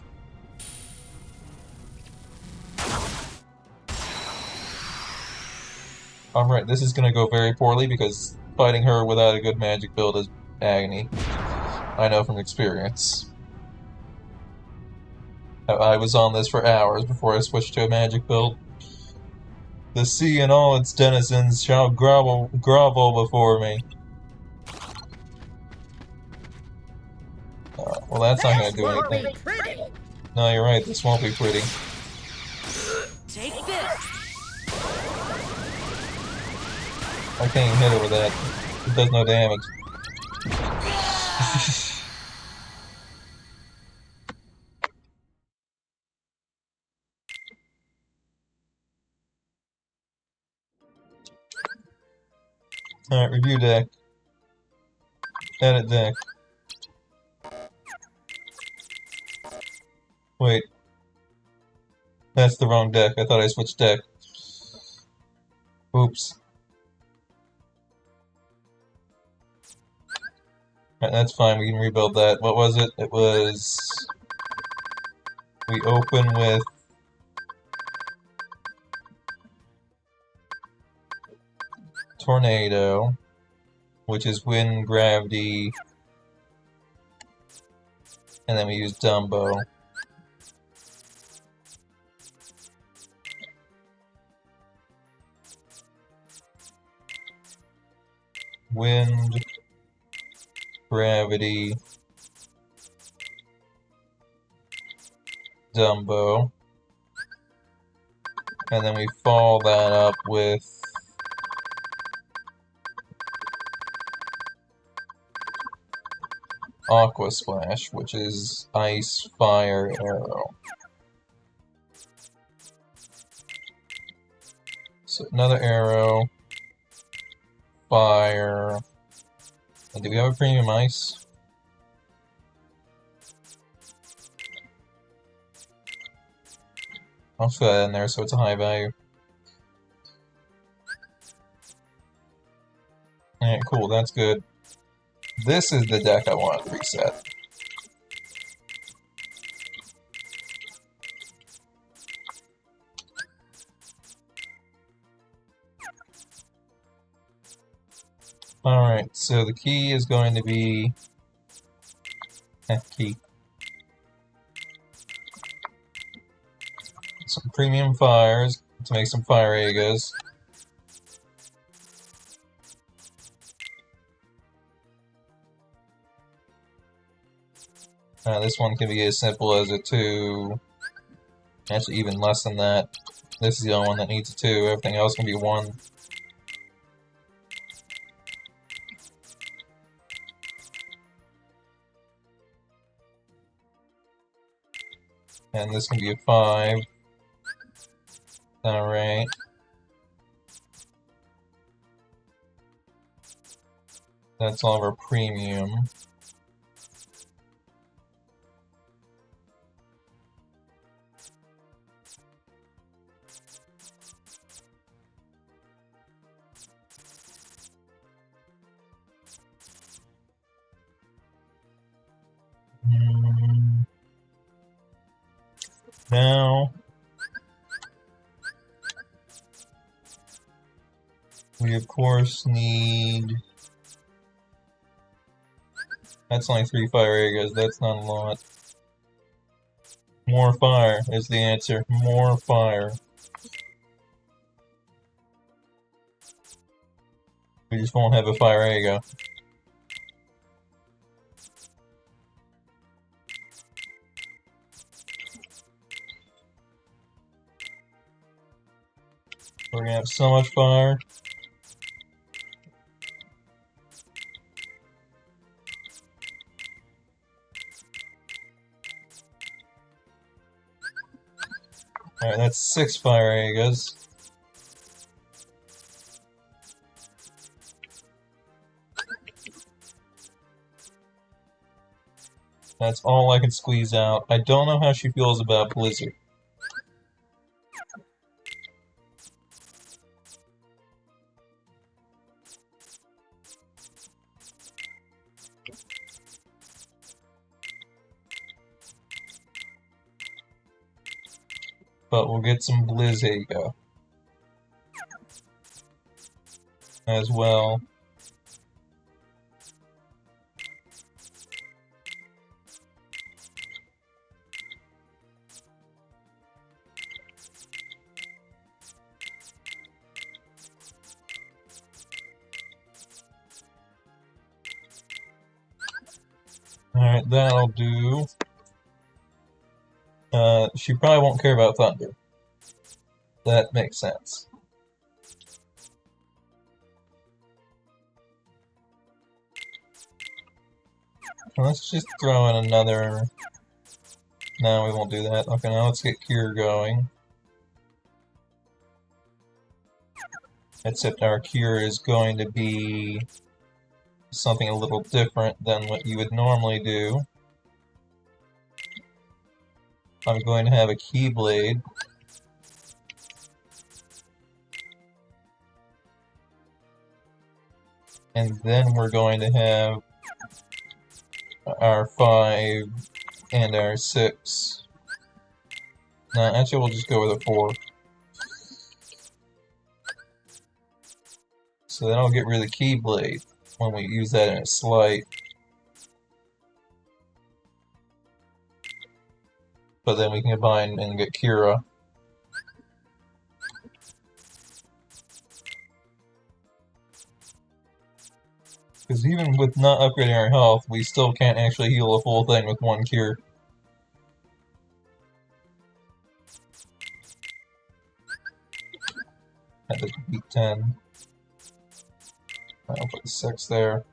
S1: I'm right, this is going to go very poorly because fighting her without a good magic build is agony. I know from experience. I was on this for hours before I switched to a magic build. The sea and all its denizens shall grovel before me. Well, that's not going to do anything. No, you're right, this won't be pretty.
S3: Take this.
S1: I can't even hit her with that. It does no damage. Alright, review deck. Edit deck. Wait. That's the wrong deck. I thought I switched deck. Oops. Alright, that's fine. We can rebuild that. What was it? It was... We open with... Tornado, which is wind, gravity, and then we use Dumbo. wind, gravity, Dumbo, and then we follow that up with Aqua Splash, which is ice, fire, arrow. So another arrow, fire, and do we have a premium ice? I'll throw that in there so it's a high value. Alright, cool, that's good. This is the deck I want to reset. Alright, so the key is going to be... key. Some premium fires to make some fire Agas. This one can be as simple as a 2. Actually, even less than that. This is the only one that needs a 2. Everything else can be 1. And this can be a 5. Alright. That's all of our premium. Now, we of course need... That's only 3 fire Agas, that's not a lot. More fire is the answer. More fire. We just won't have a fire Aga. We're gonna have so much fire. Alright, that's 6 fire Agas. That's all I can squeeze out. I don't know how she feels about Blizzard. But we'll get some Blizzaga as well. Alright, that'll do. She probably won't care about Thunder. That makes sense. Let's just throw in another... No, we won't do that. Okay, now let's get Cure going. Except our Cure is going to be something a little different than what you would normally do. I'm going to have a Keyblade. And then we're going to have our 5 and our 6. No, actually we'll just go with a 4. So then I'll get rid of the Keyblade when we use that in a slight. But then we can combine and get Kira. Because even with not upgrading our health, we still can't actually heal a full thing with one cure. Had to beat 10. I'll put 6 there.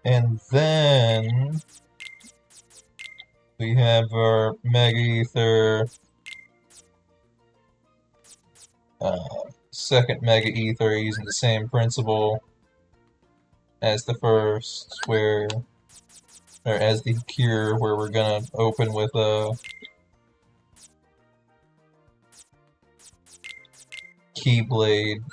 S1: And then we have our Mega Ether, second Mega Ether using the same principle as the first, or as the cure, where we're gonna open with a Keyblade.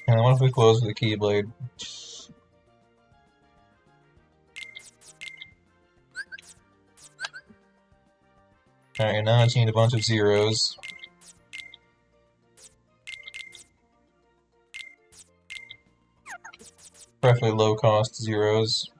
S1: And what if we close with a Keyblade? Alright, now I just need a bunch of zeros. Preferably low-cost zeros.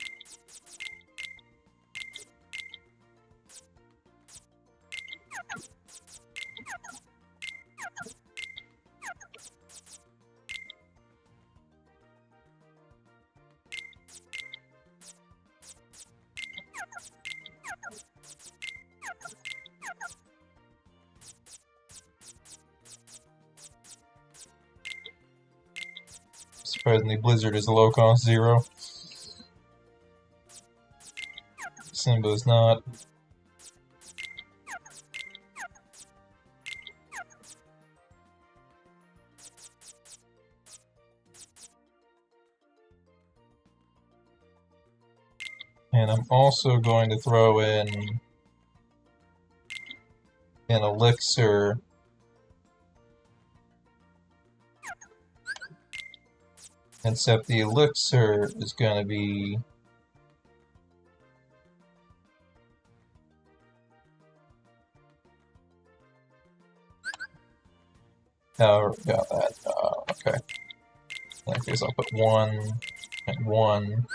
S1: Surprisingly, Blizzard is a low-cost zero. Simba is not. And I'm also going to throw in an elixir. Except the elixir is going to be oh, got that. Okay. In that case, I'll put 1 and 1.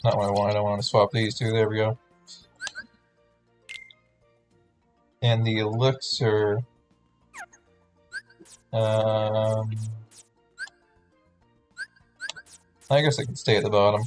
S1: Not what I want. I don't want to swap these two. There we go. And the elixir, I guess it can stay at the bottom.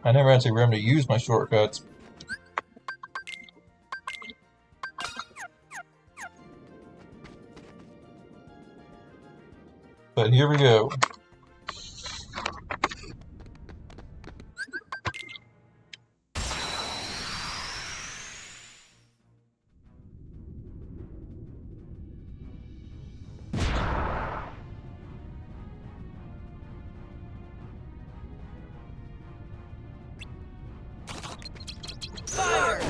S1: I never actually remember to use my shortcuts. But here we go.
S3: Fire!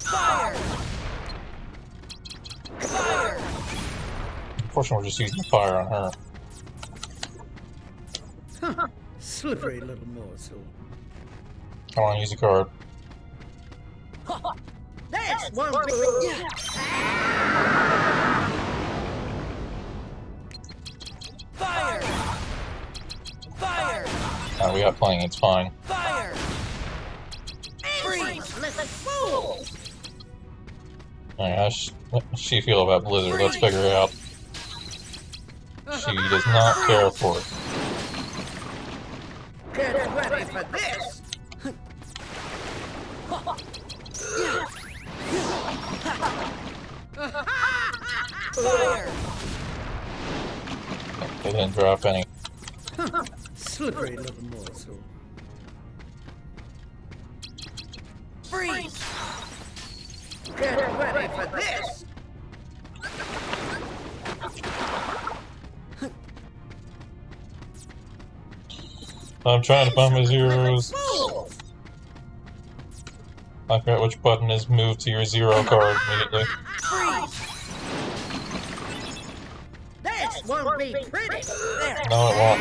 S3: Fire! Fire!
S1: Unfortunately, we're just using fire on her.
S8: Slippery little morsel.
S1: I want to use a card.
S8: That's one good.
S3: Fire! Fire!
S1: We got plenty, it's fine.
S3: Fire! Freeze! Fool!
S1: Alright, how does she feel about Blizzard? Let's figure it out. She does not care for it.
S8: Get ready for this.
S3: Fire!
S1: They didn't drop any.
S8: Slippery little morsel.
S3: Freeze!
S8: Get ready for this.
S1: I'm trying to find my zeros.
S8: Fools!
S1: I forgot which button is moved to your zero card immediately.
S8: This won't be pretty. There.
S1: No, it won't.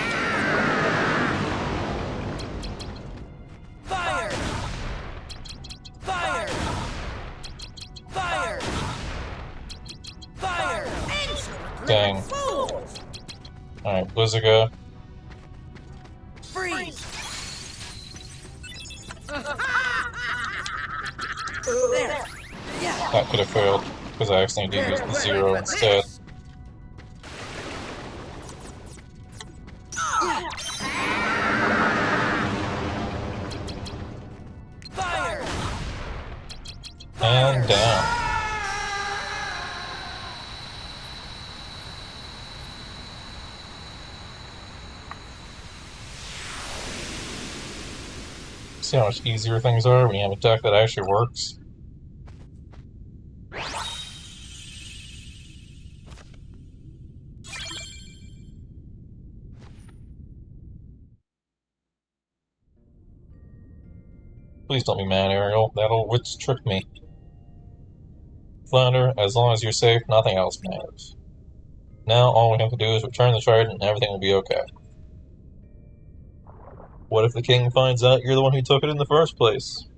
S3: Fire! Fire! Fire! Fire!
S1: Dang.
S8: Fools!
S1: Alright, Blizziga.
S3: Freeze!
S8: There.
S1: That could have failed, because I accidentally used the zero instead.
S3: Fire!
S1: And down. See how much easier things are when you have a deck that actually works? Please don't be mad, Ariel. That old witch tricked me. Flounder, as long as you're safe, nothing else matters. Now all we have to do is return the trident and everything will be okay. What if the king finds out you're the one who took it in the first place?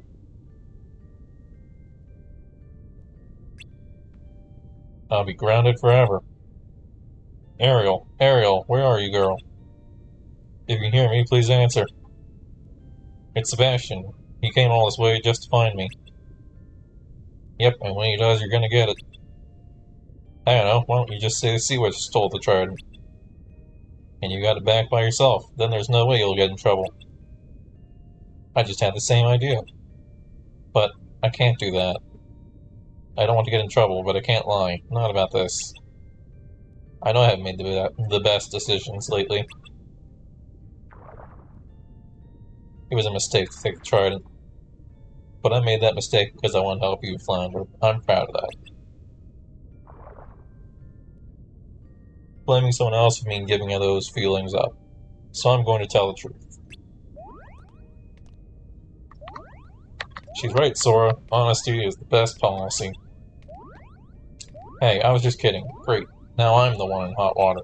S1: I'll be grounded forever. Ariel, Ariel, where are you, girl? If you hear me, please answer. It's Sebastian. He came all this way just to find me. Yep, and when he does, you're gonna get it. I don't know, why don't you just say the Sea Witch stole the trident? And you got it back by yourself, then there's no way you'll get in trouble. I just had the same idea. But I can't do that. I don't want to get in trouble, but I can't lie. Not about this. I know I haven't made the best decisions lately. It was a mistake to take the trident. But I made that mistake because I wanted to help you, Flounder. I'm proud of that. Blaming someone else would mean giving those feelings up. So I'm going to tell the truth. She's right, Sora. Honesty is the best policy. Hey, I was just kidding. Great. Now I'm the one in hot water.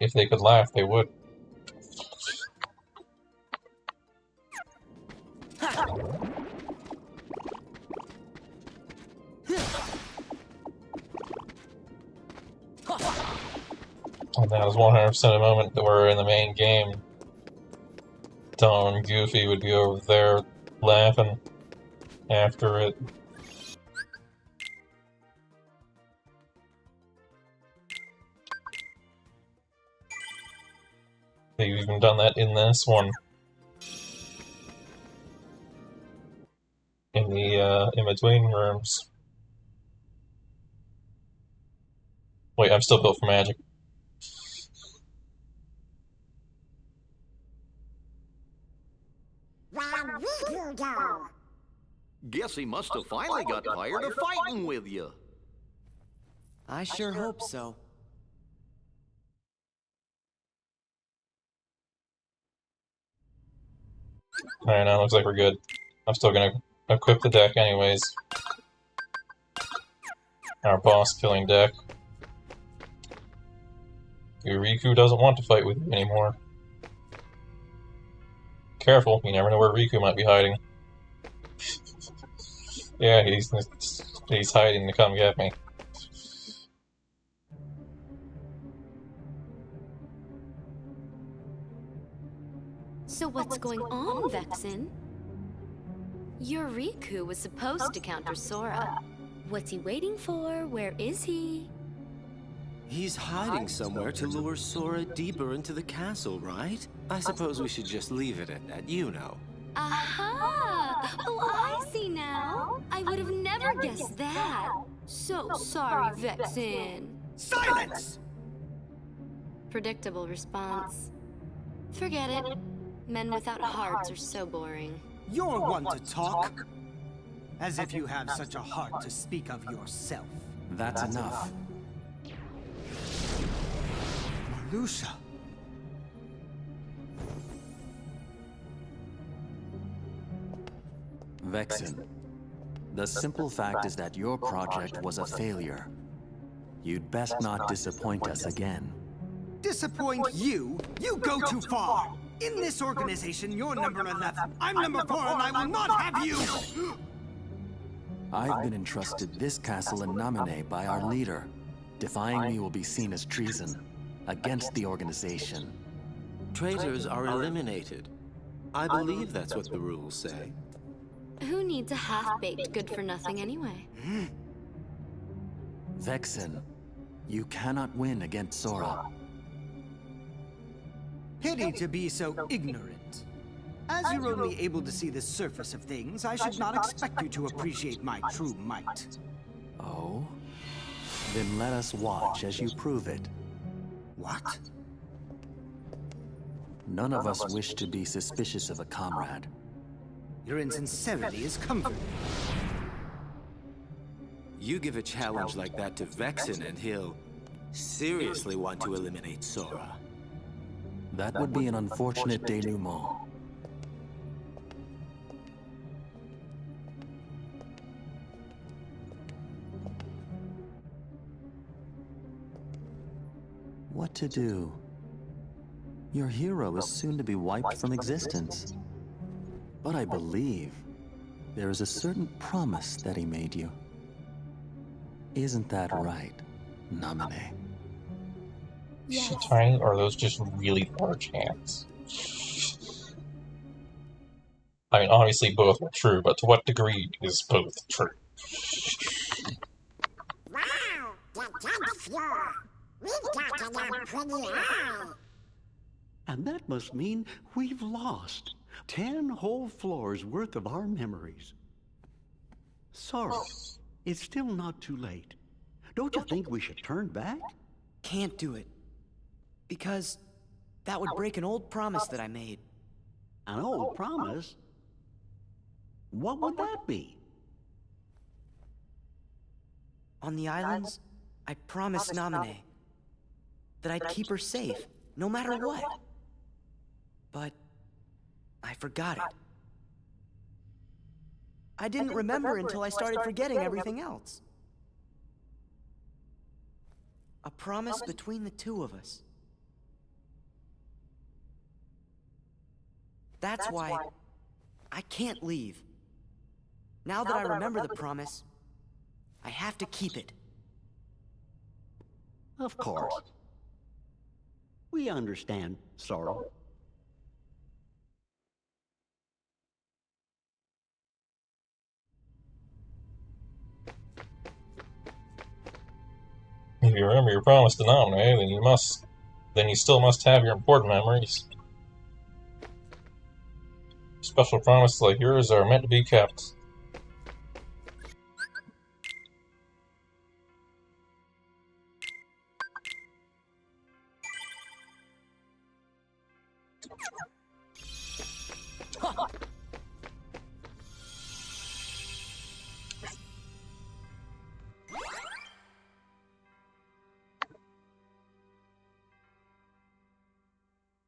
S1: If they could laugh, they would. And that was 100% a moment that we're in the main game. Tom and Goofy would be over there laughing after it. They've even done that in this one. In the, in-between rooms. Wait, I'm still built for magic.
S6: Where did you go?
S5: Guess he must have finally got tired of fighting with you.
S3: I sure hope so.
S1: Alright, now it looks like we're good. I'm still gonna equip the deck anyways. Our boss-killing deck. Riku doesn't want to fight with you anymore. Careful, you never know where Riku might be hiding. Yeah, he's hiding to come get me.
S9: So what's going on, Vexen? Your Riku was supposed to counter Sora. What's he waiting for? Where is he?
S4: He's hiding somewhere to lure Sora deeper into the castle, right? I suppose we should just leave it at that, you know.
S9: Aha! Oh, I see now. I would have never guessed that. So sorry, Vexen.
S8: Silence!
S9: Predictable response. Forget it. Men without hearts are so boring.
S10: You're one to talk. As if you have such a heart to speak of yourself.
S4: That's enough.
S10: Lucia.
S11: Vexen, the simple fact is that your project was a failure. You'd best not disappoint us again.
S10: Disappoint you? You go too far. In this organization, you're number 11. I'm number 4, and I will not have you!
S11: I've been entrusted this castle in Namine by our leader. Defying me will be seen as treason against the organization.
S4: Traitors are eliminated. I believe that's what the rules say.
S9: Who needs a half-baked good-for-nothing anyway?
S11: Vexen, you cannot win against Sora.
S10: Pity to be so ignorant. As you're only able to see the surface of things, I should not expect you to appreciate my true might.
S11: Oh? Then let us watch as you prove it.
S10: What?
S11: None of us wish to be suspicious of a comrade.
S10: Your insincerity is comforting.
S4: You give a challenge like that to Vexen and he'll seriously want to eliminate Sora.
S11: That would be an unfortunate denouement. What to do? Your hero is soon to be wiped from existence. But I believe there is a certain promise that he made you. Isn't that right, Namine?
S1: Is she tiny, or are those just really large hands? I mean, obviously both are true, but to what degree is both true?
S6: Wow, the jump floor. We've got another pretty eye.
S7: And that must mean we've lost 10 whole floors worth of our memories. Sorry, it's still not too late. Don't you think we should turn back?
S3: Can't do it. Because that would break an old promise that I made.
S7: An old promise? What would that be?
S3: On the islands, I promised Namine that I'd keep her safe, no matter what. But I forgot it. I didn't remember until I started forgetting everything else. A promise between the two of us. That's why I can't leave. Now that I remember the promise, I have to keep it.
S7: Of course. We understand, Sora.
S1: If you remember your promise to Namine, then you still must have your important memories. Special promises like yours are meant to be kept.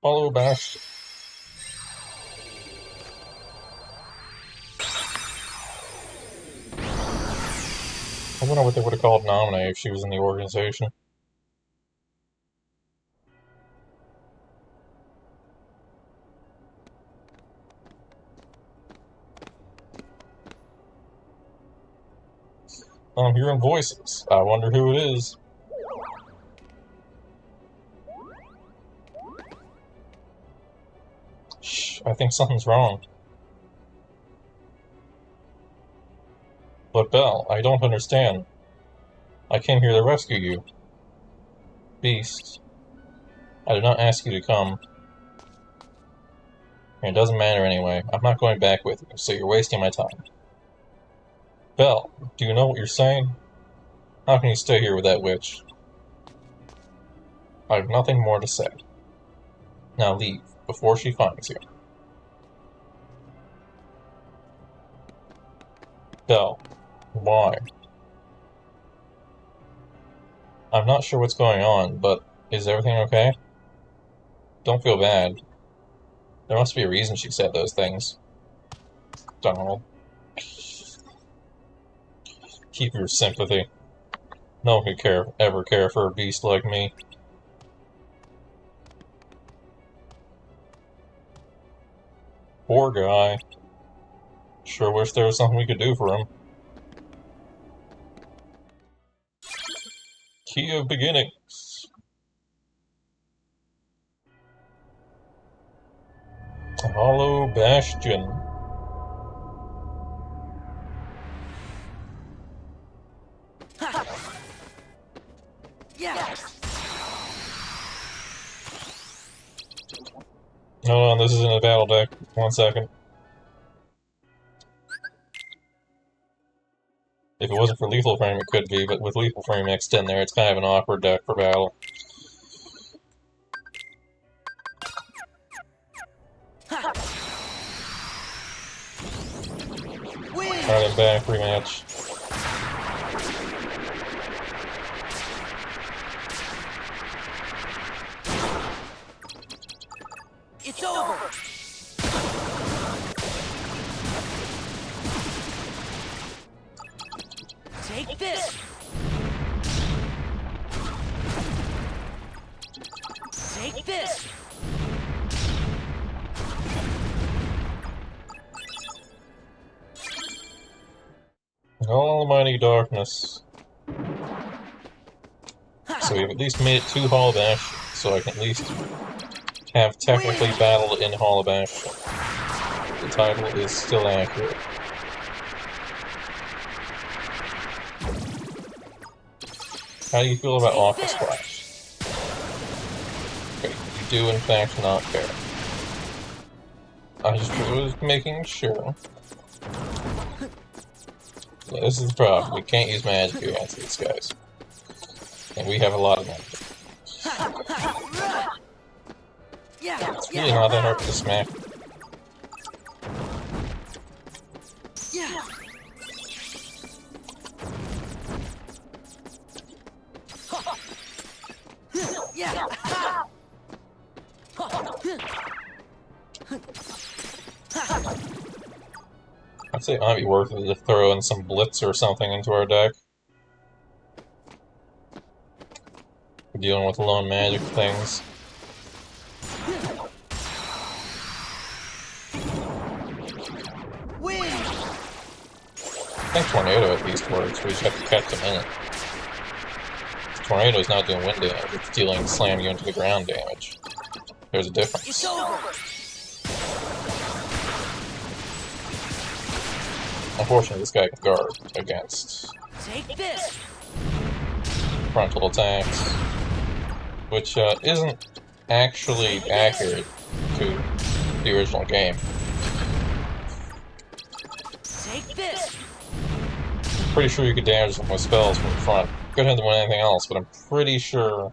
S1: Follow Bastion. I wonder what they would have called Namine if she was in the organization. I'm hearing voices. I wonder who it is. Shh, I think something's wrong. But Belle, I don't understand. I came here to rescue you. Beast, I did not ask you to come. And it doesn't matter anyway. I'm not going back with you, so you're wasting my time. Belle, do you know what you're saying? How can you stay here with that witch? I have nothing more to say. Now leave, before she finds you. Belle, why? I'm not sure what's going on, but is everything okay? Don't feel bad. There must be a reason she said those things. Donald. Keep your sympathy. No one could ever care for a beast like me. Poor guy. Sure wish there was something we could do for him. Key of Beginnings. Hollow Bastion. Hold on, this isn't a battle deck. 1 second. If it wasn't for Lethal Frame, it could be, but with Lethal Frame mixed in there, it's kind of an awkward deck for battle. Alright, I'm back. Rematch.
S8: It's over! Take this! Take this!
S1: Almighty darkness. So we've at least made it to Hall of Bastion, so I can at least have technically battled in Hall of Bastion. The title is still accurate. How do you feel about Office Splash? Okay, you do in fact not care. I just was making sure. Yeah, this is the problem. We can't use magic against these guys. And we have a lot of magic. It's really not that hard to smack. I'd say it might be worth it to throw in some Blitz or something into our deck. We're dealing with lone magic things. I think Tornado at least works, we just have to catch them in it. Tornado's not doing wind damage, it's dealing slam you into the ground damage. There's a difference. Unfortunately, this guy can guard against frontal attacks, which isn't actually accurate to the original game. I'm pretty sure you could damage them with spells from the front. Couldn't hit them with anything else, but I'm pretty sure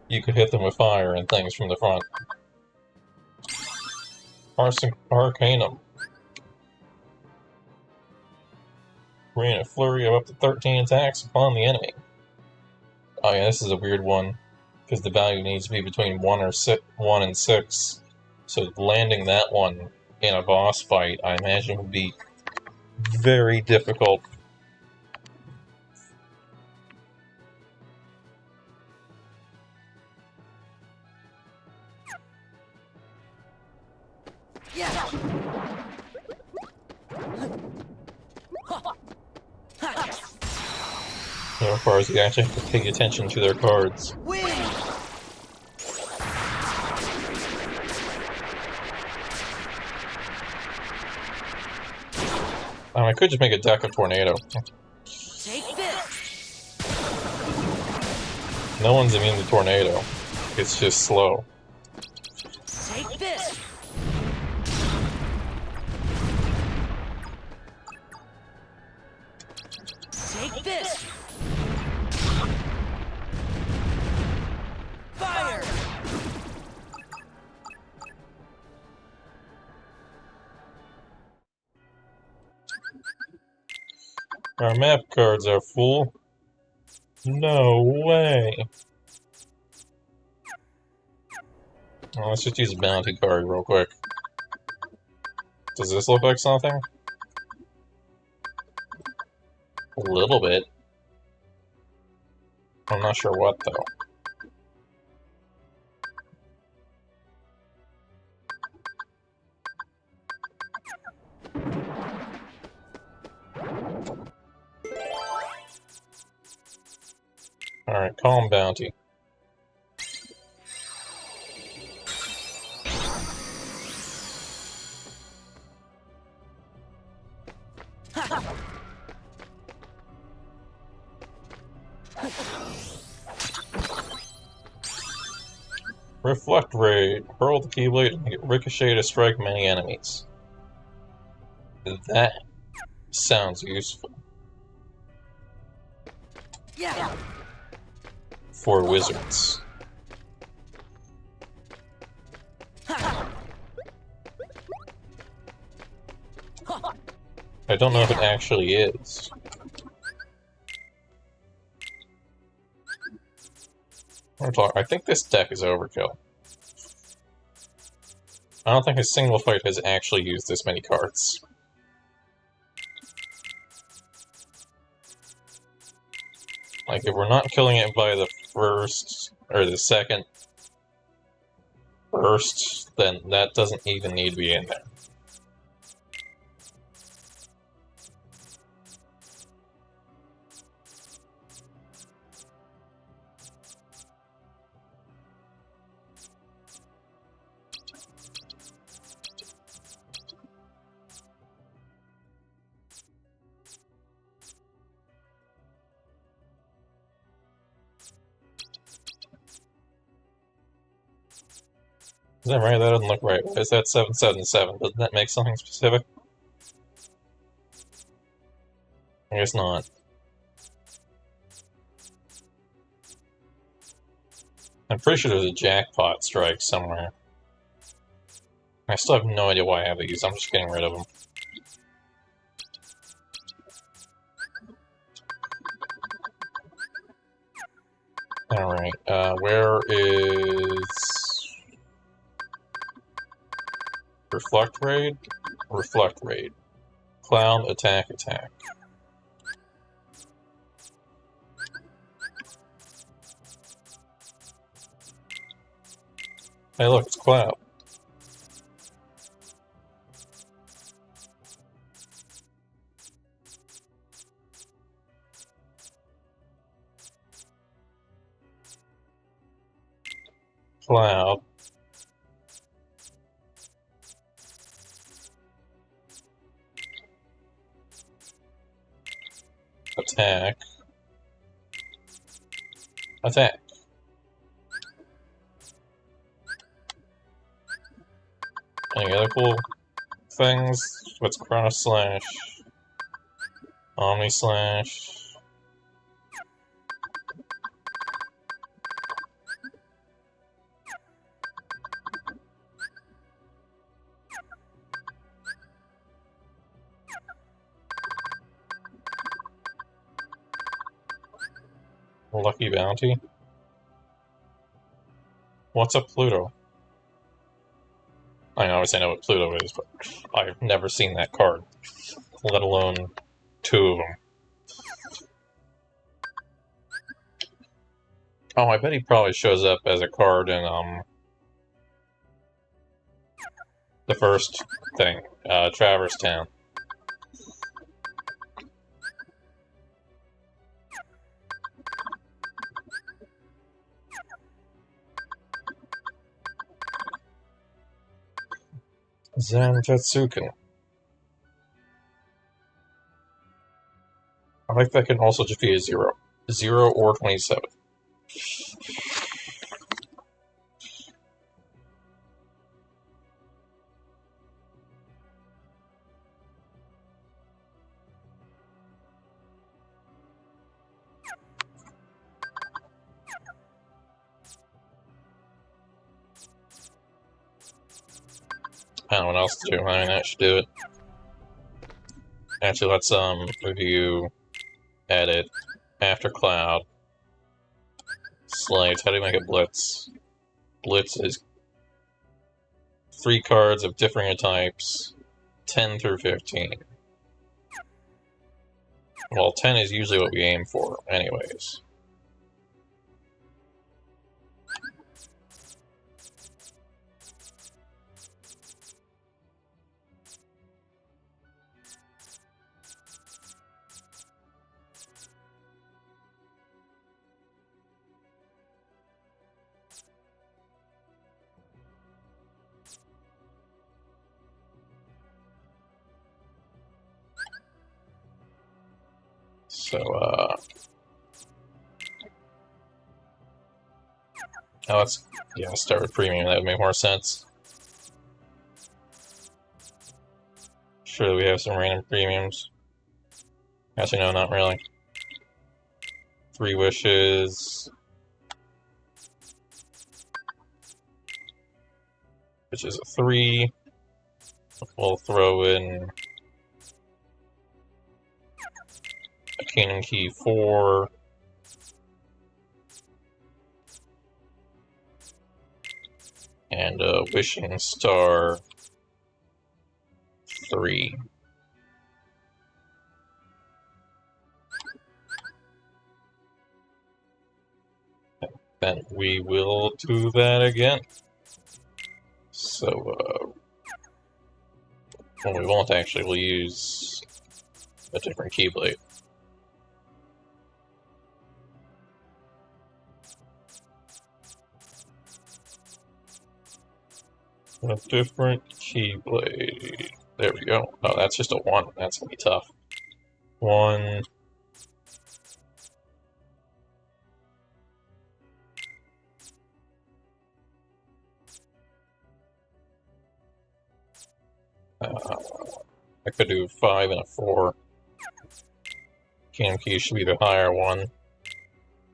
S1: you could hit them with fire and things from the front. Arcanum. Rain a flurry of up to 13 attacks upon the enemy. Oh yeah, this is a weird one, because the value needs to be between 1 and 6. So landing that one in a boss fight, I imagine, would be very difficult. It requires you actually have to pay attention to their cards. I could just make a deck of Tornado. No one's immune to Tornado. It's just slow. Our map cards are full. No way. Well, let's just use a bounty card real quick. Does this look like something? A little bit. I'm not sure what, though. Alright, calm bounty. Reflect Raid. Hurl the Keyblade and get Ricochet to strike many enemies. That sounds useful.
S8: Yeah.
S1: For wizards. I don't know if it actually is. I think this deck is overkill. I don't think a single fight has actually used this many cards. Like, if we're not killing it by the first, or the second burst, then that doesn't even need to be in there. Is that right? That doesn't look right. Why is that 777? Doesn't that make something specific? I guess not. I'm pretty sure there's a jackpot strike somewhere. I still have no idea why I have these. I'm just getting rid of them. Alright, where is... Reflect Raid? Reflect Raid. Cloud, attack, attack. Hey look, it's Cloud. Cloud. Attack. Attack. Any other cool things? What's Chrono Slash? Omni Slash. Lucky Bounty? What's a Pluto? I obviously know what Pluto is, but I've never seen that card, let alone two of them. Oh, I bet he probably shows up as a card in, the first thing, Traverse Town. Zantetsuken. I like that can also just be a 0. 0 or 27. I don't know what else to do. I mean, that should do it. Actually, let's review, edit, after Cloud, Slaves. How do you make a Blitz? Blitz is 3 cards of differing types, 10 through 15. Well, 10 is usually what we aim for, anyways. So, let's start with premium. That would make more sense. Surely we have some random premiums. Actually, no, not really. 3 wishes. Which is a 3. We'll throw in a Kingdom Key 4. And a Wishing Star 3. Then we will do that again. So, well, we won't actually. We'll use a different Keyblade. A different Keyblade. There we go. Oh, that's just a 1. That's gonna be tough. 1. I could do 5 and a 4. Kingdom Key should be the higher one.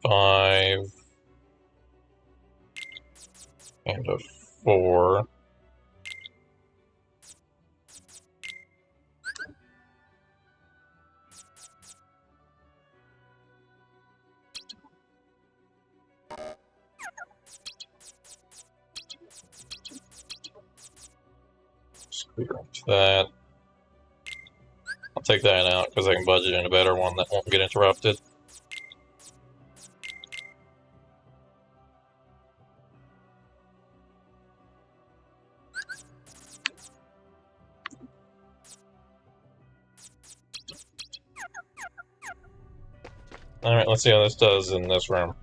S1: 5 and a 4. Scratch that. I'll take that out because I can budget in a better one that won't get interrupted. Alright, let's see how this does in this room.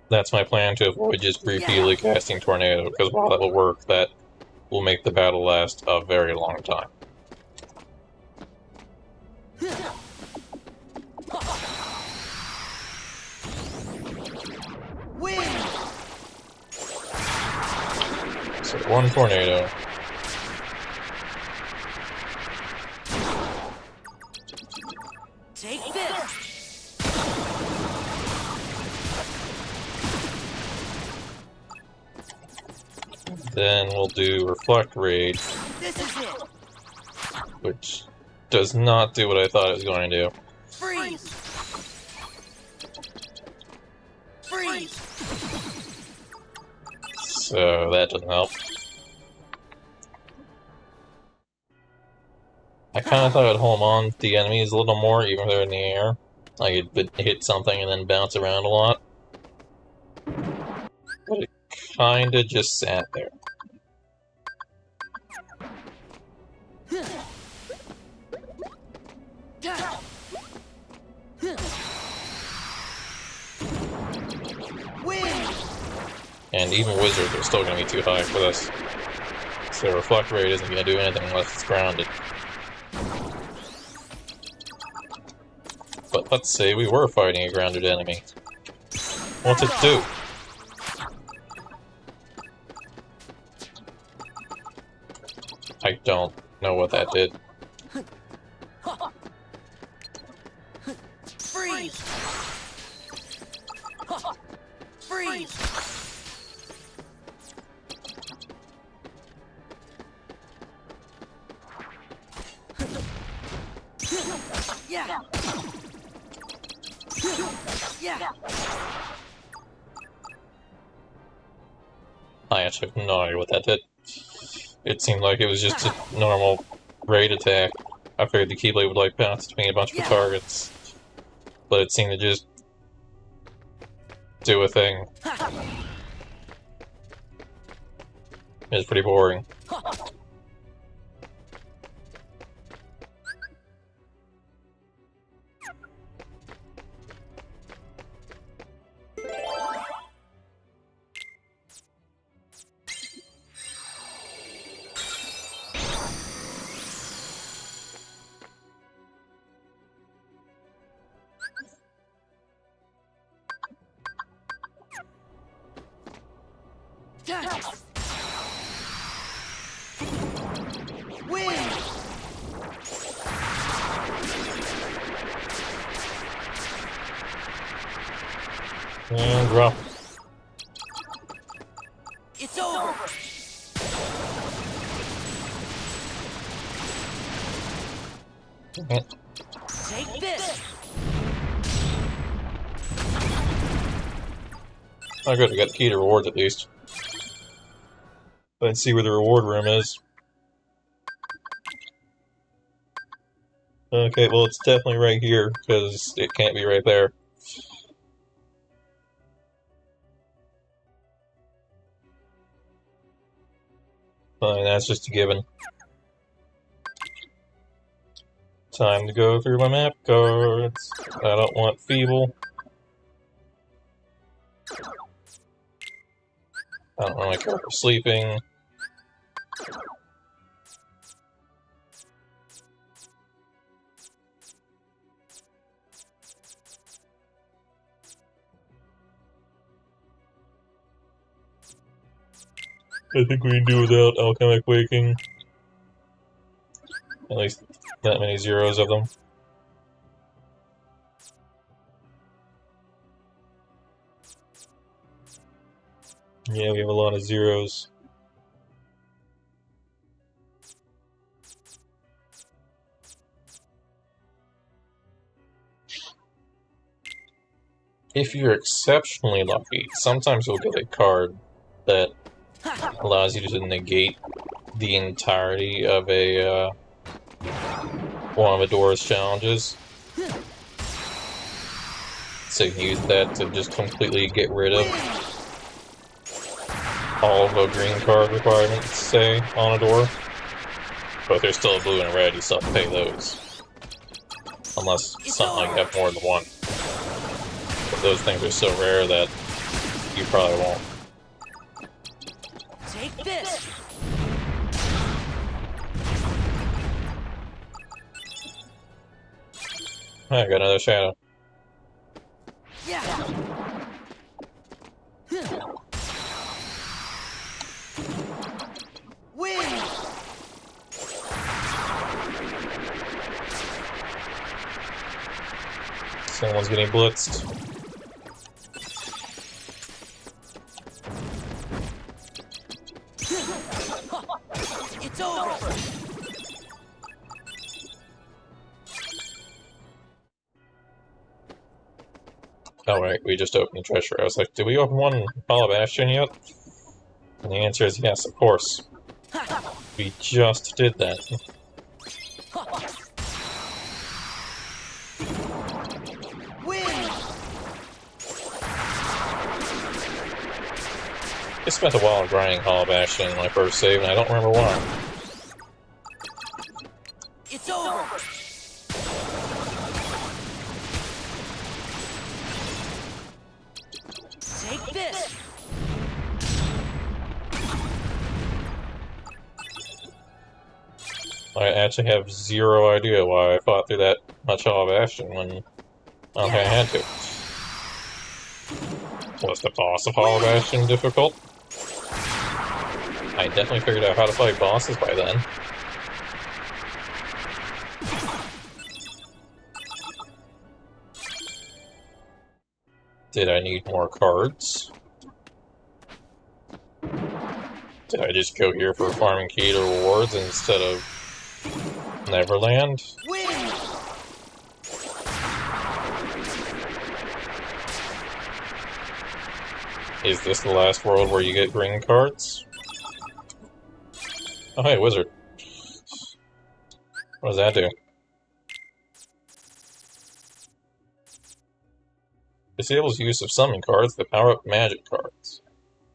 S1: That's my plan, to avoid just repeatedly casting Tornado, because while that will work, that will make the battle last a very long time.
S8: Win!
S1: So 1 Tornado.
S8: Take this!
S1: Then we'll do Reflect Rage,
S8: This is it!
S1: which does not do what I thought it was going to do.
S8: Freeze! Freeze!
S1: So that doesn't help. I kind of thought I'd hold on to the enemies a little more, even if they're in the air. Like it'd hit something and then bounce around a lot. But it kinda just sat there. And even wizards are still going to be too high for this. So Reflect Rate isn't going to do anything unless it's grounded. But let's say we were fighting a grounded enemy. What's it do? I don't know what that did.
S8: Freeze! Freeze! Yeah! Yeah!
S1: I actually have no idea what that did. It seemed like it was just a normal raid attack. I figured the Keyblade would like bounce between a bunch of targets, but it seemed to just do a thing. It was pretty boring.
S8: Win!
S1: And drop.
S8: It's over! Take this!
S1: Oh good, we got the key to rewards at least. Let's see where the reward room is. Okay, well it's definitely right here, because it can't be right there. Fine, that's just a given. Time to go through my map cards. I don't want feeble. I don't really care for sleeping. I think we can do without alchemic waking. At least that many zeros of them. Yeah, we have a lot of zeros. If you're exceptionally lucky, sometimes you'll get a card that allows you to negate the entirety of a one of Adora's challenges. So you can use that to just completely get rid of all of the green card requirements, say, on Adora. But if there's still a blue and a red, you still have to pay those. Unless something like you have more than one. But those things are so rare that you probably won't.
S8: Take this!
S1: I got another shadow.
S8: Yeah! Win!
S1: Someone's getting blitzed.
S8: It's over!
S1: Oh right, we just opened the treasure. I was like, did we open one in Hall of Bastion yet? And the answer is yes, of course. We just did that.
S8: Win!
S1: I spent a while grinding Hall of Bastion in my first save, and I don't remember why.
S8: It's over! Take this!
S1: I actually have zero idea why I fought through that much Hall of Bastion when I don't think I had to. Was the boss of Hall of Bastion difficult? I definitely figured out how to fight bosses by then. Did I need more cards? Did I just go here for farming key to rewards instead of Neverland?
S8: Win!
S1: Is this the last world where you get green cards? Oh, hey, wizard. What does that do? Disables use of summon cards that power up magic cards.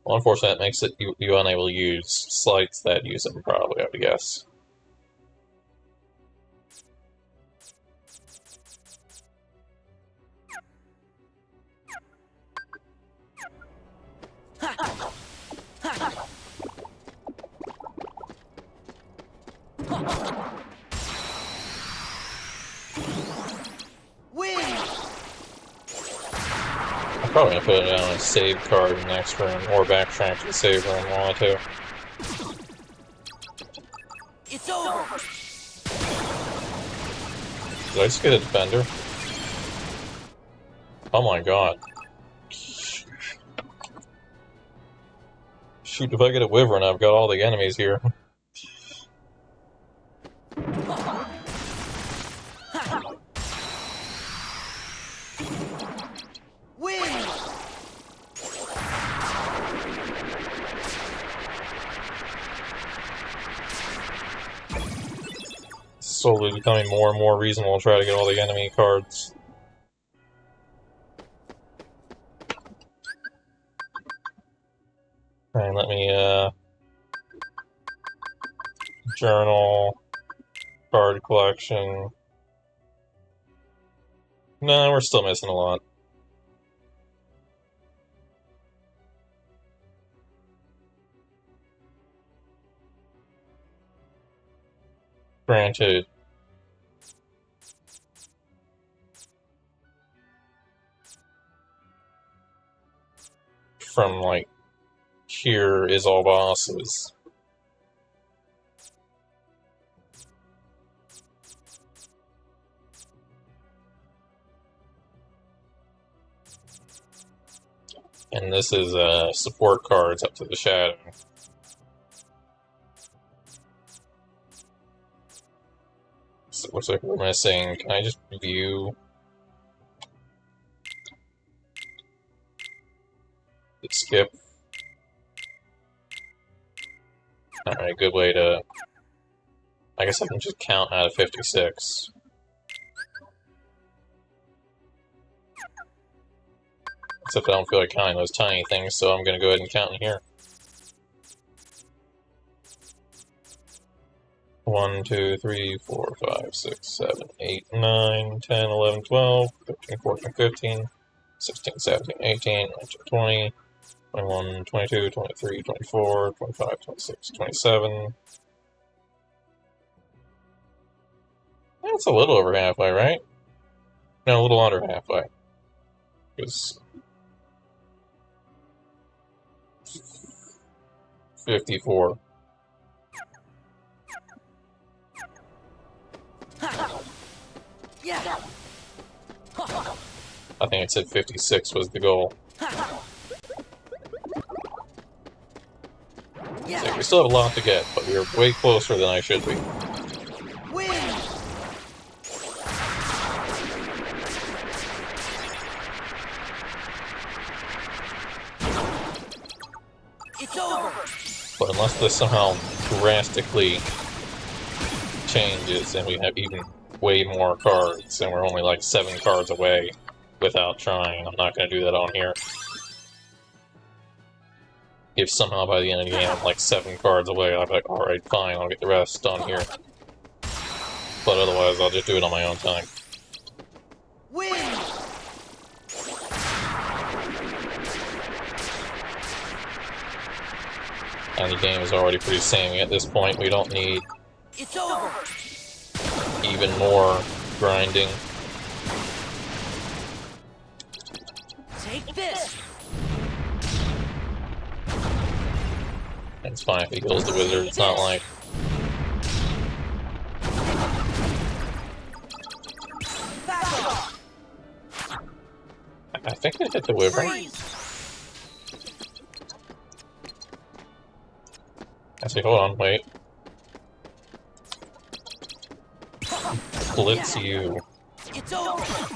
S1: Well, unfortunately, that makes it you unable to use slights that use them, probably, I would guess. I'm probably gonna put it on a save card in the next room, or backtrack to the save room if I want to.
S8: It's over.
S1: Did I just get a defender? Oh my god. Shoot, if I get a wyvern, I've got all the enemies here.
S8: Win!
S1: Slowly becoming more and more reasonable to try to get all the enemy cards. And let me, journal, card collection. No, we're still missing a lot. Granted. From, like, here is all bosses. And this is support cards up to the shadow. So it looks like we're missing. Can I just view? Skip. Alright, good way to... I guess I can just count out of 56. Except I don't feel like counting those tiny things, so I'm gonna go ahead and count in here. 1, 2, 3, 4, 5, 6, 7, 8, 9, 10, 11, 12, 13, 14, 15, 16, 17, 18, 19, 20, 21, 22, 23, 24, 25, 26, 27. That's a little over halfway, right? No, a little under halfway. Because 54.
S8: Yeah.
S1: I think it said 56 was the goal. So we still have a lot to get, but we're way closer than I should be.
S8: Win! It's over!
S1: But unless this somehow drastically changes and we have even way more cards and we're only like 7 cards away without trying, I'm not going to do that on here. If somehow by the end of the game I'm like 7 cards away, I'll be like, alright, fine, I'll get the rest done here. But otherwise, I'll just do it on my own time.
S8: Win!
S1: And the game is already pretty samey at this point. We don't need
S8: It's over!
S1: even more grinding.
S8: Take this!
S1: It's fine if he kills the wizard, it's not like... I think I hit the wyvern. Actually, hold on, wait. Blitz you.
S8: It's over!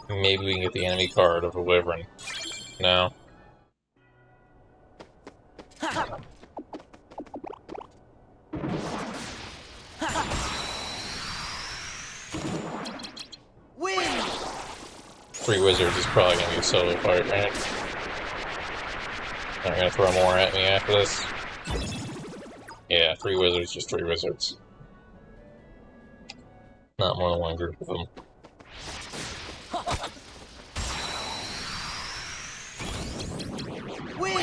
S1: Maybe we can get the enemy card of a wyvern. No.
S8: Win!
S1: 3 wizards is probably gonna be a solo fight, right? They're gonna throw more at me after this. Yeah, 3 wizards, just 3 wizards. Not more than one group of them.
S8: Win!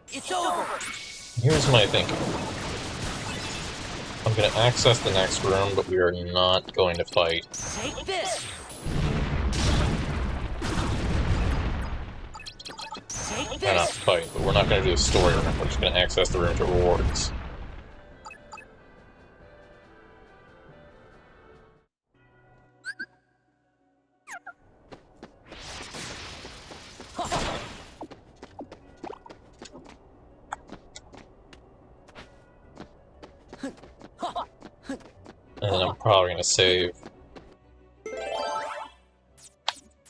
S8: It's over!
S1: Here's my thinking. I'm gonna access the next room, but we are not going to fight.
S8: Take this! Take
S1: We're not
S8: this!
S1: fight, but we're not gonna do a story room. We're just gonna access the room to rewards. And then I'm probably gonna save.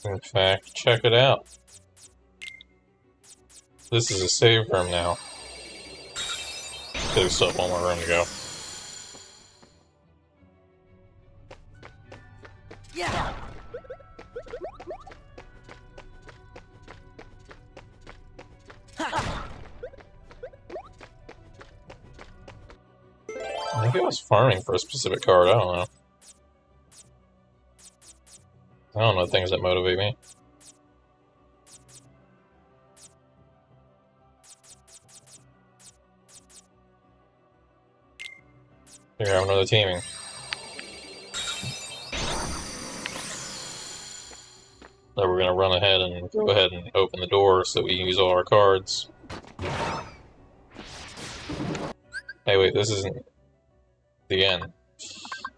S1: In fact, check it out. This is a save room now. There's still one more room to go.
S8: Yeah!
S1: I think it was farming for a specific card, I don't know. I don't know things that motivate me. Here, I have another teaming. So we're gonna run ahead and go ahead and open the door so we can use all our cards. Hey, wait, this isn't the end.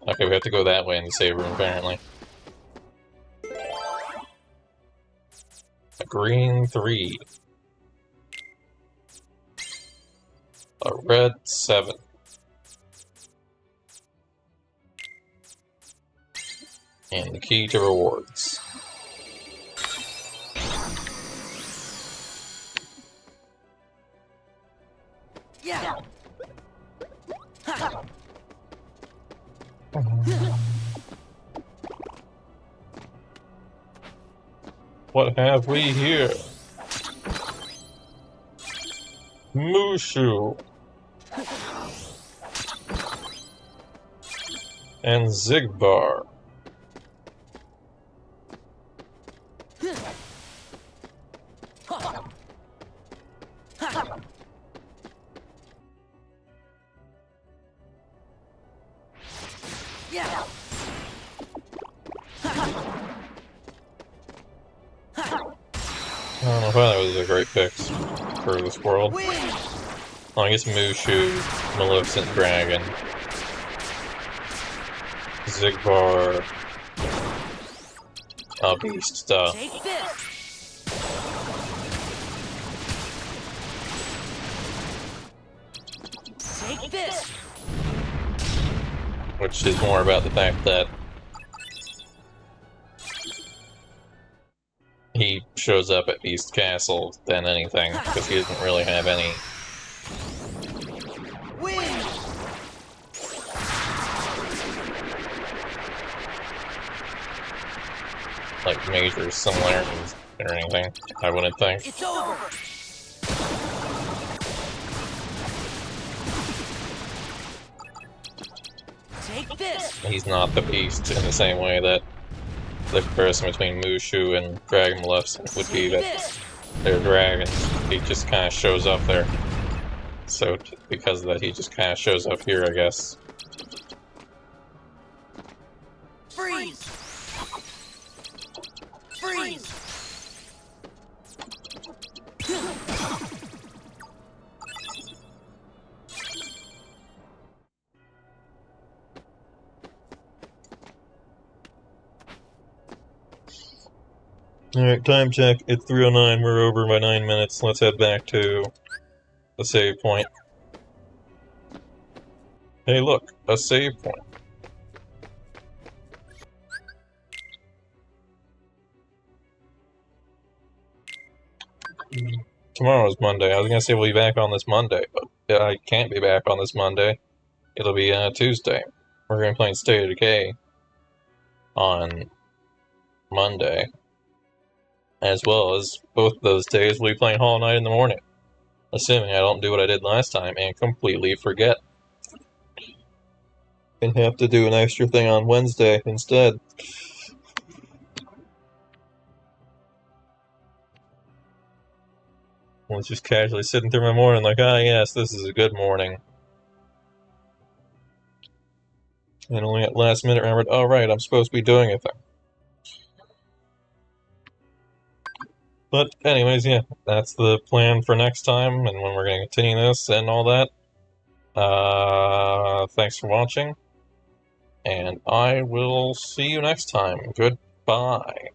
S1: Okay, we have to go that way in the save room, apparently. A green 3. A red 7. And the key to rewards.
S8: Yeah!
S1: What have we here? Mushu. And Zigbar.
S8: Yeah!
S1: I don't know if that was a great pick for this world.
S8: Win!
S1: Well, I guess Mushu, Maleficent Dragon, Zigbar, Beast stuff.
S8: Take this! Take this!
S1: Which is more about the fact that he shows up at Beast Castle than anything, because he doesn't really have any
S8: Win!
S1: like major similarities or anything, I wouldn't think.
S8: It's over! Take this!
S1: He's not the Beast in the same way that the comparison between Mushu and Dragon Maleficent would be that they're dragons. He just kind of shows up there. So because of that, he just kind of shows up here, I guess.
S8: Freeze! Freeze!
S1: Alright, time check. It's 3:09. We're over by 9 minutes. Let's head back to the save point. Hey, look, a save point. Tomorrow's Monday. I was gonna say we'll be back on this Monday, but I can't be back on this Monday. It'll be Tuesday. We're gonna be playing State of Decay on Monday, as well as both those days we'll be playing Hollow Knight in the morning, assuming I don't do what I did last time and completely forget and have to do an extra thing on Wednesday instead. I was just casually sitting through my morning like, ah yes, this is a good morning. And only at last minute remembered, oh right, I'm supposed to be doing a thing. But anyways, yeah, that's the plan for next time and when we're going to continue this and all that. Thanks for watching, and I will see you next time. Goodbye.